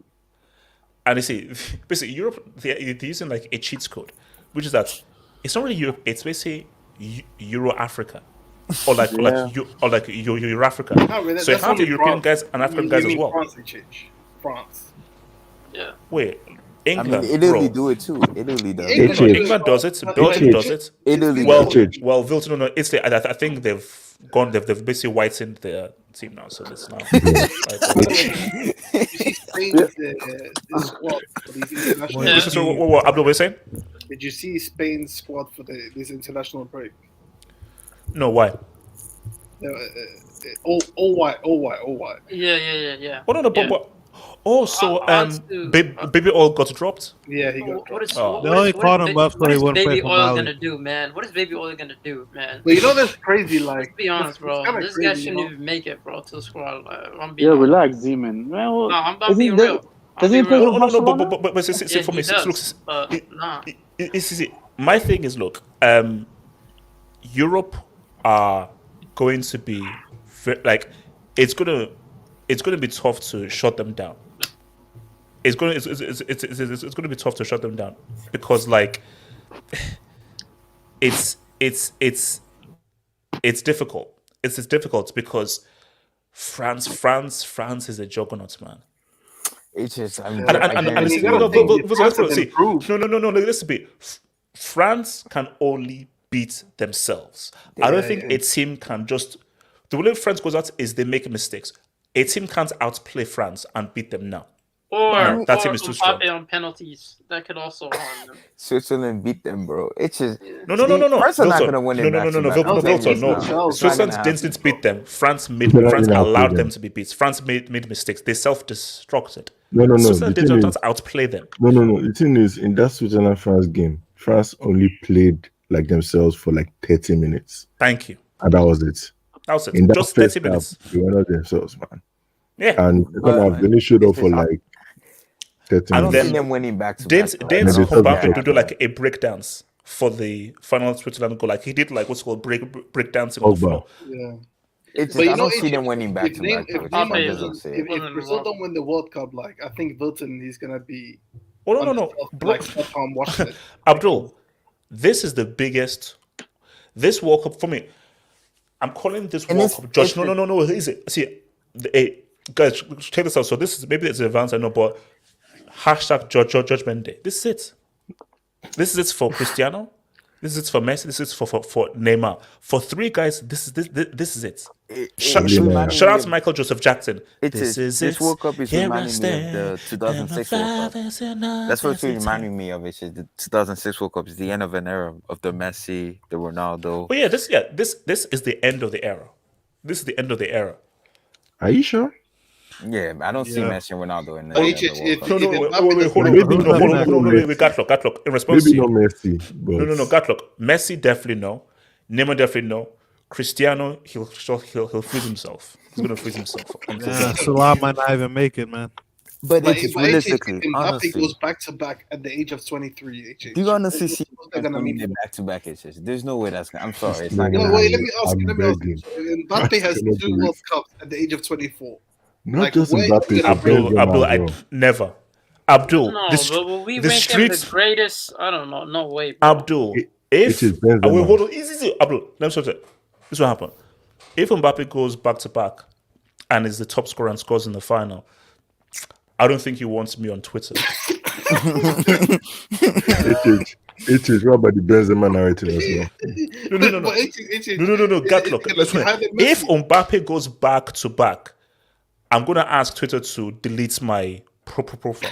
and you see, basically Europe they're using like a cheat code, which is that it's not really Europe. It's basically Euro Africa, or like Euro Africa. not really. So you That's have the only European France. guys and African You guys as mean well. France, AJ. France. Yeah. Wait, I England, mean, Italy bro. do it too. Italy does. England- Italy. England does it. But Belgium Italy- does it. Italy Well, does it. Wilton, no, Italy. I think they've gone. They've basically whitened their team now, so it's now. You see Spain's the squad for these international. Yeah. So what Abdul was saying? Did you see Spain's squad for this international break? No, why? All white. Yeah. Oh no, Yeah. but Oh, so On to baby oil got dropped. Yeah, he got what dropped. is Oh. They only called him up so what he is wouldn't play Baby for Oil Mali. gonna do, man? What is Baby Oil gonna do, man? But you know that's crazy. Like, Let's be honest, bro. It's kinda This crazy, guy shouldn't you know? even make it, bro, to the squad. I'm being Yeah, honest. relax, Z-Man. Man, well, No, I'm is he- being real. I'm does he being play real. for No, Barcelona? but see, Yeah, for he me, does, look, but nah. see, my thing is, look, Europe are going to be like, it's gonna be tough to shut them down. It's gonna be tough to shut them down because like it's difficult. It's difficult because France is a juggernaut, man. It's just, I mean, And- again, and you it's gotta really think good. if France has See, improved. no. Listen, be France can only beat themselves. I don't think a team can just. The way France goes out is they make mistakes. A team can't outplay France and beat them now. Or that team is too strong. Mbappe on penalties. That could also harm them. Switzerland beat them, bro. It's just No. France are not Vilton. gonna win it No. back-to-back. No, Vilton, no. it's not. Switzerland didn't beat them. France Switzerland allowed outplayed them to be beat. France made mistakes. They self-destructed. No. The Switzerland did thing not is, outplay them. no. The thing is, in that Switzerland France game, France only played like themselves for like 30 minutes, Thank you. and that was it. That was it. In that Just first 30 minutes. half, they were not themselves, man. Yeah. And second half, they only showed up for like 30 I don't minutes. see them winning back-to-back. Didn't they took Mbappe the do like a breakdance for the final Switzerland goal? Like he did like what's called break dancing on the Pogba. floor. Yeah. It's But just, you I know, don't see them winning back-to-back. If though. Mbappe It is doesn't a- say if, it. if Brazil don't win the World Cup, like I think Wilton he's gonna be Oh on no. the top, Bro, like top on watching it. Abdul, this is the biggest. This World Cup for me. I'm calling this And World it's- Cup. Judge, it's no. Is it? See, guys, check this out. So this is maybe it's advanced. I know, but hashtag Judgment Day. This is it. This is it for Cristiano. This is it for Messi. This is for Neymar. For three guys, this is it. Shout out to Michael Joseph Jackson. This World Cup is Here I reminding me of the stand, 2006 and World Cup. the fathers and others That's what's return. reminding me of. It's just the 2006 World Cup is the end of an era of the Messi, the Ronaldo. Oh yeah, this is the end of the era. This is the end of the era. Are you sure? Yeah, I don't see Yeah. Messi and Ronaldo in the But end of the if- World Cup. No, If wait, Mbappe hold on, Maybe hold not on, Messi. wait, Gatlock. In response Maybe to not you, Messi, but no, Gatlock. Messi definitely no. Neymar definitely no. Cristiano, he'll freeze himself. He's gonna freeze himself until Yeah, Salah might not even make it, man. But But it's if realistically, Mbappe honestly, goes back to back at the age of 23, do you honestly see they're gonna winning meet? it back to back? It's just, there's no way that's gonna. I'm sorry, it's No, not no, gonna No, happen. wait, let me ask I'm you. begging. Mbappe has Cannot two do it. World Cups at the age of 24. not Like, just where- Mbappe. Abdul, I Benzema. never. Abdul, No, the, but will we the rank him the streets. greatest? I don't know. No way, bro. Abdul, It if is Benzema. wait, hold on, easy. Abdul, let me show you. This is what happened. If Mbappe goes back to back and is the top scorer and scores in the final, I don't think he wants me on Twitter. It is right by the Benzema narrative as well. No. But No, Gatlock. Listen, if Mbappe goes back to back, I'm gonna ask Twitter to delete my profile.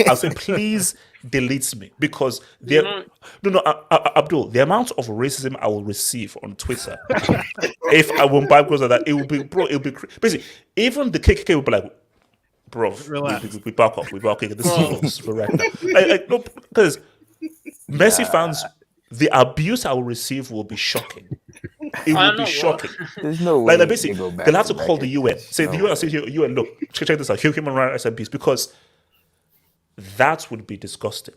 I'll say, please delete me because Abdul, the amount of racism I will receive on Twitter if Mbappe goes like that, it will be basically even the KKK will be like, bro, we back up. This is right now. No, because Messi fans, the abuse I will receive will be shocking. It I will be know, shocking. There's no way. Like they basically, go back they'll have to back. call the UN. It's Say no the UN, way. say UN, look, check this out. Human rights abuse because that would be disgusting.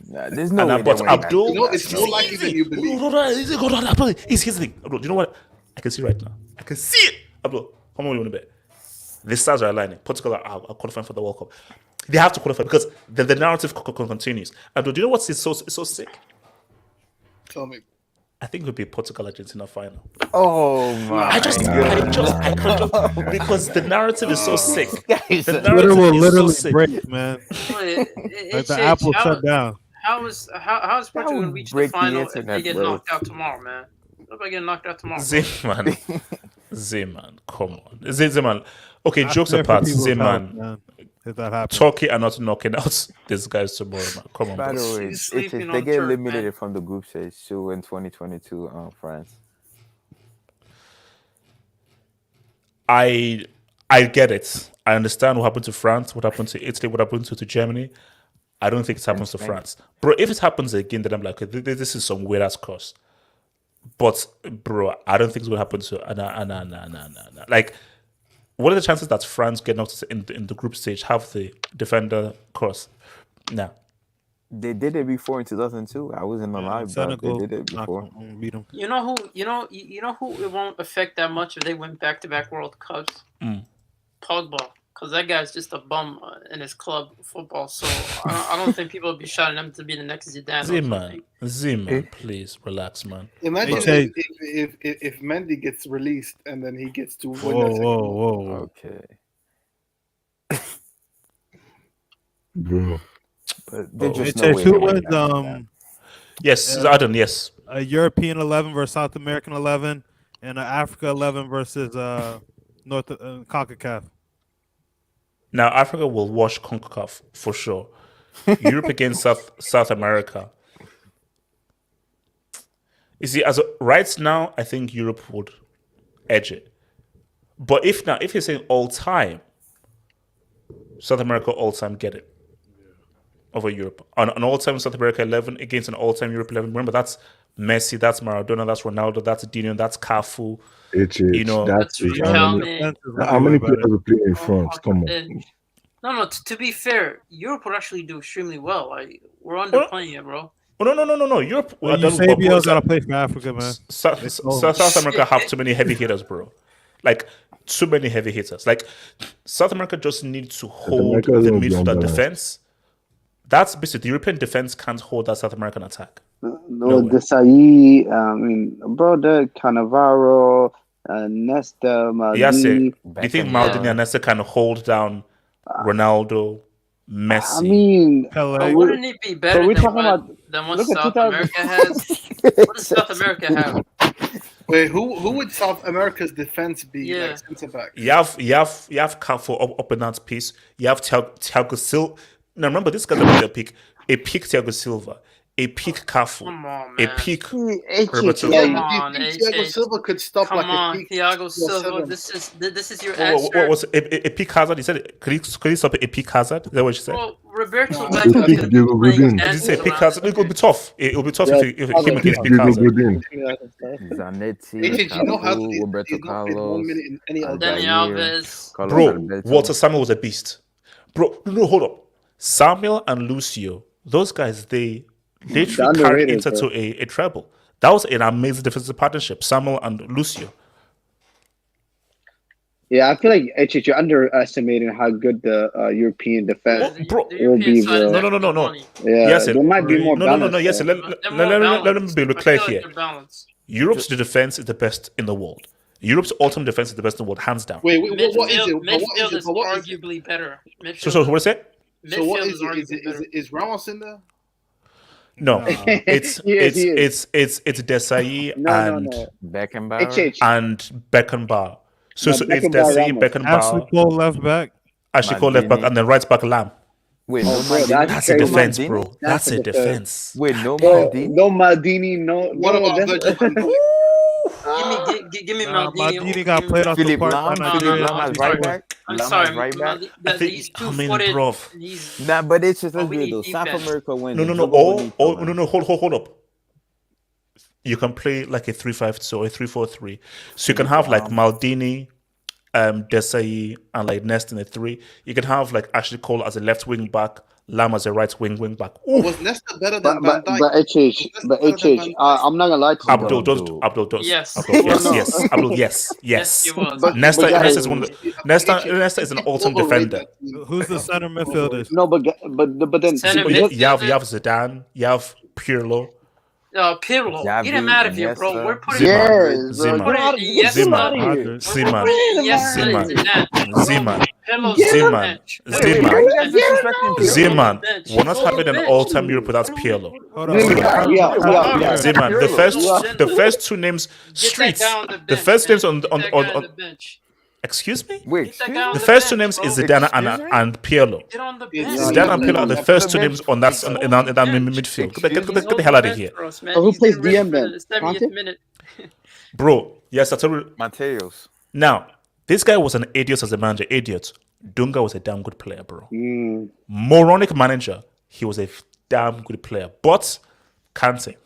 Nah, there's no And way. but they're winning Abdul, back-to-back. it's more likely than you believe. Here's the thing. Abdul, do you know what? I can see right now. I can see it. Abdul, how many you want to bet? The stars are aligning. Portugal are qualifying for the World Cup. They have to qualify because the narrative continues. Abdul, do you know what's so sick? Tell me. I think it would be Portugal Argentina final. Oh my! I can't just because the narrative is so sick. The Twitter narrative will is so literally sick. break, man. Like the Apple shut down. How is Portugal would gonna reach the break the final if they internet, get bro. knocked out tomorrow, man? What if I get knocked out tomorrow? bro? Z-Man, come on. Z-Man. Okay, jokes Pray for apart, people's health, Z-Man. man, if that happens. Turkey are not knocking out these guys tomorrow, man. Come on, By bro. the way, He's it's sleeping they on get turf, eliminated man. from the group stage too in 2022 France. I get it. I understand what happened to France, what happened to Italy, what happened to Germany. I don't think it happens to Spain. France. Bro, if it happens again, then I'm like, this is some weird ass curse. But, bro, I don't think it's going to happen to... Nah. Like, what are the chances that France get knocked in the group stage, have the defender curse? Nah. They did it before in 2002. I wasn't alive, but Senegal they did it before. beat them. You know who? You know who it won't affect that much if they win back-to-back World Cups. Pogba, because that guy's just a bum in his club football. So I don't think people will be shouting him to be the next Zidane. Zeman, please relax, man. Imagine Hey, if Mendy gets released and then he gets to win. Whoa. Okay. Bro. But there's Hey, just no Chase, way who they're was winning that. Yes, Adam, yes. a European 11 versus South American 11 and an Africa 11 versus North CONCACAF? Now, Africa will wash CONCACAF for sure. Europe against South America. You see, right now, I think Europe would edge it. But if you're saying all time, South America all time get it over Europe. An all time South America 11 against an all time Europe 11. Remember, that's Messi, that's Maradona, that's Ronaldo, that's Dino, that's Cafu. You know, That's it. Riquelme. How many players are playing in France? Come on. No. To be fair, Europe would actually do extremely well. Like we're underplaying it, bro. Oh, no. Europe. Well, Eusebio's got to play for Africa, man. South America have too many heavy hitters, bro. Like, too many heavy hitters. Like, South America just needs to hold the midfielder defense. That's basically the European defense can't hold that South American attack. No, Desai, brother Cannavaro, Nesta, Maldini. Yes, do you think Maldini and Nesta can hold down Ronaldo, Messi? I mean, Pelé. Wouldn't it be better we're than talking what, about- than what look at South 2000. America has? What does South America have? Wait, who would South America's defense be? Yeah. Like centre back. You have Cafu up in that piece. You have Thiago Silva. Now remember, this guy's a peak Thiago Silva, a peak Cafu, Come on, a man. peak H- Roberto. Yeah, Come but on, do you think H- Thiago Silva could stop Come like on, a peak Thiago Silva. 4-7? This is your What answer. was it? A peak Hazard? He said, could he stop a peak Hazard? Is that what she said? Bro, Roberto No, Baggio Diego could be Godin. playing Did you say dances peak around Hazard? the It would be tough. It would be tough Yeah, if it came against peak Diego Hazard. Godin. Zanetti, Did you know how Cafu, Roberto he's not played 1 Carlos, minute in any other Dani Aldair, Alves. Carlos Bro, Alberto. Walter Samuel was a beast. Bro, no, hold up. Samuel and Lucio, those guys, they literally carried underrated, Inter to a treble. That was an amazing defensive partnership, Samuel and Lucio. Yeah, I feel like HH, you're underestimating how good the European defense. Bro, The European be, side is bro. No. actually money. Yeah, Yes, there might be more No. balance. Yes, there. let They're more me balanced. be I clear feel like here. they're balanced. Europe's defense is the best in the world. Europe's ultimate defense is the best in the world, hands down. Wait, what is it? Midfield is But what is it? arguably better. So what is it? So what Midfield is it? arguably better. Is Ramos in there? No, it's He is. Desai No. Beckenbauer. HH. and Beckenbauer. So No, it's Beckenbauer, Desai, Ramos. Ashley Beckenbauer, Cole left back. Ashley Cole left back, Maldini. and then right back Lam. Wait, Oh, no bro, Maldini. That's a crazy. defense, Maldini? bro. That's a a defense. Wait, no Bro, Maldini. no Maldini, no. What no, about that's- Virgil van Dijk? Give me Nah, Maldini. Maldini got played off the Philip park. Lam. by Philip Nigeria. Lam as sorry. right back. I'm Lam sorry, as right back. he's two-footed. bro. He's Nah, but it's just Oh, let's we be need real though. South defense. America wins. No. Hold up. You can play like a 3-5-2 or a 3-4-3. So you can have like Maldini, Desai, and like Nest in a 3. You can have like Ashley Cole as a left wing back, Lam as a right wing back. Ooh. Was Nesta better than But Van Dijk? HH, I'm not gonna lie to you. Abdul, bro. don't. Yes. Abdul, yes, No. yes. Abdul, yes. Yes, he was. But- Nesta guys- is one of the, Nesta is an ultimate defender. Who's the center midfielders? No, but then Center You mid- you have Zidane, you have Pirlo, Pirlo. Xavi, Get him out of here, bro. Iniesta. We're putting Zima. yes, bro. Zima. Get out of here. Zima. Get out of here. Ziman, Yes, Ziman, Ziman, Pirlo's Ziman, on the bench. Ziman. Pirlo's on the bench. Ziman. We're not having an all-time Europe without Pirlo. Hold Yeah. Ziman. The first two names, streets. The first names on the bench. excuse me. Wait, Get that guy on The the first two bench, names is bro. Zidane and Pirlo. Get on the Yeah, bench. Zidane and Pirlo are the first two bench. names on that in that midfield. Get the hell out of here, So who plays DM then? The 70th Conte? minute. bro. Yes, I told you. Mateos. Now, this guy was an idiot as a manager. Idiot. Dunga was a damn good player, bro. Mm. Moronic manager, he was a damn good player. But Kante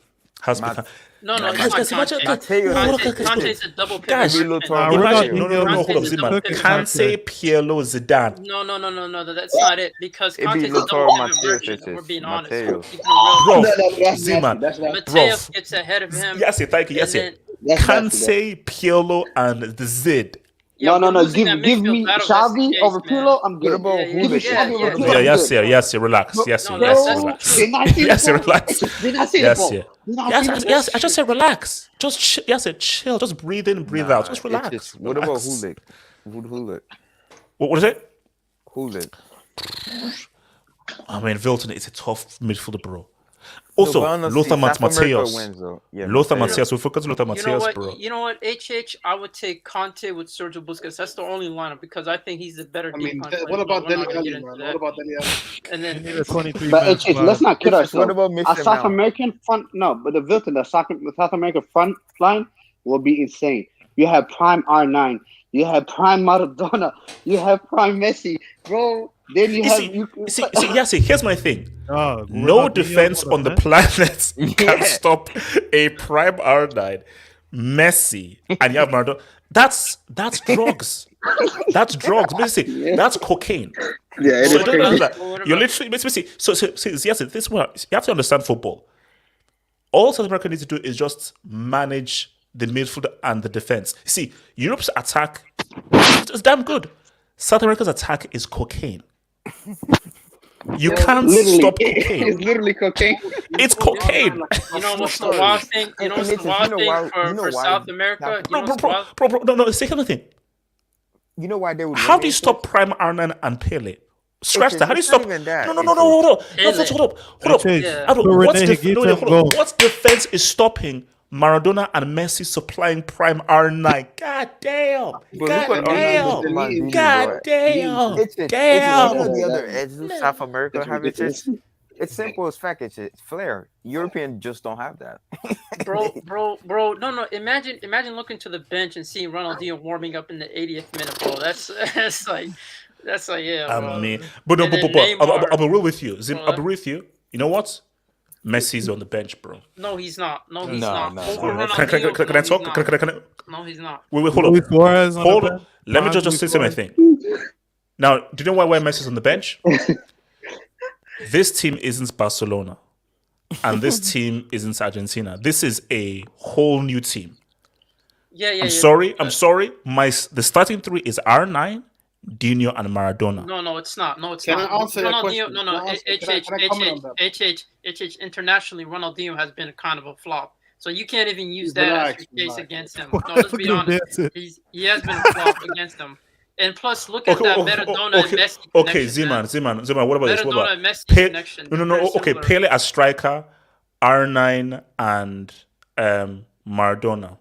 has become. No, Guys, it's guys, not imagine- Conte. guys, Conte's a double pivot. Guys, merchant. imagine, no, Conte's hold on, a Zima. double pivot Kante, Pirlo, Zidane. No, that's not it. Because It'd be Conte's a Lautaro double pivot Martinez, merchant. it We're is. being honest. Mateus. Keeping it real. Bro, That's Zima, nasty. That's nasty. Mateus gets ahead of him. Yes, thank you. Yes, and then- That's nasty. Kante, Pirlo, and the Zid. Yeah, No. we're losing that Give midfield me battle, that's the Xavi case, over man. Pirlo. I'm good. about Yeah, Give me Hulick? Xavi over yeah. Pirlo. Yeah, I'm yes, good. yes, relax. No, Yes, no, yes, that's relax. Did not see the Yes, ball. relax. Did not see the Yes, ball. yeah. Did not Yes, see the yes, ball. I just said relax. Just chill. Just breathe in, breathe out. Just relax. What about Relax. Hulick? Hulick. What is it? Hulick. I mean, Wilton is a tough midfielder, bro. Also, No, but honestly, Lothar South America Mateus. wins, though. Yeah, Lothar Mateus. Mateus. We focus on Lothar Mateus, bro. You know what? HH, I would take Conte with Sergio Busquets. That's the only lineup because I think he's the better I mean, deep line what player, about but we're not Dele gonna get Alli, into man? that. What about Dele Alli? And You need then a 23 But man HH, squad. let's not kid What ourselves. about A Mr. South Mount? American front, no, but the South American front line will be insane. You have prime R9, you have prime Maradona, you have prime Messi, bro. Then you have Here's my thing. Oh, No Ronaldinho defense for the on the bench? planet can stop a prime R9, Messi, and you have Maradona. That's drugs. That's drugs. Basically, that's cocaine. Yeah, it So is don't do crazy. that. You're literally basically. So yes, this is what you have to understand football. All South America needs to do is just manage the midfield and the defense. See, Europe's attack is damn good. South America's attack is cocaine. You can't Literally, stop it's cocaine. literally cocaine. It's cocaine. you know what's the wild thing? You know what's the wild thing for South America? You know what's the wild? Bro, no, say something. You know why they would How win do you this? stop Prime Arnan and Pele? Scratch It's that. How do you not stop? even that. No, It's hold up. Pele. Hold up. Yeah. Abdul, So what's Rene the, no, Higuita hold go. up. What's defense is stopping Maradona and Messi supplying Prime R9? God damn. But look what Ronaldo did to Maldini, God bro. damn. It's you Damn. know the other edge of South America That's have it. ridiculous. It's simple as fact. It's flair. European just don't have that. Bro. No. Imagine looking to the bench and seeing Ronaldinho warming up in the 80th minute, bro. That's like yeah. Bro. I mean, but And then I'll be real with you. Bro, I'll be real with you. You know what? Messi's on the bench, bro. No, he's not. No, he's No, not. no, Over no. Can I Ronaldinho, talk? no, he's not. Can I? No, he's not. Wait, hold Luis on. Suarez on the Hold bench? on. Let me just say my thing. Now, do you know why Messi's on the bench? This team isn't Barcelona, and this team isn't Argentina. This is a whole new team. Yeah. I'm sorry. The starting three is R9, Dino, and Maradona. No, it's not. No, it's Can not. I answer your Ronaldinho, question? no. Can I comment on that? HH. Internationally, Ronaldinho has been a kind of a flop. So you can't even use Relax, that as your case relax. against him. No, let's be honest. He has been a flop against them. And plus, look at that Maradona and Messi Okay, connection, man. Ziman. What about this? What Maradona about and Messi Pe- connection. No. Very Okay, similar. Pele as striker, R9 and Maradona.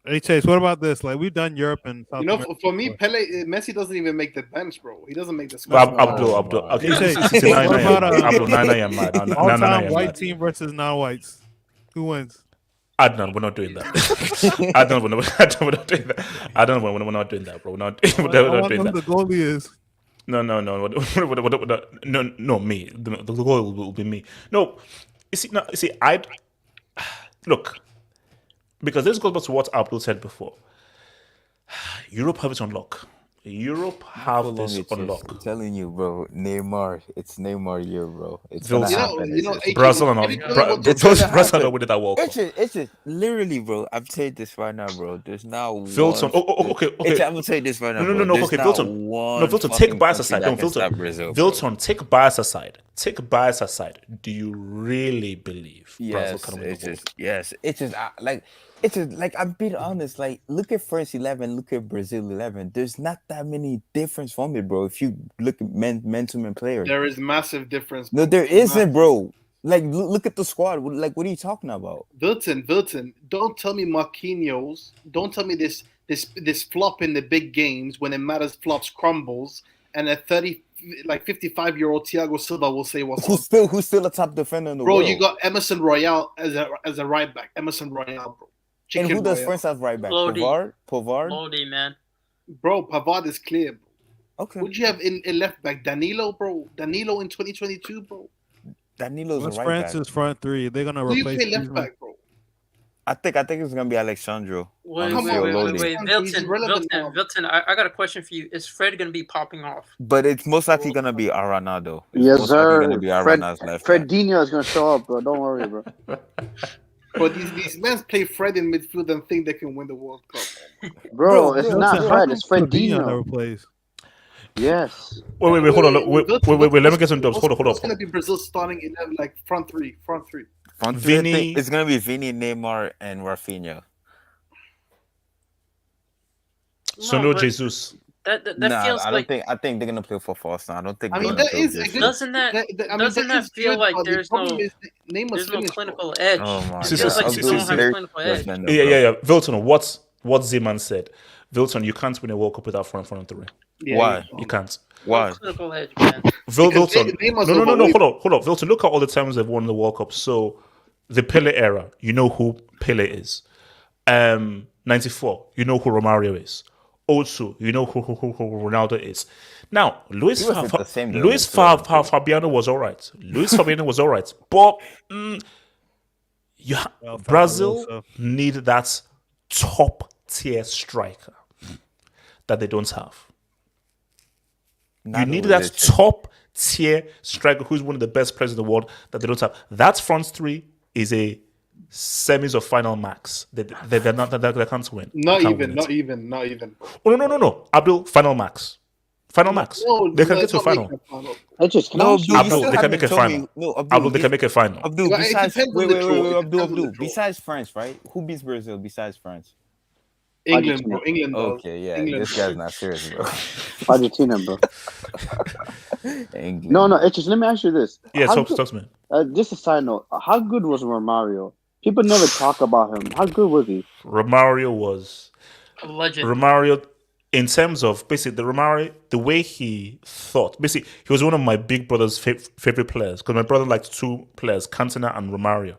Hey Chase, what about this? Like we've done Europe and South You know, America for me, before. Messi doesn't even make the bench, bro. He doesn't make the squad. Abdul. Okay, Hey, Abdul, what about, 9 I am mad. all-time white team versus non-whites. Who wins? Adnan, we're not doing that. Adnan, we're not doing that. Adnan, we're not doing that, bro. We're not doing that. The goalie is. No. Me. The goal will be me. No, you see, I look, because this goes back to what Abdul said before. Europe have it on lock. Europe have this on lock. I'm telling you, bro. Neymar, it's Neymar year, bro. It's Vilson. gonna happen. You know, It's just- Brazil and all. It's gonna Brazil happen. with that World Cup. It's just literally, bro. I'm saying this right now, bro. There's now Vilson. Okay. I'm gonna say this right now. No. bro. There's Okay, not Vilson. one No, Vilson. fucking Take bias country aside. that No, can stop Vilson. Brazil, bro. Vilson. Take bias aside. Take bias aside. Do you really believe Brazil Yes, can win the world? it's just like I'm being honest. Like, look at France 11, look at Brazil 11. There's not that many difference from it, bro. If you look at man-to-man players, there is massive difference. no, there isn't, bro. Like, look at the squad. Like, what are you talking about? Wilton, don't tell me Marquinhos. Don't tell me this flop in the big games when it matters. Flops crumbles, and a 55-year-old Thiago Silva will say what's up. Who's still a top defender in the Bro, world? you got Emerson Royale as a right back. Emerson Royale, bro. and who does Royale. France have right back? Lodi. Pavard. Lodi, man. Bro, Pavard is clear, bro. Okay. Would you have in left back Danilo, bro? Danilo in 2022, bro. Danilo's a What's right back. France's front three? They're gonna Who you replace play left Griezmann. back, bro? I think it's gonna be Alexandro. Wait, Come wait, on, wait, wait, man. wait. He's irrelevant now. Vilton, I got a question for you. Is Fred gonna be popping off? But it's most likely gonna be Arenado. It's Yes, most likely gonna sir. be Arenado's left back. Fredinho is gonna show up, bro. Don't worry, bro. But these men play Fred in midfield and think they can win the World Cup. Bro, it's Vilton, not how Fred. come It's Fabinho Fredinho. never plays? Yes. Wait, hold on. Wait. Let me get some dubs. Hold What's on. gonna be Brazil's starting 11, like front three? Front three, I Vini- think it's gonna be Vini, Neymar, and Rafinha. So No, no but Jesus. That Nah, feels I don't like. think. I think they're gonna play for false now. I don't think. I they're mean, gonna that play is a Jesus. good. Doesn't that that is feel like but the there's problem no is Neymar's there's no finished, bro. clinical edge? Oh my It See, feels see, like see, you don't see, have see. clinical edge. Yeah. Vilton, what Zeman said. Vilton, you can't win a World Cup without front three. Yeah, Why? You can't. Why? No clinical edge, man. Vilton. Neymar's No. overweight. Hold on. Vilton, look at all the times they've won the World Cup. So the Pele era, you know who Pele is. 94, you know who Romario is. Also, you know who Ronaldo is. Now, Luis He wasn't the same though, Fabiano was all right. Luis Fabiano was all right. But Brazil Fabuloso. need that top tier striker that they don't have. You need that top tier striker who's one of the best players in the world that they don't have. That front three is a semis or final max. They can't win. Not They can't even, win not it. even, not even. Oh, no. Abdul, final max. Final max. No, They can no, get to a it's not final. making a final. I just No, can't. Abdul, you Abdul, still they can haven't make a told final. me. No, Abdul, they can make a final. Abdul, Well, it besides depends on wait, the wait, draw. wait, It Abdul, depends on the Abdul. draw. Besides France, right? Who beats Brazil besides France? England, bro. Argentina. England does. Okay, yeah, England this guy's not serious, bro. Argentina, bro. England. No, it's just let me ask you this. Yeah, How talk good- to me. just a side note. How good was Romario? People never talk about him. How good was he? Romario was A legend. Romario in terms of basically the way he thought. Basically, he was one of my big brother's favorite players because my brother liked two players, Cantona and Romario.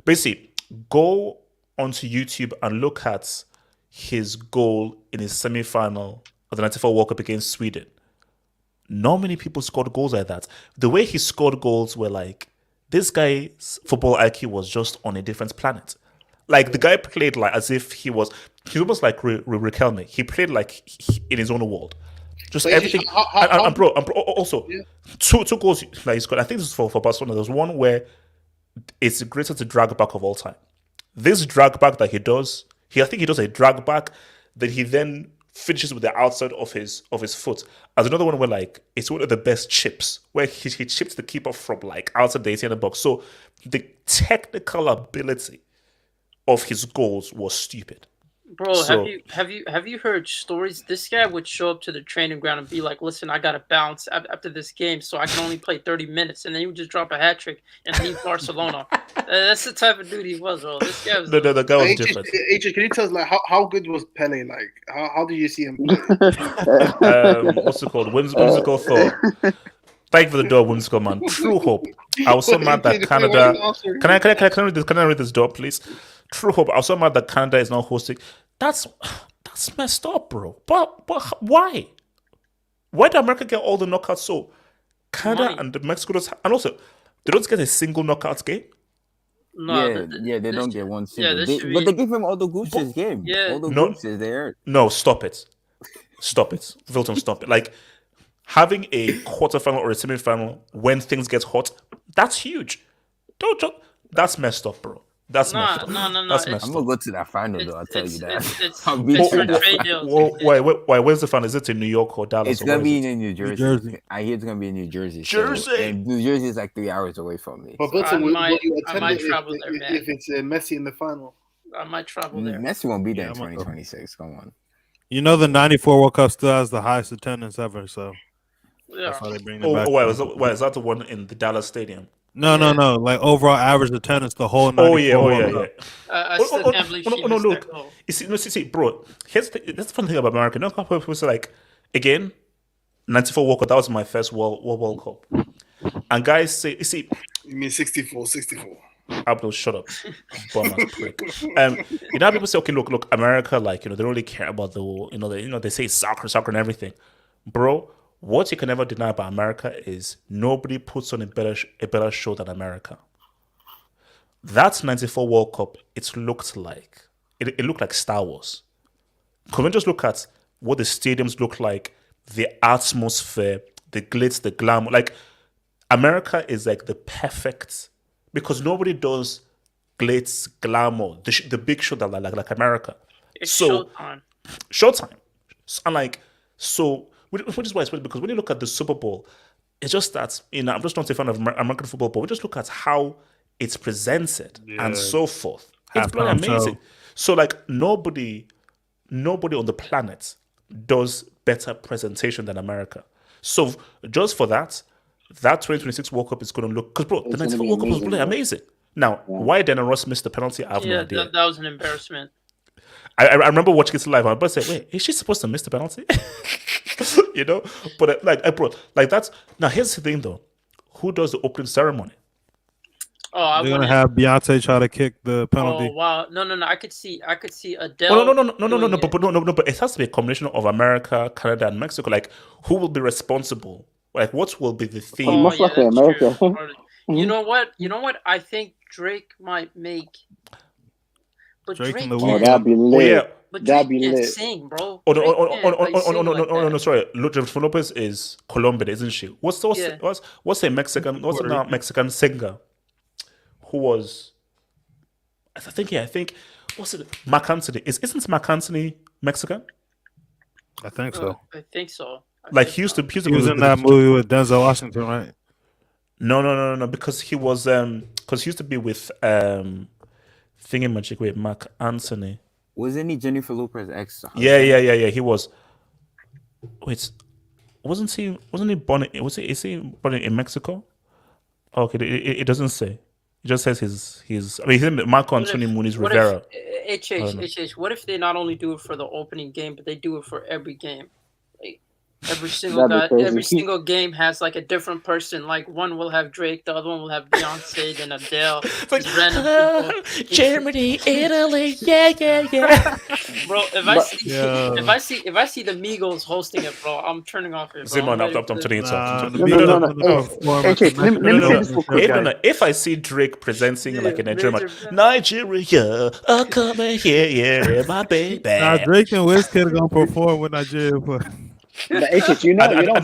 Basically, go onto YouTube and look at his goal in his semi-final of the 94 World Cup against Sweden. Not many people scored goals like that. The way he scored goals were like, this guy's football IQ was just on a different planet. Like, the guy played like as if he's almost like Riquelme. He played like in his own world. Just But everything. how- And bro, also, Yeah. two goals that he scored. I think this is for Barcelona. There was one where it's the greatest drag back of all time. This drag back that he does, I think he does a drag back that he then finishes with the outside of his foot. As another one where like it's one of the best chips where he chips the keeper from like outside the 18 box. So the technical ability of his goals was stupid. Bro, So- have you heard stories? This guy would show up to the training ground and be like, "Listen, I gotta bounce after this game, so I can only play 30 minutes," and then he would just drop a hat trick and leave Barcelona. That's the type of dude he was, bro. This guy was. The guy was AJ, different. AJ, can you tell us like how good was Pele? Like how do you see him play? What's it called? Whimsical thought. Thank you for the door, whimsical man. True hope. I was so mad that Canada. Can I read this door, please? True hope. I was so mad that Canada is not hosting. That's messed up, bro. But why? Why did America get all the knockouts? So Canada Money. and Mexico and also they don't get a single knockout game. No, They don't get one single. this should But be- they give him all the Goose's game. Yeah. All the No. Goose's there. No, stop it. Vilton, stop it. Like having a quarterfinal or a semi-final when things get hot, that's huge. That's messed up, bro. That's messed up. No. That's It's- messed I'm up. gonna go to that final though. I'll tell you that. It's I'll beat for you in that trade final. deals. Why? Where's the final? Is it in New York or Dallas? It's or gonna where be is it? in New Jersey. Jersey. I hear it's gonna be in New Jersey. Jersey! And New Jersey is like 3 hours away from me. But So Wilson, will you I attend might it travel there, man. if it's Messi in the final? I might travel there. Messi won't be there Yeah, in I'm gonna go. 2026. Come on. You know the '94 World Cup still has the highest attendance ever, so Yeah. that's why they bring it back. Why is that the one in the Dallas Stadium? No. Like overall average attendance, the whole '94 Oh yeah. World Cup. I still can't believe she missed Look. that goal. You see, bro. That's the fun thing about America. No couple of people say like, again, 94 World Cup. That was my first World Cup. And guys say, you see, You mean 64? Abdul, shut up, bum ass prick. You know how people say, okay, look, America, like they don't really care about they say soccer and everything. bro, what you can never deny about America is nobody puts on a better show than America. That 94 World Cup, it looked like Star Wars. Can we just look at what the stadiums look like, the atmosphere, the glitz, the glamour? Like, America is like the perfect, because nobody does glitz, glamour, the big show that like America. It's So Showtime. And like, so, which is why it's weird, because when you look at the Super Bowl, it's just that, I'm just not a fan of American football, but we just look at how it's presented and so forth. It's bloody Halftime amazing. show. So like, nobody on the planet does better presentation than America. So just for that 2026 World Cup is going to look, because bro, the It's gonna 94 be World Cup was amazing, really bro. amazing. Now, why Dana Ross missed the penalty, I have no Yeah, idea. that was an embarrassment. I remember watching it live, and I was like, wait, is she supposed to miss the penalty? You know? But bro, like that's, now here's the thing though. Who does the opening ceremony? Oh, I They're gonna wouldn't. have Beyonce try to kick the penalty. Oh wow, no. I could see Adele. Oh, no, doing it. but it has to be a combination of America, Canada, and Mexico. Like, who will be responsible? Like, what will be the theme? Oh, Most yeah, likely that's America. true. You know what? I think Drake might make. But Drake Drake and the Oh, can't. that'd be lit. Oh yeah. But That'd Drake be can't lit. sing, bro. Oh Drake can't, sing like no, that. sorry. Jennifer Lopez is Colombian, isn't she? What's a Mexican? What's Puerto a Rican. Mexican singer who was? I think what's it? Mark Anthony. Isn't Mark Anthony Mexican? I think so. I think so. Like he used to He was in that movie with Denzel Washington, right? No, because he was because he used to be with Thingy with Mark Anthony. Wasn't he Jennifer Lopez's ex? Yeah. He was. Wait, wasn't he born? Is he born in Mexico? Okay, it doesn't say. It just says his. I mean, his name is Marco Antonio Muniz Rivera. HH, what if they not only do it for the opening game, but they do it for every game? Like every single That'd be crazy. every single game has like a different person. Like one will have Drake, the other one will have Beyonce, then Adele. Like, just random people. Germany, Italy, yeah. Bro, if I see the Migos hosting it, bro, I'm turning off it. Bro. Zimon, I'm turning it off. No. Hey, HH, let me say this real quick, guys. If I see Drake presenting like a Nigerian, Nigeria, I'm coming here, my baby. Nah, Drake and Wizkid are gonna perform with Nigeria. But HH, you know,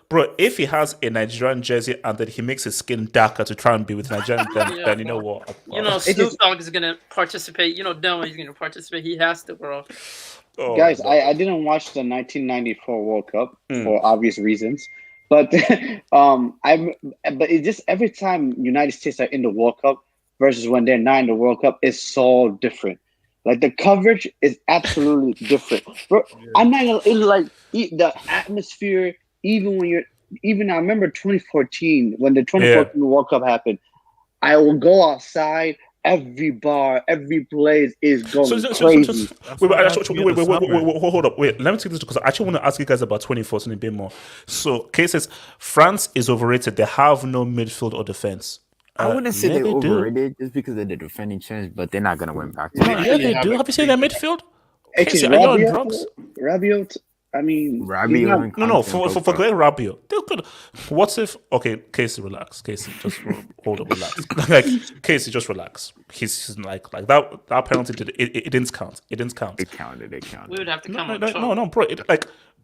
bro, if he has a Nigerian jersey and then he makes his skin darker to try and be with Nigerian, then you know what? Snoop Dogg is gonna participate. You know, damn, he's gonna participate. He has to, bro. Oh, guys, I didn't watch the 1994 World Cup for obvious reasons, but but it just every time United States are in the World Cup versus when they're not in the World Cup is so different. Like the coverage is absolutely different. Bro, I'm not gonna. It's like the atmosphere. Even I remember 2014 when the 2014 World Cup happened. I will go outside. Every bar, every place is going crazy. Hold up. Wait, let me take this because I actually want to ask you guys about 2014 a bit more. So, cases, France is overrated. They have no midfield or defense. I wouldn't say they're they overrated just because they're the defending champs, but they're not gonna win back. Yeah, they do. Have you seen their midfield? Actually, Are you on drugs? Rabiot. I mean, Rabiot. No. For Greg Rabiot, they're good. What if? Okay, Casey, relax. Casey, just hold up, relax. Like Casey, just relax. He's like that. That penalty it didn't count. It didn't count. It counted. We would have to count. No, bro. Do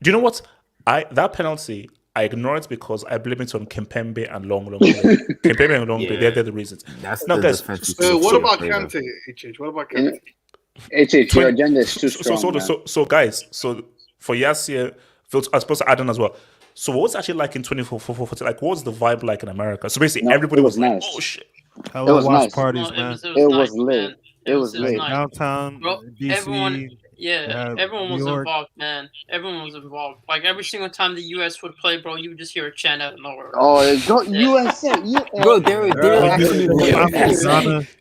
you know what? That penalty. I ignore it because I blame it on Kempembe and Long. Kempembe and Long, they're the reasons. That's now, guys. What about Kante? HH? What about Kante? HH, your agenda is too strong. So guys, so for Yassir, I was supposed to add on as well. So what's actually like in 2014? Like, what's the vibe like in America? So basically, everybody was nice. Like, "Oh shit!" I love watch nice. parties, man. It was lit. It was lit. Nice. Downtown, Bro, DC. everyone was involved, man. Everyone was involved. Like every single time the US would play, bro, you would just hear a chant out of nowhere. Oh, go USA! Bro, they're actually US.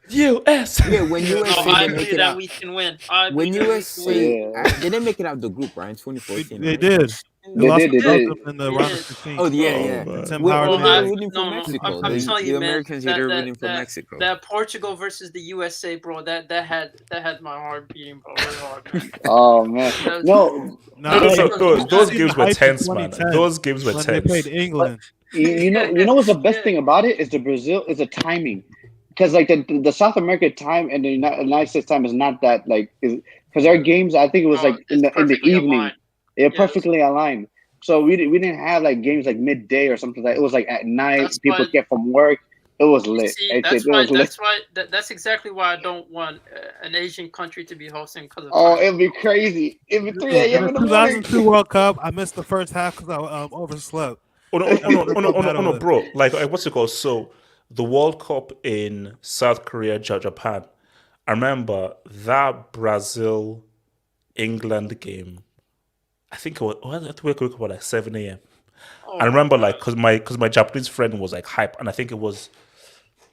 Yeah, when USA I didn't make agree it that out. we can win. When USA they didn't make it out of the group, right? In 2014. They right? did. They lost did, to they did. Belgium in the round of 16. Oh yeah, Oh, yeah. man. Tim We're, Howard we're, made we're it. rooting for Mexico. I'm telling you, The man, Americans here, they're rooting for that, Mexico. that Portugal versus the USA, bro. That had my heart beating, bro, really hard, man. Oh man, That was- no. Nah, Those, hey, those you games see were the hype in tense, man. 2010 Those games were when they played tense. England. You know what's the best thing about it is the timing, because like the South America time and the United States time is not that like because our games I think it was Oh, like in it's the perfectly evening. aligned. They're Yes. perfectly aligned. So we didn't have like games like midday or something like it was like at night. That's People why- get from work. It was lit. See, It that's was lit. why that's exactly why I don't want an Asian country to be hosting because of Oh, time. it'd be crazy. It'd be 3 In a.m. the in the morning. 2002 World Cup, I missed the first half because I overslept. Oh no, bro. Like what's it called? So the World Cup in South Korea, Japan. I remember that Brazil England game. I think it was. I had to wake up at like 7 a.m. Oh, I remember like because my Japanese friend was like hype, and I think it was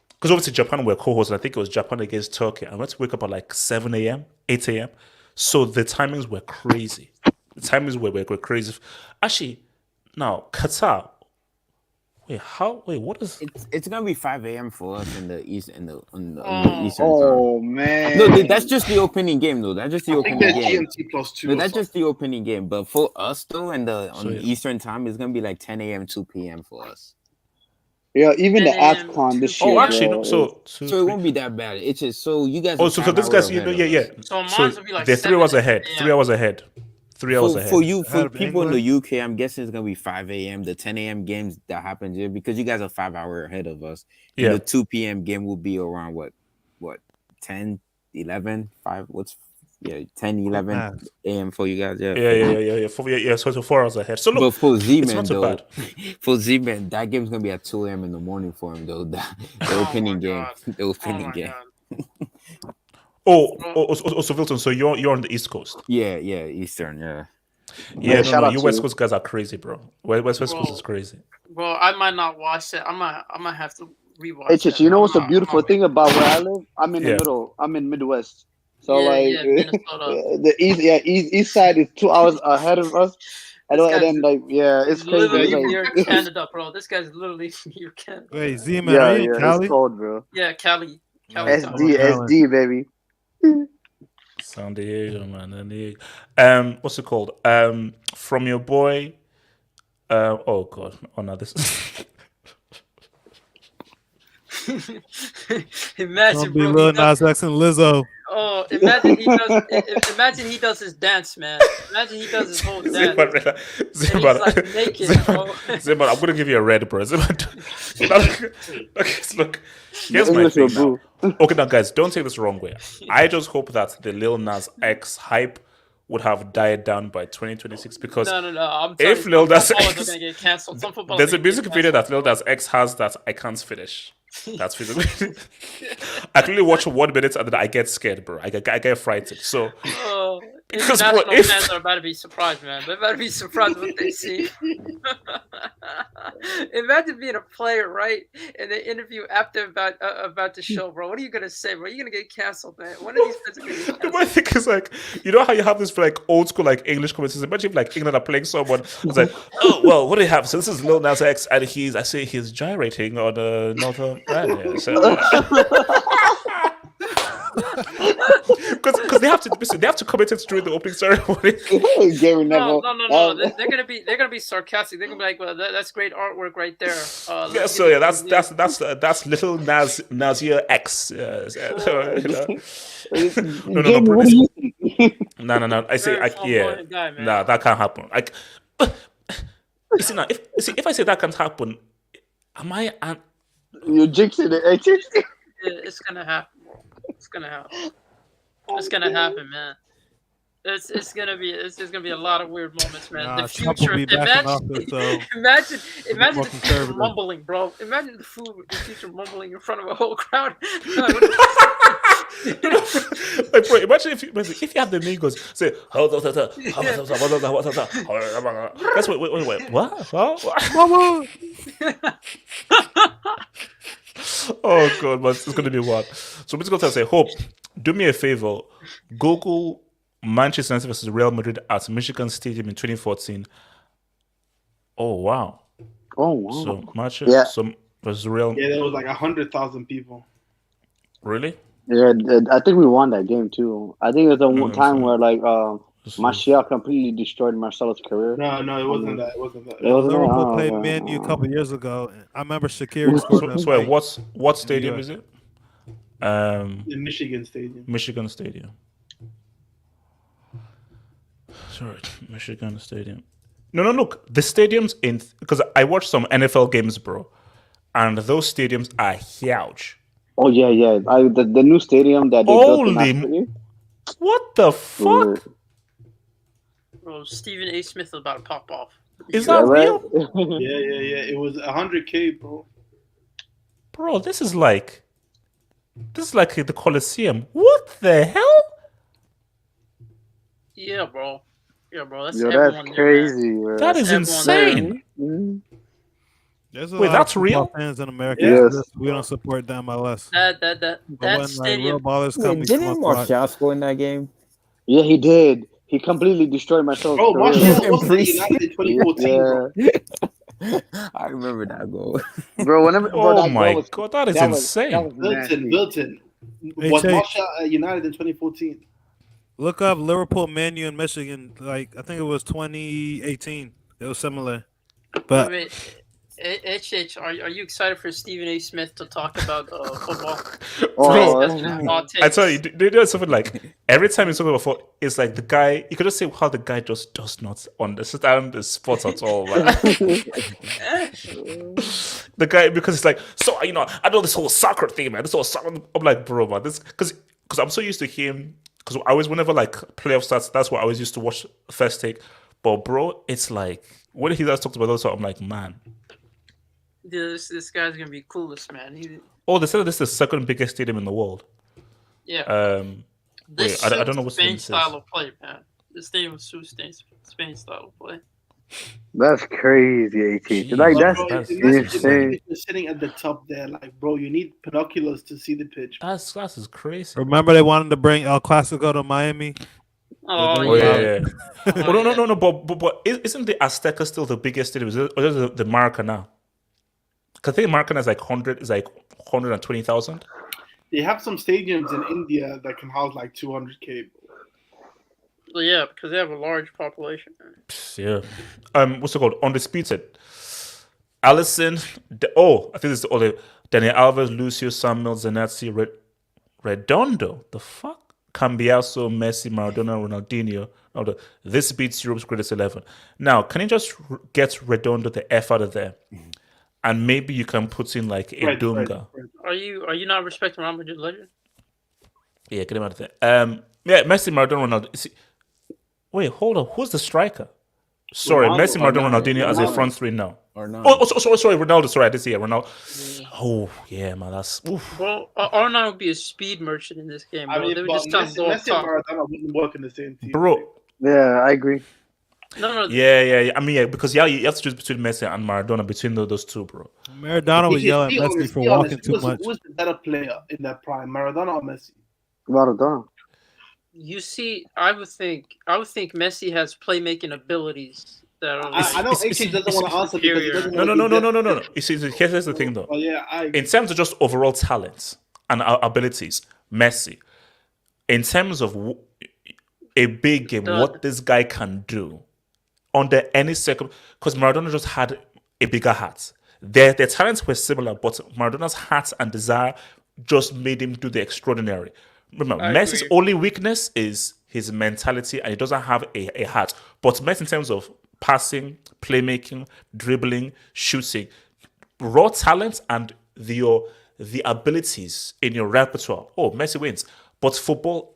because obviously Japan were co-hosts, and I think it was Japan against Turkey. I went to wake up at like 7 a.m., 8 a.m. So the timings were crazy. The timings were crazy. Actually, now Qatar. Wait, what is? It's gonna be 5 a.m. for us in the east in the eastern Oh man. time. No, that's just the opening game though. That's just the I think opening there's game. GMT +2. No, that's just the opening game. But for us though, and on yeah. Eastern time, it's gonna be like 10 a.m., 2 p.m. for us. Yeah, even the 10 a.m. AFCON this Oh, year. Oh, actually, bro, no. So So it won't be that bad. It's just so you guys. Oh, are so 5 this hours guy's ahead of yeah. us. So mine So will be like they're 3 hours 7 ahead. a.m. 3 hours ahead. 3 hours ahead. For you, Ahead for of people in England? the UK, I'm guessing it's gonna be 5 a.m. The 10 a.m. games that happens here because you guys are 5 hours ahead of us. And Yeah. the 2 p.m. game will be around what 10, 11, 5. 10, 11 Math. a.m. for you guys. Yeah. So 4 hours ahead. So But look, for it's Z-Man not too though, bad. for Z-Man, that game's gonna be at 2 a.m. in the morning for him though. The Oh opening my game, God. the Oh opening my game. God. So Wilton. So you're on the East Coast. Yeah, Eastern, yeah. Yeah, shout no. out You to West you. Coast guys are crazy, bro. West Coast Bro. is crazy. Well, I might not watch it. I might have to rewatch Hey, Chich, that. you know what's the I'm beautiful not thing about where I live? I'm in the Yeah. middle. I'm in Midwest. So Yeah, like yeah, Minnesota. the east side is 2 hours ahead of us. And This guy's then like it's crazy. literally It's near like Canada, bro. This guy's literally near Canada. Wait, Z-Man, are you in Cali? it's cold, bro. Yeah, Cali. Nice. Town. SD, baby. San Diego, man. San Diego. What's it called? From your boy. Oh God. Oh no, this. Imagine, Gonna be bro. Lil He does, Nas X and Lizzo. oh, imagine he does his dance, man. Imagine he does his whole dance. And he's like naked, bro. Zimmer, I'm gonna give you a red, bro. Zimmer, look. Here's my English thing will now. Okay, now guys, don't take this the wrong way. I just hope that the Lil Nas X hype would have died down by 2026 because No. I'm telling if you, Lil some Nas footballers X, are gonna get canceled. Some footballers there's are a gonna music get video canceled. that Lil Nas X has that I can't finish. That's physical. I can only watch 1 minute and then I get scared, bro. I get frightened. So because, bro, International if- fans are about to be surprised, man. They're about to be surprised what they see. Imagine being a player, right? And they interview after about the show, bro. What are you gonna say, bro? You're gonna get canceled, man. One of these guys are gonna get The canceled. my thing is like, you know how you have this for like old school like English commentators. Imagine if like England are playing someone. It's like, oh well, what do you have? So this is Lil Nas X, and he's gyrating on Northern Ireland. Yeah, so, because they have to listen, they have to commentate during the opening ceremony. Gary No. Neville. They're gonna be sarcastic. They're gonna be like, "Well, that's great artwork right there." Yeah, so yeah, that's Little Nasir X. You know. No, Jamie, bro, what do you think? No. I say, Very yeah, flamboyant guy, man. nah, that can't happen. Like, listen now, if I say that can't happen, am I? You're jinxing it. Hey, jinx it. It's gonna happen, bro. It's gonna happen. It's gonna happen, man. It's gonna be a lot of weird moments, man. Nah, The Trump will future. be back in office, so Imagine more the future conservative. mumbling, bro. Imagine the future mumbling in front of a whole crowd. Like, bro, imagine if you have the Migos say, that's wait, what? Mama! Oh god, but it's gonna be what? So we're just gonna say, Hope, do me a favor, Google Manchester United versus Real Madrid at Michigan Stadium in 2014, Oh wow. Oh wow. So much. Yeah. So was real. Yeah, there was like 100,000 people. Really? Yeah, I think we won that game too. I think it was a No, time so where like this is Martial completely destroyed Marcelo's career. No, it I wasn't mean, that. It wasn't that. it wasn't that. Liverpool Oh, played okay. Man U a couple years ago. I remember Shaqiri scored so, a so wait, fight. what stadium is it? In Michigan Stadium. Michigan Stadium. Sorry, Michigan Stadium. No, look, the stadiums in because I watched some NFL games, bro, and those stadiums are huge. Oh yeah. The new stadium that they built in Holy, Australia. what the fuck? Bro, Stephen A. Smith is about to pop off. Is Yeah, that real, right? Yeah. It was 100K, bro. bro? This is like the Coliseum. What the hell? Yeah, bro. That's Yo, everyone that's there, man. crazy, bro. That is Everyone insane. Mhm. There's a Wait, lot that's of football real? fans in America. Yes. We don't support the MLS. That But when like stadium. real ballers come, Wait, we come didn't out to watch. Martial score in that game? Yeah, he did. He completely destroyed Marcelo's Bro, career. Martial In wasn't at United in 2014, bro. Yeah, I remember that goal. bro. Whenever, bro, Oh that my goal was god, that is that was insane. nasty. Wilton. Hey, Was Chase. Martial at United in 2014? Look up Liverpool, Man U, in Michigan. Like I think it was 2018. It was similar. But Wait, HH, are you excited for Stephen A. Smith to talk about football? Oh, That's just hot I tell you, takes. they do something like every time he's talking about football, it's like the guy. You could just say how the guy just does not understand the sport at all. Man. The guy, because it's like, so I know this whole soccer thing, man. This whole soccer. I'm like, bro, man, this because I'm so used to him. Because I always, whenever like playoff starts, that's what I always used to watch First Take. But bro, it's like when he does talk about those, I'm like, man. This guy's gonna be clueless, man. Oh, they said this is the second biggest stadium in the world. Yeah. This Wait, I don't suits know what Spain stadium this is. style of play, man. This stadium suits Spain style of play. that's crazy, AT. Jeez. Like But that's bro, that's imagine insane. if you're sitting at the top there, like, bro, you need binoculars to see the pitch. That's is crazy. remember they wanted to bring El Clasico to Miami. Oh, didn't Oh allow yeah, it. yeah. Oh, Oh, yeah. no. But isn't the Azteca still the biggest stadium? Is it, or is it the Maracanã? Because I think Maracanã is like 120,000. They have some stadiums in India that can house like 200K. Well, yeah, because they have a large population. Yeah. What's it called? Undisputed. Allison. I think this is all the Daniel Alves, Lucio, Samuel, Zanazzi, Redondo. The fuck? Cambiaso, Messi, Maradona, Ronaldinho. Ronaldo. This beats Europe's greatest 11. Now, can you just get Redondo the F out of there? And maybe you can put in like a Dunga. Are you not respecting Real Madrid legend? Yeah, get him out of there. Yeah, Messi, Maradona, Ronaldo. See, wait, hold on. Who's the striker? Sorry, Ronaldo. Messi, Maradona, Ronaldinho as a Ronaldo. front three now. Or not? Oh, sorry, Ronaldo. Sorry, I did see it. Ronaldo. Oh, yeah, man, that's. Oof. Bro, Arnold would be a speed merchant in this game, bro. I mean, They would but just tell him go up Messi and top. Maradona wouldn't work in the same team. Bro, Yeah, I agree. No. yeah. I mean, yeah, because you have to choose between Messi and Maradona, between those two, bro. Maradona would yell at Be Messi honest, for be walking honest. too much. Who was the better player in that prime, Maradona or Messi? Maradona. You see, I would think Messi has playmaking abilities that are. I know HH doesn't want to answer because he doesn't No. want to You see, here's the thing, though. Oh yeah, In terms of just overall talent and abilities, Messi. In terms of a big game, what this guy can do under any circum, because Maradona just had a bigger heart. Their talents were similar, but Maradona's heart and desire just made him do the extraordinary. Remember, I Messi's agree. only weakness is his mentality, and he doesn't have a heart. But Messi, in terms of passing, playmaking, dribbling, shooting, raw talent and the abilities in your repertoire. Oh, Messi wins. But football's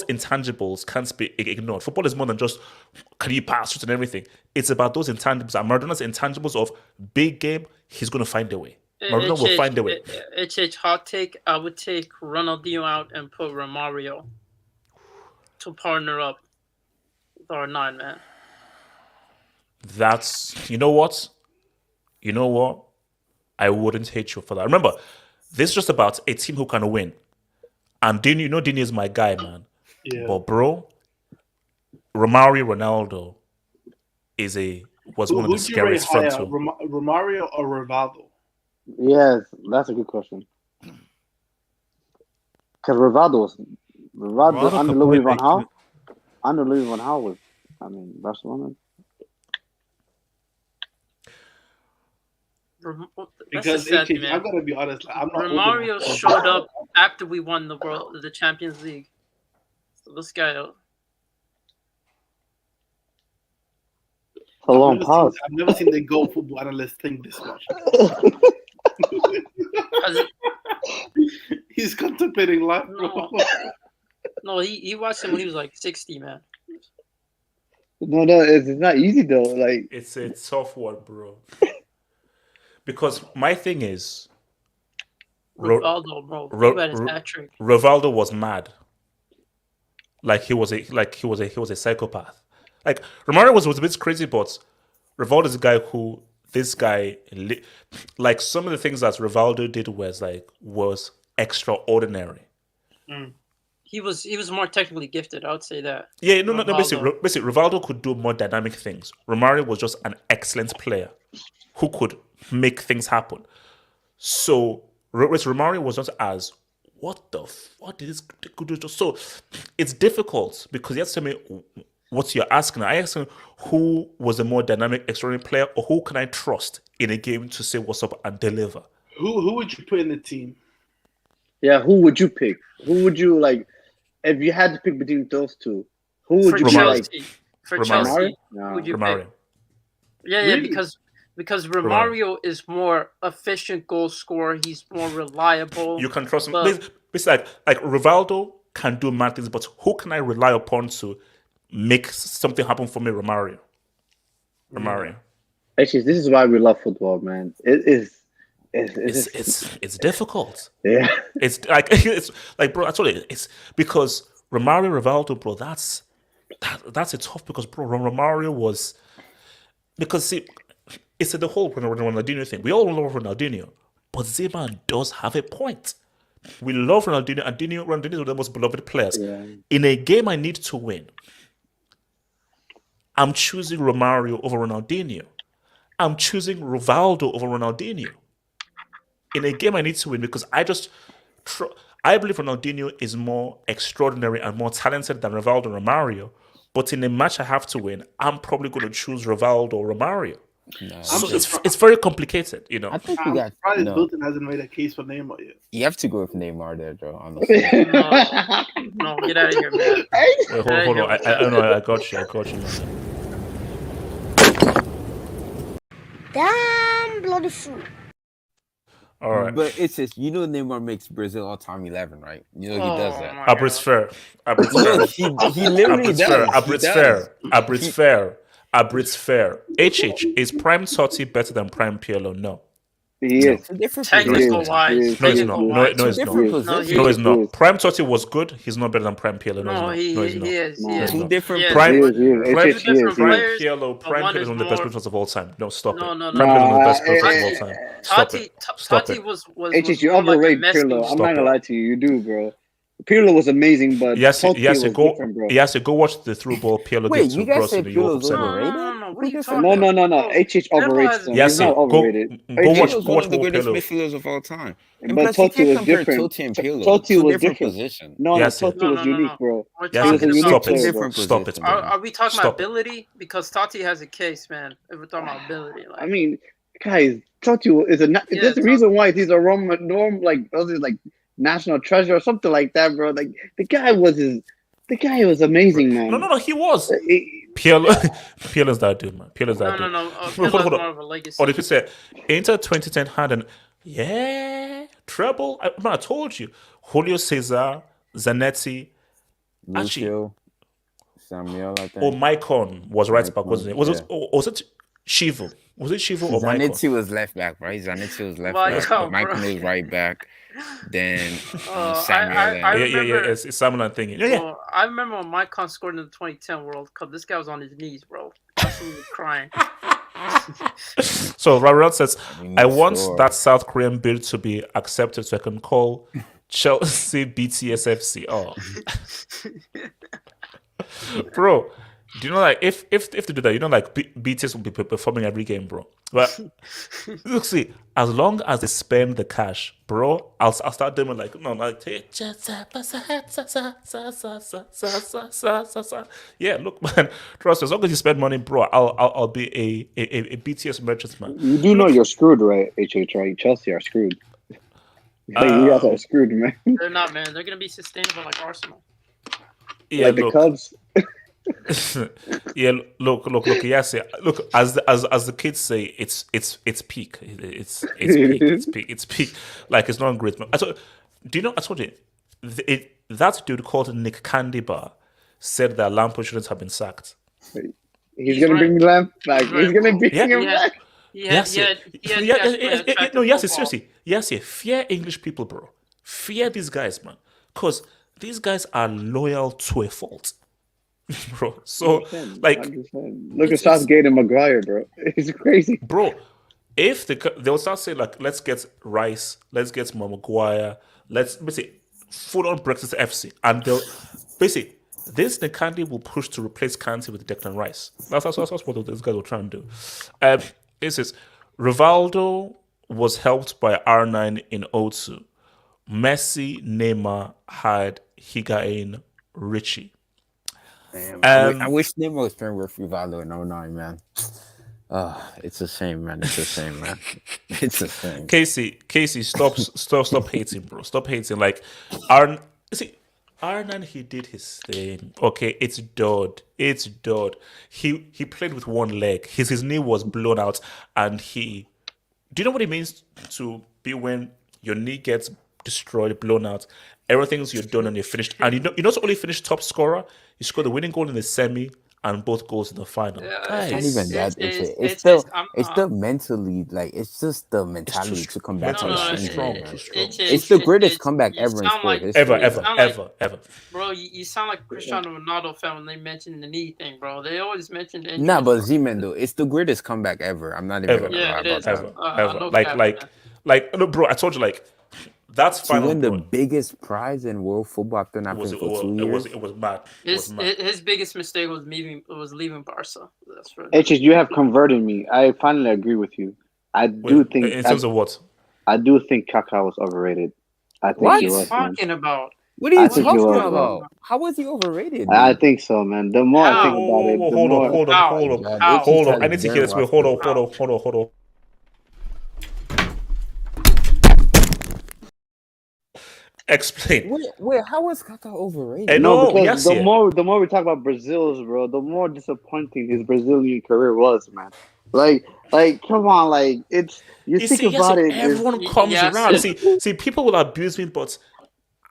intangibles can't be ignored. Football is more than just can you pass, shoot, and everything. It's about those intangibles. And Maradona's intangibles of big game, he's going to find a way. Maradona will find a way. HH hot take. I would take Ronaldinho out and put Romario to partner up with R9, man. That's, you know what? I wouldn't hate you for that. Remember, this is just about a team who can win. And Dini is my guy, man. yeah. But bro, Romario Ronaldo is a was one of the Who'd you rate scariest front higher, two. Romario or Rivaldo? Yes, that's a good question. Because Rivaldo Ronaldo under could Louis play van Gaal, make under Louis van Gaal was, I mean, Barcelona. Because sad, HH, man. I'm gonna be honest, like, I'm not old Romario enough to- showed up after we won the Champions League. So this guy, It's a long pause. I've never seen the Go Football analyst think this much. He's contemplating life, bro. no, he watched him when he was like 60, man. No, it's not easy though. Like It's a tough one, bro. Because my thing is, Ronaldo, bro, he had his hat trick. Rivaldo was mad. Like he was a psychopath. Like Romario was a bit crazy, but Rivaldo is a guy who like some of the things that Rivaldo did was extraordinary. He was more technically gifted. I would say that. Yeah, no. Rivaldo. Basically, Rivaldo could do more dynamic things. Romario was just an excellent player who could make things happen. So Romario was not as what did this do? So it's difficult because you have to tell me what you're asking. I asked him who was a more dynamic, extraordinary player, or who can I trust in a game to say what's up and deliver. Who would you put in the team? yeah, who would you pick? Who would you like if you had to pick between those two? Who would For you be like? Chelsea, for Romario. Chelsea, No. who would you Romario. pick? Yeah, Really? because Romario is more efficient goal scorer. He's more reliable. You can trust him. But- It's like Rivaldo can do mad things, but who can I rely upon to make something happen for me? Romario. Actually, this is why we love football, man. It's difficult. Yeah. It's like bro, I told you, it's because Romario, Rivaldo, bro, that's a tough because bro, Romario was because see, it's the whole Ronaldinho thing. We all love Ronaldinho, but Zeman does have a point. We love Ronaldinho. Ronaldinho is one of the most beloved players. Yeah. In a game I need to win, I'm choosing Romario over Ronaldinho. I'm choosing Rivaldo over Ronaldinho. In a game I need to win because I believe Ronaldinho is more extraordinary and more talented than Rivaldo and Romario. But in a match I have to win, I'm probably going to choose Rivaldo or Romario. No, So it's very complicated, you know. I think we I'm got surprised no. Milton hasn't made a case for Neymar yet. You have to go with Neymar there, Joe. Honestly, No, get out of here, man. Wait, hold on. I got you. Damn bloody fool. All right. but it's just Neymar makes Brazil all-time 11, right? He does that. my Abrit's fair. No, he literally does. Abrit's fair. HH, is Prime Totti better than Prime Pirlo? No. He is. Two different Technical positions. wise, No, it's technical not. wise. No, it's Two not. different No, positions. No, it's He not. is. Prime Totti was good. He's not better than Prime Pirlo. No, he's not. he is. No, Two it's different not. He is. Prime HH, he is. different Prime players, Pirlo but one is is one of the best more- midfielders of all time. No, stop No, it. no, Prime no. Pirlo is one of the best midfielders Nah, of all time. Stop Totti, it. Stop Totti it. was HH, you more like a overrate Messi. Pirlo. I'm Stop not gonna it. lie to you. You do, bro. Pirlo was amazing, but He has to Totti was go. different, bro. He has to go watch the through ball Pirlo Wait, gives you to guys Gross said in the Europe Pirlo's semi. overrated? No. What are you Who talking No, about? no. Bro, HH overrates him. Yes, He's not go overrated. watch Pirlo's one of the more greatest Pirlo. midfielders of all time. And But plus, you Totti can't was compare different. Totti and Pirlo. Totti Two was different different. positions. No, Yes, Totti No, was no, no, unique, no. bro. We're Yes, He was a talking unique stop about. it. player, bro. Different Stop it, positions. bro. Are we talking Stop about it. ability? Because Totti has a case, man. If we're talking about ability, I like mean, guys, Totti is Yeah, there's a reason why he's a like national treasure or something like that, bro. Like the guy was amazing, man. No. He was. He- Pirlo's that dude, man. Pirlo's that no. dude. Pirlo's Hold on. more of a legacy. Or if you say Inter 2010 had treble. I told you. Julio Cesar, Zanetti, actually, Lucio, Samuel, I think. Maicon was right back, wasn't it? Was Yeah. it Chivo? Was it Chivo or Maicon? Zanetti was left back, right? Zanetti was left Maicon, back. bro. Maicon was right back. Then I Samuel. Yeah, remember- it's Samuel and thinking. Yeah. Bro, I remember when Maicon scored in the 2010 World Cup. This guy was on his knees, bro. Absolutely crying. So Raul says, I want Sure. that South Korean bill to be accepted so I can call Chelsea BTSFC. Oh, bro, Do you know, like, if they do that, you know, like BTS will be performing every game, bro. But look, see, as long as they spend the cash, bro, I'll start doing like yeah. Look, man, trust me, as long as you spend money, bro, I'll be a BTS merchant, man. You do know you're screwed, right? HH, right? Chelsea are screwed. Like, you guys are screwed, man. They're not, man. They're gonna be sustainable like Arsenal. Yeah, Like the look. Cubs. Yeah, look. Yes, yeah. Look, as the kids say, it's peak. It's peak. It's peak. Like, it's not great. Do you know? I told you, that dude called Nick Candybar said that Lampo shouldn't have been sacked. He's gonna bring Lamp back. Right. He's gonna bring Yeah. him back. Yes, seriously. Yes, yeah. Fear English people, bro. Fear these guys, man. Because these guys are loyal to a fault. Bro, so 100%, like 100%. Look at Southgate and Maguire, bro. It's crazy, bro. If they'll start saying like, let's get Rice, let's get Maguire, let's basically full on Brexit FC, and they'll basically this the Candy will push to replace Kante with Declan Rice. That's what these guys will try and do. This is Rivaldo was helped by R9 in O2. Messi, Neymar had Higuain, Richie. Damn, I wish Neymar was playing with Rivaldo in 09, man. It's a shame, man. It's a shame, man. It's a shame. Casey, stop hating, bro. Stop hating. Like, R9, he did his thing. Okay, it's Dodd. He played with one leg. His knee was blown out, and do you know what it means to be when your knee gets destroyed, blown out? Everything's you're done and you're finished. And you not only finished top scorer, you scored the winning goal in the semi and both goals in the final. It's not even that. It's still mentally, like, it's just the mentality to come back to the strong. It's the greatest comeback ever in sport history. Ever. Bro, you sound like Cristiano Ronaldo fan when they mention the knee thing, bro. They always mention the Nah, but Z-Man, though, it's the greatest comeback ever. I'm not even gonna lie about that. Ever. Like, no, bro, I told you, like, that's to final. win the biggest prize in world football after not playing for 2 years. It was mad. His biggest mistake was leaving Barca. That's right. HH, you have converted me. I finally agree with you. I do think in terms of what? I do think Kaká was overrated. I think What he are you was, man. talking about? What are you I think he talking was, about? How was he overrated? I man? think so, man. The more I think about it, the more. Hold on. I need to hear this. Wait, hold on. Explain. Wait, how was Kaká overrated? No, because the more we talk about Brazil's, bro, the more disappointing his Brazilian career was, man. Like, come on, like, it's you think about it. Everyone comes around. See, people will abuse me, but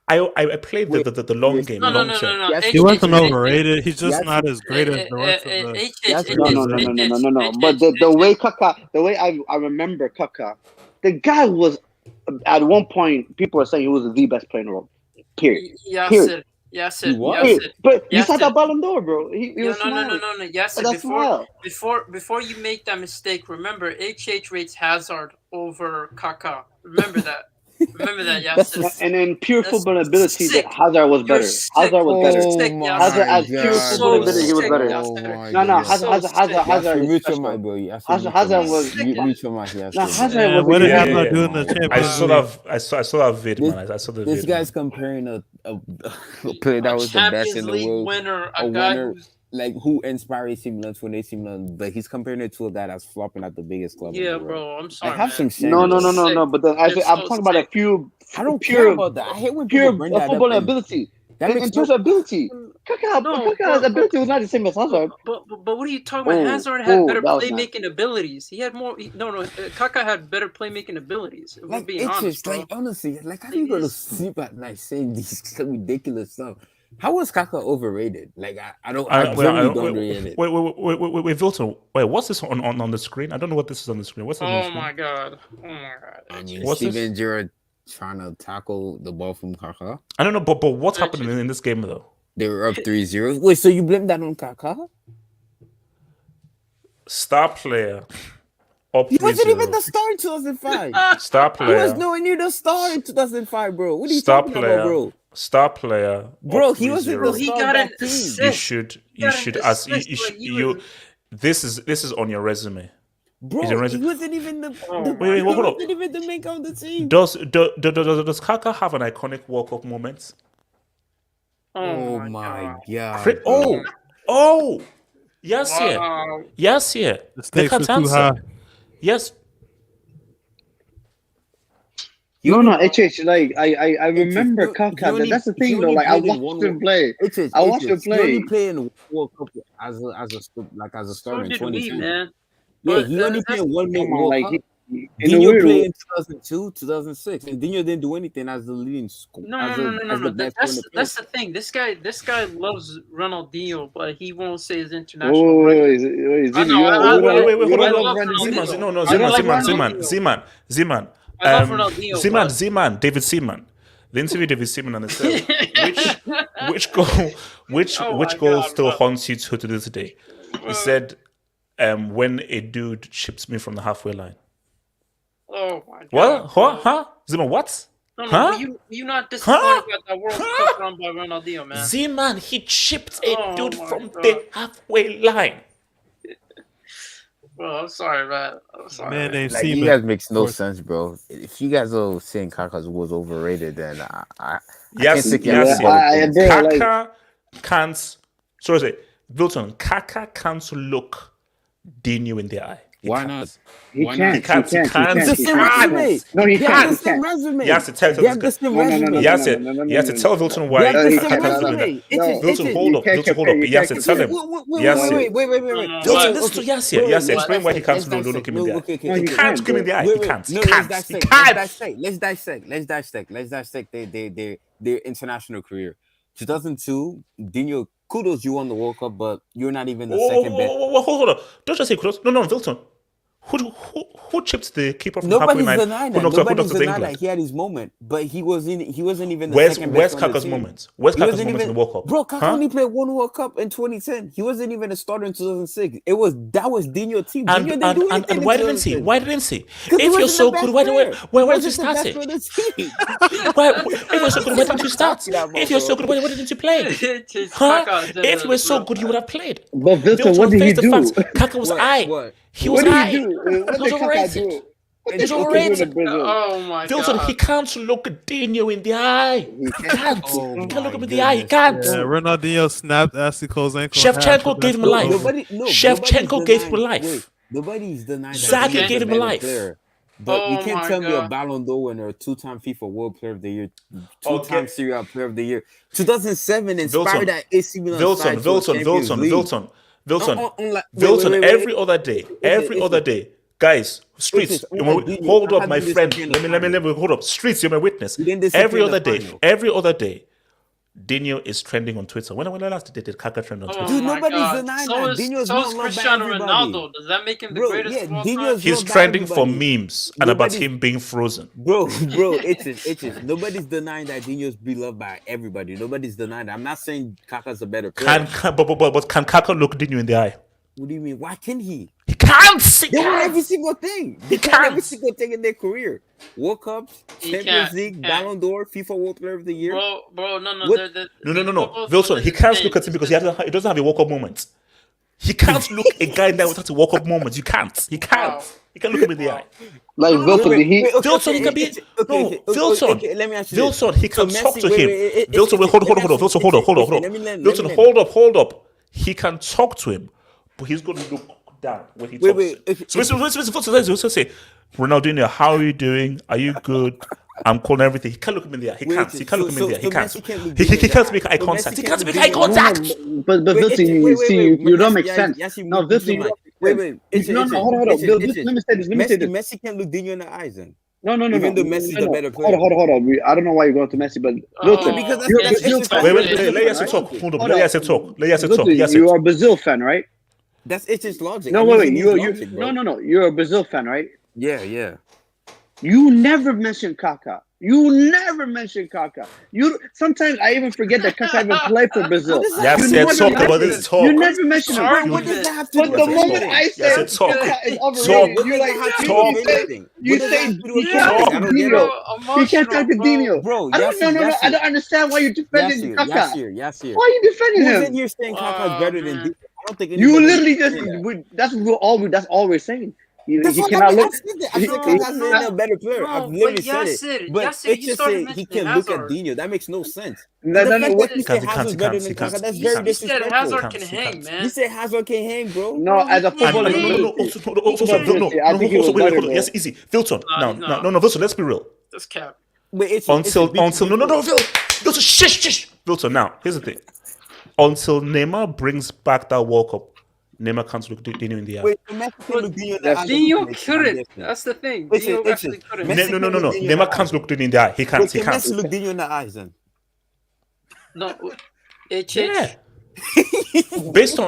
I played the long game. No. He wasn't overrated. He's just not as great as the rest of the. No. But the way Kaká, the way I remember Kaká, the guy was. At one point, people were saying he was the best player in the world. Period. Yes, but he saw that Ballon d'Or, bro. He was no. Yes, before you make that mistake, remember HH rates Hazard over Kaká. Remember that. Yes. And in pure football ability, Hazard was better. Hazard was better. Hazard as pure football ability, he was better. No, Hazard. Mute your mic, bro. Hazard was. Mute your mic. What did Hazard do in the Champions League? I saw that vid, man. I saw the This vid. guy's comparing a player that was the best in the world, a winner, like who inspired AC Milan to win AC Milan, but he's comparing it to a guy that's flopping at the biggest club. Yeah, in the world. bro. I'm sorry. Like, have some shame. No. But then I'm talking about a few. I don't care about that. I hate when people bring that football up. ability. In terms of ability, Kaká's ability was not the same as Hazard. But what are you talking about? Hazard had better playmaking abilities. He had more. Kaká had better playmaking abilities. If we're being honest, like, honestly, like, how do you go to sleep at night saying these ridiculous stuff? How was Kaká overrated? Like, I don't read it. Wait, Vilton. Wait, what's this on the screen? I don't know what this is on the screen. What's this on the screen? Oh my god. I mean, Steven Gerrard trying to tackle the ball from Kaká. I don't know, but what's happening in this game though? They were up 3-0. Wait, so you blame that on Kaká? Star player. Up He wasn't 3-0. even the star in 2005. Star player. He was nowhere near the star in 2005, bro. What are you talking about, bro? Star player. Bro, up he wasn't 3-0. the He star got of an that team. assist. You should as you. was- This is on your resume. Bro, Is it he resume? wasn't even the Wait, he hold up. wasn't even the maker of the team. Does Kaka have an iconic World Cup moment? Oh my god. Cri- oh, yes, yeah, Wow. yes, yeah. The They stakes can't are too high. answer. Yes, No, HH. Like I remember he Kaka. only- That's the he thing, though. only Like I played in watched one him play. It's I watched him He only play. played in World Cup as a So starter in did we, 2010. man. Yeah, But he only played that's- one Come on, World like Cup. in a Dino weird played way. in 2002, 2006, and Dino didn't do anything as the leading scorer. No. As the best player in the That's field. the thing. This guy loves Ronaldinho, but he won't say his Oh, international. wait, I know, hold I on. love Ziman, Ronaldinho. no, I love Ziman. I love Ronaldinho, Ziman, David Seaman. They interviewed David Seaman and they said, which goal Oh which my goal God, still bro. haunts you to this day? He said, when a dude chips me from the halfway line. Oh my god. What? Huh? Ziman, what? No, Huh? you not disappointed about that World Cup run by Ronaldinho, man. Ziman, he chipped a Oh dude my from God. the halfway line. Bro, I'm sorry, man. I'm sorry. Man named Like, you Seaman. guys makes no course. sense, bro. If you guys are saying Kaka's was overrated, then I Yes, can't take yes, you out I of the agree. Like- Kaka can't. Sorry, Wilton. Kaka can't look Dino in the eye. He Why can't. not? He Why can't. not? He can't. He can't. It's the He same can't. resume. No, he They have can't. the He same can't. resume. He has to tell They have the same No, no, resume. no, He has to. no, He has to no, tell no. Wilton They why have the he same Kaka can't can't. do that. resume. It's Wilton, it. hold up. can't Wilton, hold compare- up. you He has to can't tell compare. him. Yes, yeah. Wait. No, Wilton, but- listen to yes, yeah. Yes, yeah. Explain why he can't look him in the eye. Okay. No, He he can't can't, look him in the eye. Wait, He wait. can't. No, He let's can't. He dissect. can't. Let's dissect their international career. 2002, Dino, kudos, you won the World Cup, but you're not even the second best. Hold on. Don't just say kudos. No, Wilton. Who chipped the keeper from halfway Nobody's line? denying Who that. knocked Nobody's us to denying England? that he had his moment, but he wasn't even the Where's second best on the Kaka's team. moment? Where's He Kaka's wasn't moment in the World Cup? Bro, Kaka Huh? only played one World Cup in 2010. He wasn't even a starter in 2006. That was Dino's team. Dino didn't do anything And in why didn't he? 2006. Why didn't he? 'Cause he If you're wasn't so the best good, why player. didn't He you wasn't the start best it? player on the team. If you're so good, why didn't you start? If you're so good, why didn't you play? Huh? If you were so good, you would have played. But Vilton, Wilton, what did he face the do? facts. Kaka was eye. What? He was What did eye. he do? What He was did Kaka overrated. do? What He's did Kaka do overrated. in Brazil? Oh my Wilton, god. he can't look Dino in the eye. He can't. Oh He can't look my him in the eye. He goodness. can't. Yeah, Ronaldinho snapped Asiko's ankle. in half, Shevchenko but gave him that's life. over. Shevchenko gave him life. Wait, nobody's denying that. Zaki Dino's gave a him better life. player. But you Oh can't my tell me a God. Ballon d'Or winner, a two-time FIFA World Player of the Year, Okay. two-time Serie A Player of the Year. 2007 Wilton, inspired that AC Milan side to a Champions League. Wilton. Wait. Every other day, guys, streets. It's unlike Dino. Hold I up, had my to do this friend. again in the Let me hold up. Streets, you're my witness. You didn't disappear Every in the other day, final. Dino is trending on Twitter. When last did Kaka trend on Oh Twitter? Dude, my nobody's God. denying so that. Is, Dino's so not is loved by Cristiano everybody. Ronaldo. Does that make him the Bro, greatest yeah, of all Dino's time? He's loved by trending for everybody. memes and about Nobody's- him being frozen. Bro, it's nobody's denying that Dino's beloved by everybody. Nobody's denying that. I'm not saying Kaka's a better player. But can Kaka look Dino in the eye? What do you mean? Why can't he? He can't. They won every single thing. They He won every can't. single thing in their career. World Cups, He Champions can't. League, Can't. Ballon d'Or, FIFA World Player of the Year. Bro, no. What? No. Wilson, he can't look at him because he doesn't have a World Cup moment. He can't look a guy that without a World Cup moment. You can't. He can't. Wow. He can't look him in the eye. Like Vilton, did he? Wilson, he can be. Wilson. Let me ask you this. Wilson, he can So talk Messi- to wait, him. wait, Wilson, wait, hold on. Let me learn. Wilson, hold up. He can talk to him, but he's going to look down when he talks. Wait, okay. So Wilson say, Ronaldinho, how are you doing? Are you good? I'm calling everything. He can't look him in the eye. He can't. He can't look him in the eye. He can't. Messi can't look He Dino in can't the make eye. eye So contact. He Messi can't can't make look eye Dino in the eye. contact. But Vilton, you see, you don't make sense. No, Vilton, you don't make sense. No, hold on. Let me say this. Messi can't look Dino in the eyes then. No. Even though Messi's the better player. Hold on. I don't know why you're going to Messi, but Vilton, because that's- you're a that's- Brazil that's- fan. Wait. Let Yasser talk. Hold up. Let Yasser talk. Vilton, Yes, you are a Brazil fan, right? It's just logic. No, I'm wait. using his logic, bro. No. You're a Brazil fan, right? Yeah. You never mention Kaká. You never mention Kaká. You sometimes I even forget that Kaká even played for Brazil. Yes, You yeah, never talk mention about him. this talk. You never mention him. Sorry, What does that have to But do the with moment anything? I Yes, say it's talk. Kaká is Talk. overrated, What you're does like, that have to do talk. with anything? you What does that say have to do he with can't talk anything? to I don't get Dino. it. He can't talk to Dino. Bro, I don't know. I Yasir, don't understand why you're defending Kaká. Yasir. Why are you defending Who's in him? here saying Kaká's better than man. Dino? I don't think You anybody literally is just saying that. that's all we're saying. He The fuck, cannot look. I said that. I he- said he- Kaká's a better player. I've Bro, literally but said it. Yasir, But Yasir, it's you just started say he mentioning can look at Hazard. Dino. That makes no sense. No, The no, fact no. that you say He can't, Hazard's he better can't, than he Kaká, can't. that's He very can't. You said disrespectful. Hazard Can't, can he hang, can't. man. You say Hazard can hang, bro. No, Bro, as he a can't footballer No, no, no, no, hang. also, no, also, can't- no, no, I no, think he also, was wait, better, hold on. bro. Yes, easy. Filton. Nah, Now, he's no, not. no, no, Filton, let's be real. That's cap. But it's Until, a big no, no, no, Filton, shush. Filton, now, here's the thing. Until Neymar brings back that World Cup, Neymar can't look Dino in the eye. Wait, Messi can look Dino in the eye. Dino I'm couldn't. guessing. That's the thing. Listen, Dino listen. actually couldn't. Messi No. can look Dino in the Neymar eye. can't look Dino in the eye. He can't. Wait, He can can't. Messi look Dino in the eyes then? No, HH. Yeah. based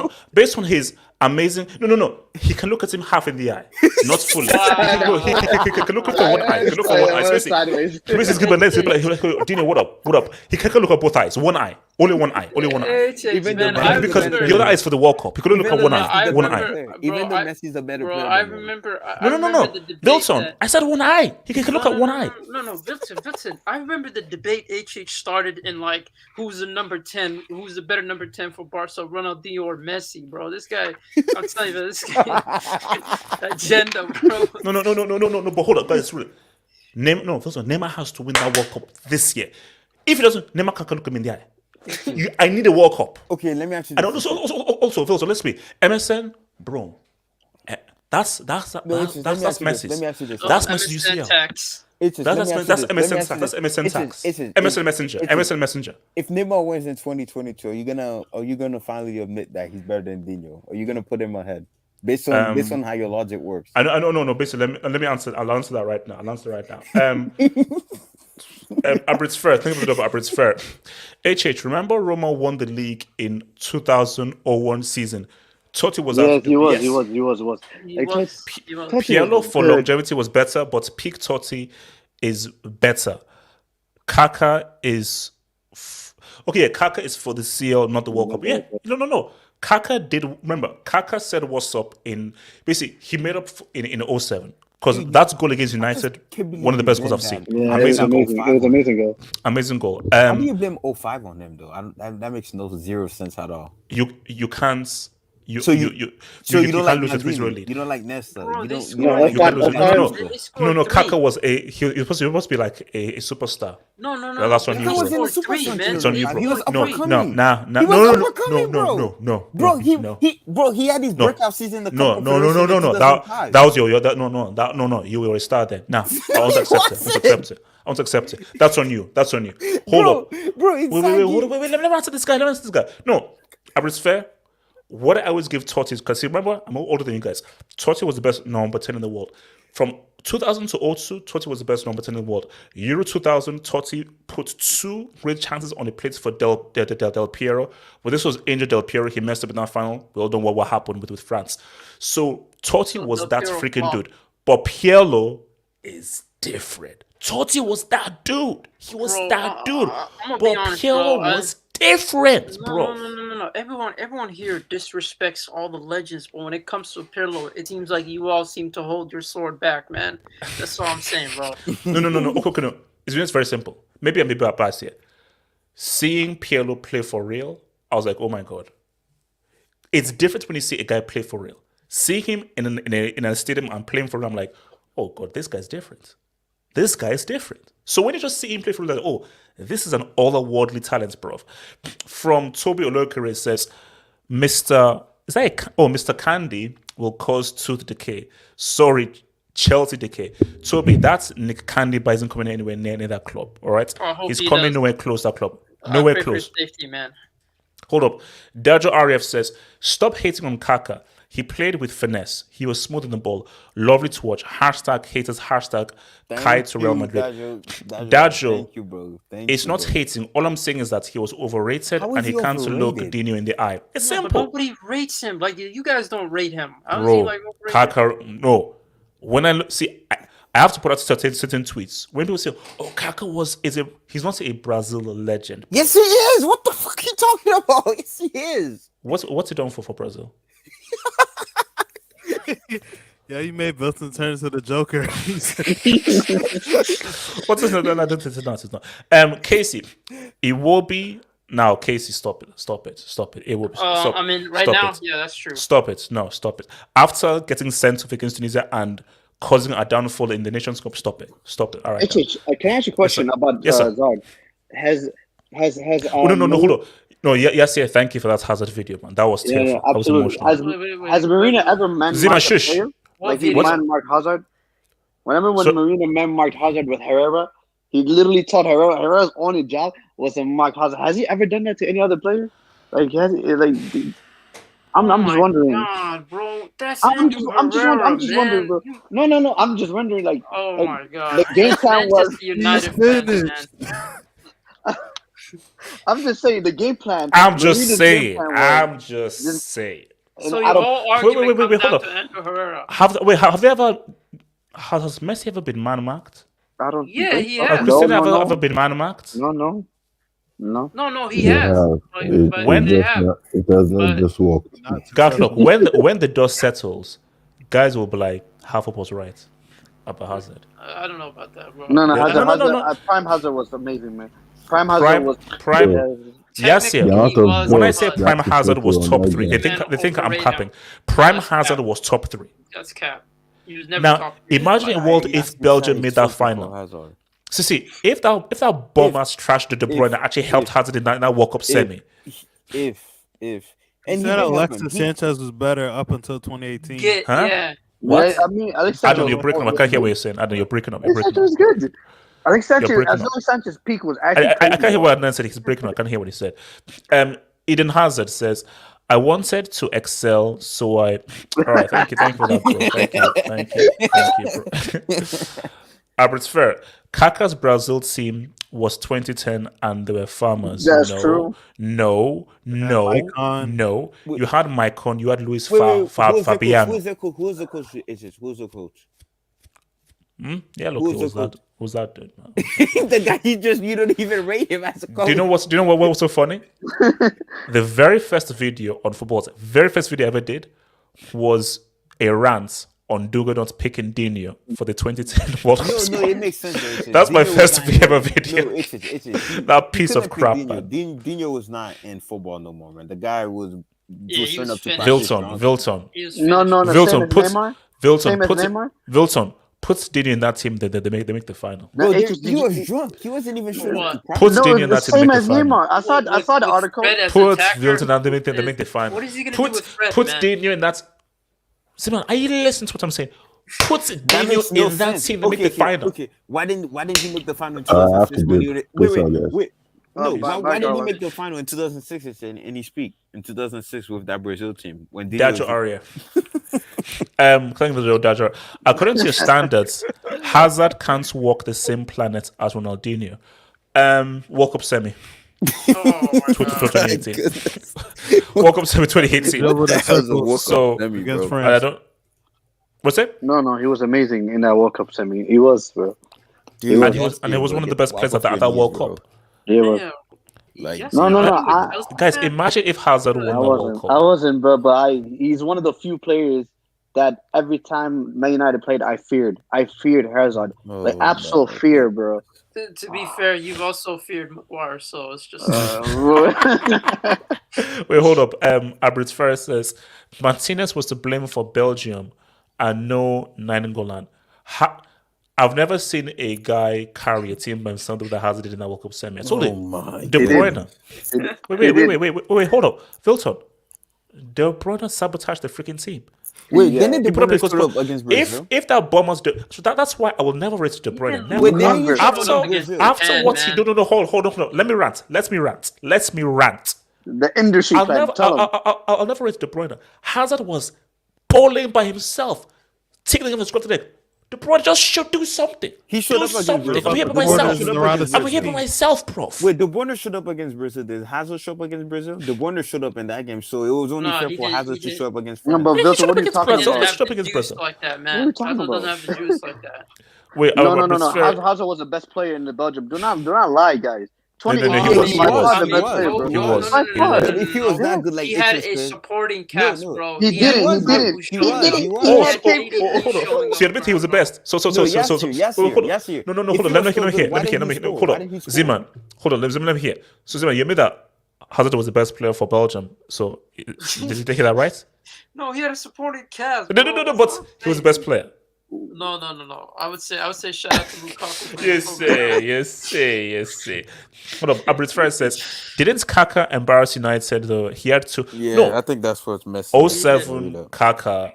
on his amazing no, he can look at him half in the eye, not fully. No, he can look at one eye. He can look at one eye. So Sideways. He's good, but let's like, Dino, what up? He can look at both eyes. One eye, only one eye. HH, Even man, though I Messi- Because remember. the other eye is for the World Cup. He couldn't look at Even one though eye. Messi's a One better eye. player. Bro, Even though I- Messi's a better Bro, player. I than him. remember. I No. remember the debate Wilson, that- I said one eye. He can look at one eye. No, Wilson. I remember the debate HH started in like who's the number 10, who's the better number 10 for Barca, Ronaldo or Messi, bro. This guy, I'm telling you, this guy agenda, bro. No. But hold up, guys. Really. Neymar has to win that World Cup this year. If he doesn't, Neymar can't look him in the eye. I need a World Cup. Okay, let me ask you And this. also, Phil, so let's be MSN, bro. That's No, it's just- let me ask you this. Let me Messi's. ask you this. That's MSN Messi's UCL. tax. It's just- let me ask you That's this. Let me MSN ask you tax. That's this. MSN It's tax. just- MSN Messenger. it's just- MSN Messenger. If Neymar wins in 2022, are you gonna finally admit that he's better than Dino? Are you gonna put him ahead based on how your logic works? I know. No. Basically, let me answer. I'll answer that right now. Abrit's fair. Think of it about Abrit's fair. HH, remember Roma won the league in 2001 season. Totti was Yes, out. he was. He was. Pirlo for longevity was better, but peak Totti is better. Kaká is Kaká is for the CL, not the World Cup. Yeah, no. Kaká did. Remember, Kaká said what's up in basically he made up in 07 because that goal against United, one of the best goals I've seen. Yeah, it was amazing. It was amazing goal. Amazing goal. How do you blame 05 on him though? That makes zero sense at all. You can't. You So you can't don't like lose a 3-0 Maldini? lead. You don't like Nesta? Bro, You they don't? scored- You don't like? You can't lose. They scored No. three. Kaká was he was supposed to be like a superstar. No. That's on They you, scored bro. wasn't a three, superstar, man. It's on They you, scored He was bro. three. uppercoming. No. He was uppercoming, bro. No. Bro, he had his breakout season in the No. That you were a star then. Nah, I won't accept it. That's on you. Hold up. Bro. It's Wait. Let me answer this guy. No, Abrit's fair. What I always give Totti is because remember, I'm older than you guys. Totti was the best number 10 in the world. From 2000 to 02, Totti was the best number 10 in the world. Euro 2000, Totti put 2 great chances on the plates for Del Piero. But this was injured Del Piero. He messed up in that final. We all know what happened with France. So Totti was Del that Piero freaking flopped. dude. But Pirlo is different. Totti was that dude. He was Bro, that dude. I'm gonna But be honest, Pirlo bro. was different, bro. No. Everyone here disrespects all the legends, but when it comes to Pirlo, it seems like you all seem to hold your sword back, man. That's all I'm saying, bro. No. Okay, no. It's very simple. Maybe I'm a bit biased here. Seeing Pirlo play for real, I was like, oh my god. It's different when you see a guy play for real. Seeing him in a stadium and playing for real, I'm like, oh god, this guy's different. This guy is different. So when you just see him play for real, like, oh, this is an otherworldly talent, bro. From Toby Olokere says, Mr. Candy will cause tooth decay. Sorry, Chelsea decay. Toby, that's Nick Candy, but isn't coming anywhere near that club. All right, I hope he's he coming does. nowhere close to that club. I Nowhere pray for close. his safety, man. Hold up. Dajo RF says, stop hating on Kaká. He played with finesse. He was smooth in the ball. Lovely to watch. Hashtag haters. Hashtag Kai to Real Madrid. Dajo, thank you, bro. it's not hating. All I'm saying is that he was overrated How is and he he can't look overrated? Dino in the eye. It's No, but simple. nobody rates him. Like you guys don't rate him. How is Bro, he like overrated? Kaká, no. When I look, see, I have to put out certain tweets. When people say, "Oh, Kaká he's not a Brazil legend." Yes, he is. What the fuck are you talking about? Yes, he is. What's he done for Brazil? Yeah, you made Wilson turn into the Joker. What's his name? No, it's not. Casey, it will be now. Casey, stop it. It will be. Stop, I mean, right stop now, it. yeah, that's true. Stop it. No, stop it. After getting sent off against Tunisia and causing a downfall in the Nations Cup, stop it. All right. Can I ask you a question about Zard? Has oh, no, hold on. No, yes, thank you for that Hazard video, man. That was terrible. Yeah, absolutely. That was emotional. Has Marina ever man-marked a player? Like he man-marked Hazard? Whenever Marina man-marked Hazard with Herrera, he literally taught Herrera's only job was to mark Hazard. Has he ever done that to any other player? I'm just wondering. God, bro, I'm just wondering, bro. No. I'm just wondering, like. Oh my God. The game plan was. I'm just saying the game plan. I'm just saying. So your whole argument wait, comes hold down to Andrew Herrera. Has Messi ever been man-marked? I don't. Yeah, he has. Has Cristiano ever been man-marked? No, he has. It has not just worked. God, look, when the dust settles, guys will be like, Half was right about Hazard. I don't know about that, bro. No. Prime Hazard was amazing, man. Prime Hazard was prime. Yes. When I say Prime Hazard was top 3, they think I'm capping. Prime Hazard was top 3. That's cap. He was never now, top 3. imagine a world if Belgium made that final. See, if that bombers trashed the De Bruyne that actually helped Hazard in that World Cup semi. And he said Alexis Sanchez was better up until 2018. Yeah. What? Yeah, I mean, Alexander, you're breaking up. I can't hear what you're saying. You're breaking up. Sanchez was good. Sanchez's peak was actually. I can't hear what Adnan said. He's breaking up. I can't hear what he said. Eden Hazard says, "I wanted to excel, so I." All right, thank you for that, bro. Thank you, bro. Albert's fair. Kaká's Brazil team was 2010, and they were farmers. That's true. No. You had Maicon. You had Luis Fabiano. Who's the coach? Who's the coach? Yeah, look, who's that dude, man? The guy you don't even rate him as a coach. Do you know what was so funny? The very first video on football, very first video I ever did was a rant on Duga not picking Dino for the 2010 World Cup. No, it makes sense. That's my first ever video. No, it's that piece of crap, man. Dino was not in football no more, man. The guy was straight up to Vilton. Vilton puts Dino in that team. They make the final. Bro, he was drunk. He wasn't even sure. Puts Dino in that team. Same as Neymar. I saw the article. Puts Vilton and they make the final. What is he gonna do with Fred? Puts Dino in that. Simon, are you listening to what I'm saying? Put Dino in that team to make the final. Okay, why didn't he make the final in 2006? Wait. No, why didn't he make the final in 2006 and he speak in 2006 with that Brazil team when Dajo Aria. According to your standards, Hazard can't walk the same planet as Ronaldinho. World Cup semi. 2018. World Cup semi 2018. So against I France. don't. What's it? No, he was amazing in that World Cup semi. He was, bro. He was one of the best players at that World Cup. He was. Guys, imagine if Hazard won that World Cup. I wasn't, bro, but he's one of the few players that every time Man United played, I feared Hazard. Absolute fear, bro. To be fair, you've also feared Maguire, so it's just. Wait, hold up. Abritz Ferris says Martinez was to blame for Belgium and no Nainggolan. I've never seen a guy carry a team by himself that Hazard did in that World Cup semi. I told you. De Bruyne. Wait, hold up. Vilton. De Bruyne sabotaged the freaking team. Wait, didn't De Bruyne stood up against Brazil? If that bombers so that's why I will never rate De Bruyne. Never. After what he no, hold on. Let me rant. The industry I'll never rate De Bruyne. Hazard was bowling by himself, taking him to the De Bruyne just should do something. He should have against Brazil. I'm here by myself, bro. Wait, De Bruyne showed up against Brazil. Did Hazard show up against Brazil? De Bruyne showed up in that game, so it was only fair for Hazard to show up against France. No, but what are you talking about? Like that, man. Hazard doesn't have the juice like that. Wait, No. Hazard was the best player in the Belgium. Do not lie, guys. 2018 he was by far the best player, bro. He was. By far. But if he was that good, like He had Itches a said, supporting cast, bro. He didn't. Hold on. See, admit he was the best. So, hold on. Let me hear. Hold on. Zeman, hold on. Let me hear. So, Zeman, you admit that Hazard was the best player for Belgium. So, did you hear that right? No, he had a supporting cast. No, but he was the best player. No. I would say shout out to Lukaku. Yes. Hold on. Abrit Fred says, didn't Kaka embarrass United though? He had to. Yeah, No. I think that's what's messing. 07 Kaka,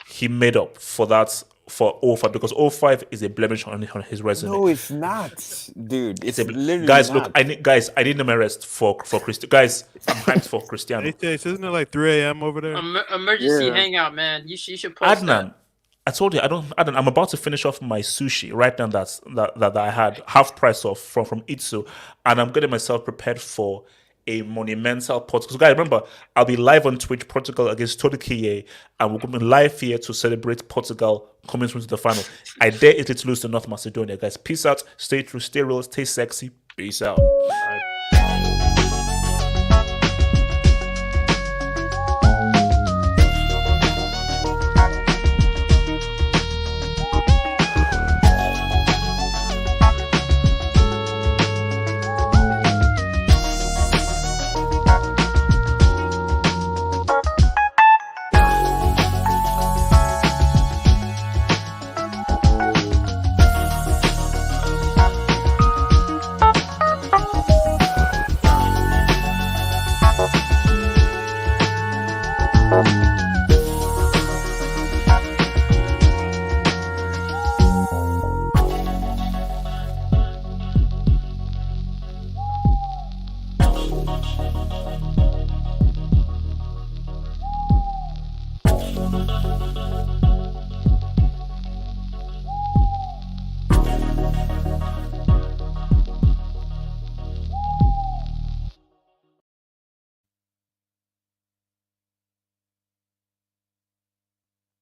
he made up for that for 05 because 05 is a blemish on his resume. No, it's not, dude. It's literally guys. not. Look, I need no rest for Cristiano. Guys, I'm hyped for Cristiano. Isn't it like 3 a.m. over there? Emergency hangout, man. You should post Adnan, I told you Adnan, I'm about to finish off my sushi right now. That I had half price off from Itsu, and I'm getting myself prepared for a monumental Portugal. Guys, remember, I'll be live on Twitch, Portugal against Turkey, and we're going to be live here to celebrate Portugal coming through to the final. I dare Italy to lose to North Macedonia, guys. Peace out, stay true, stay real, stay sexy. Peace out.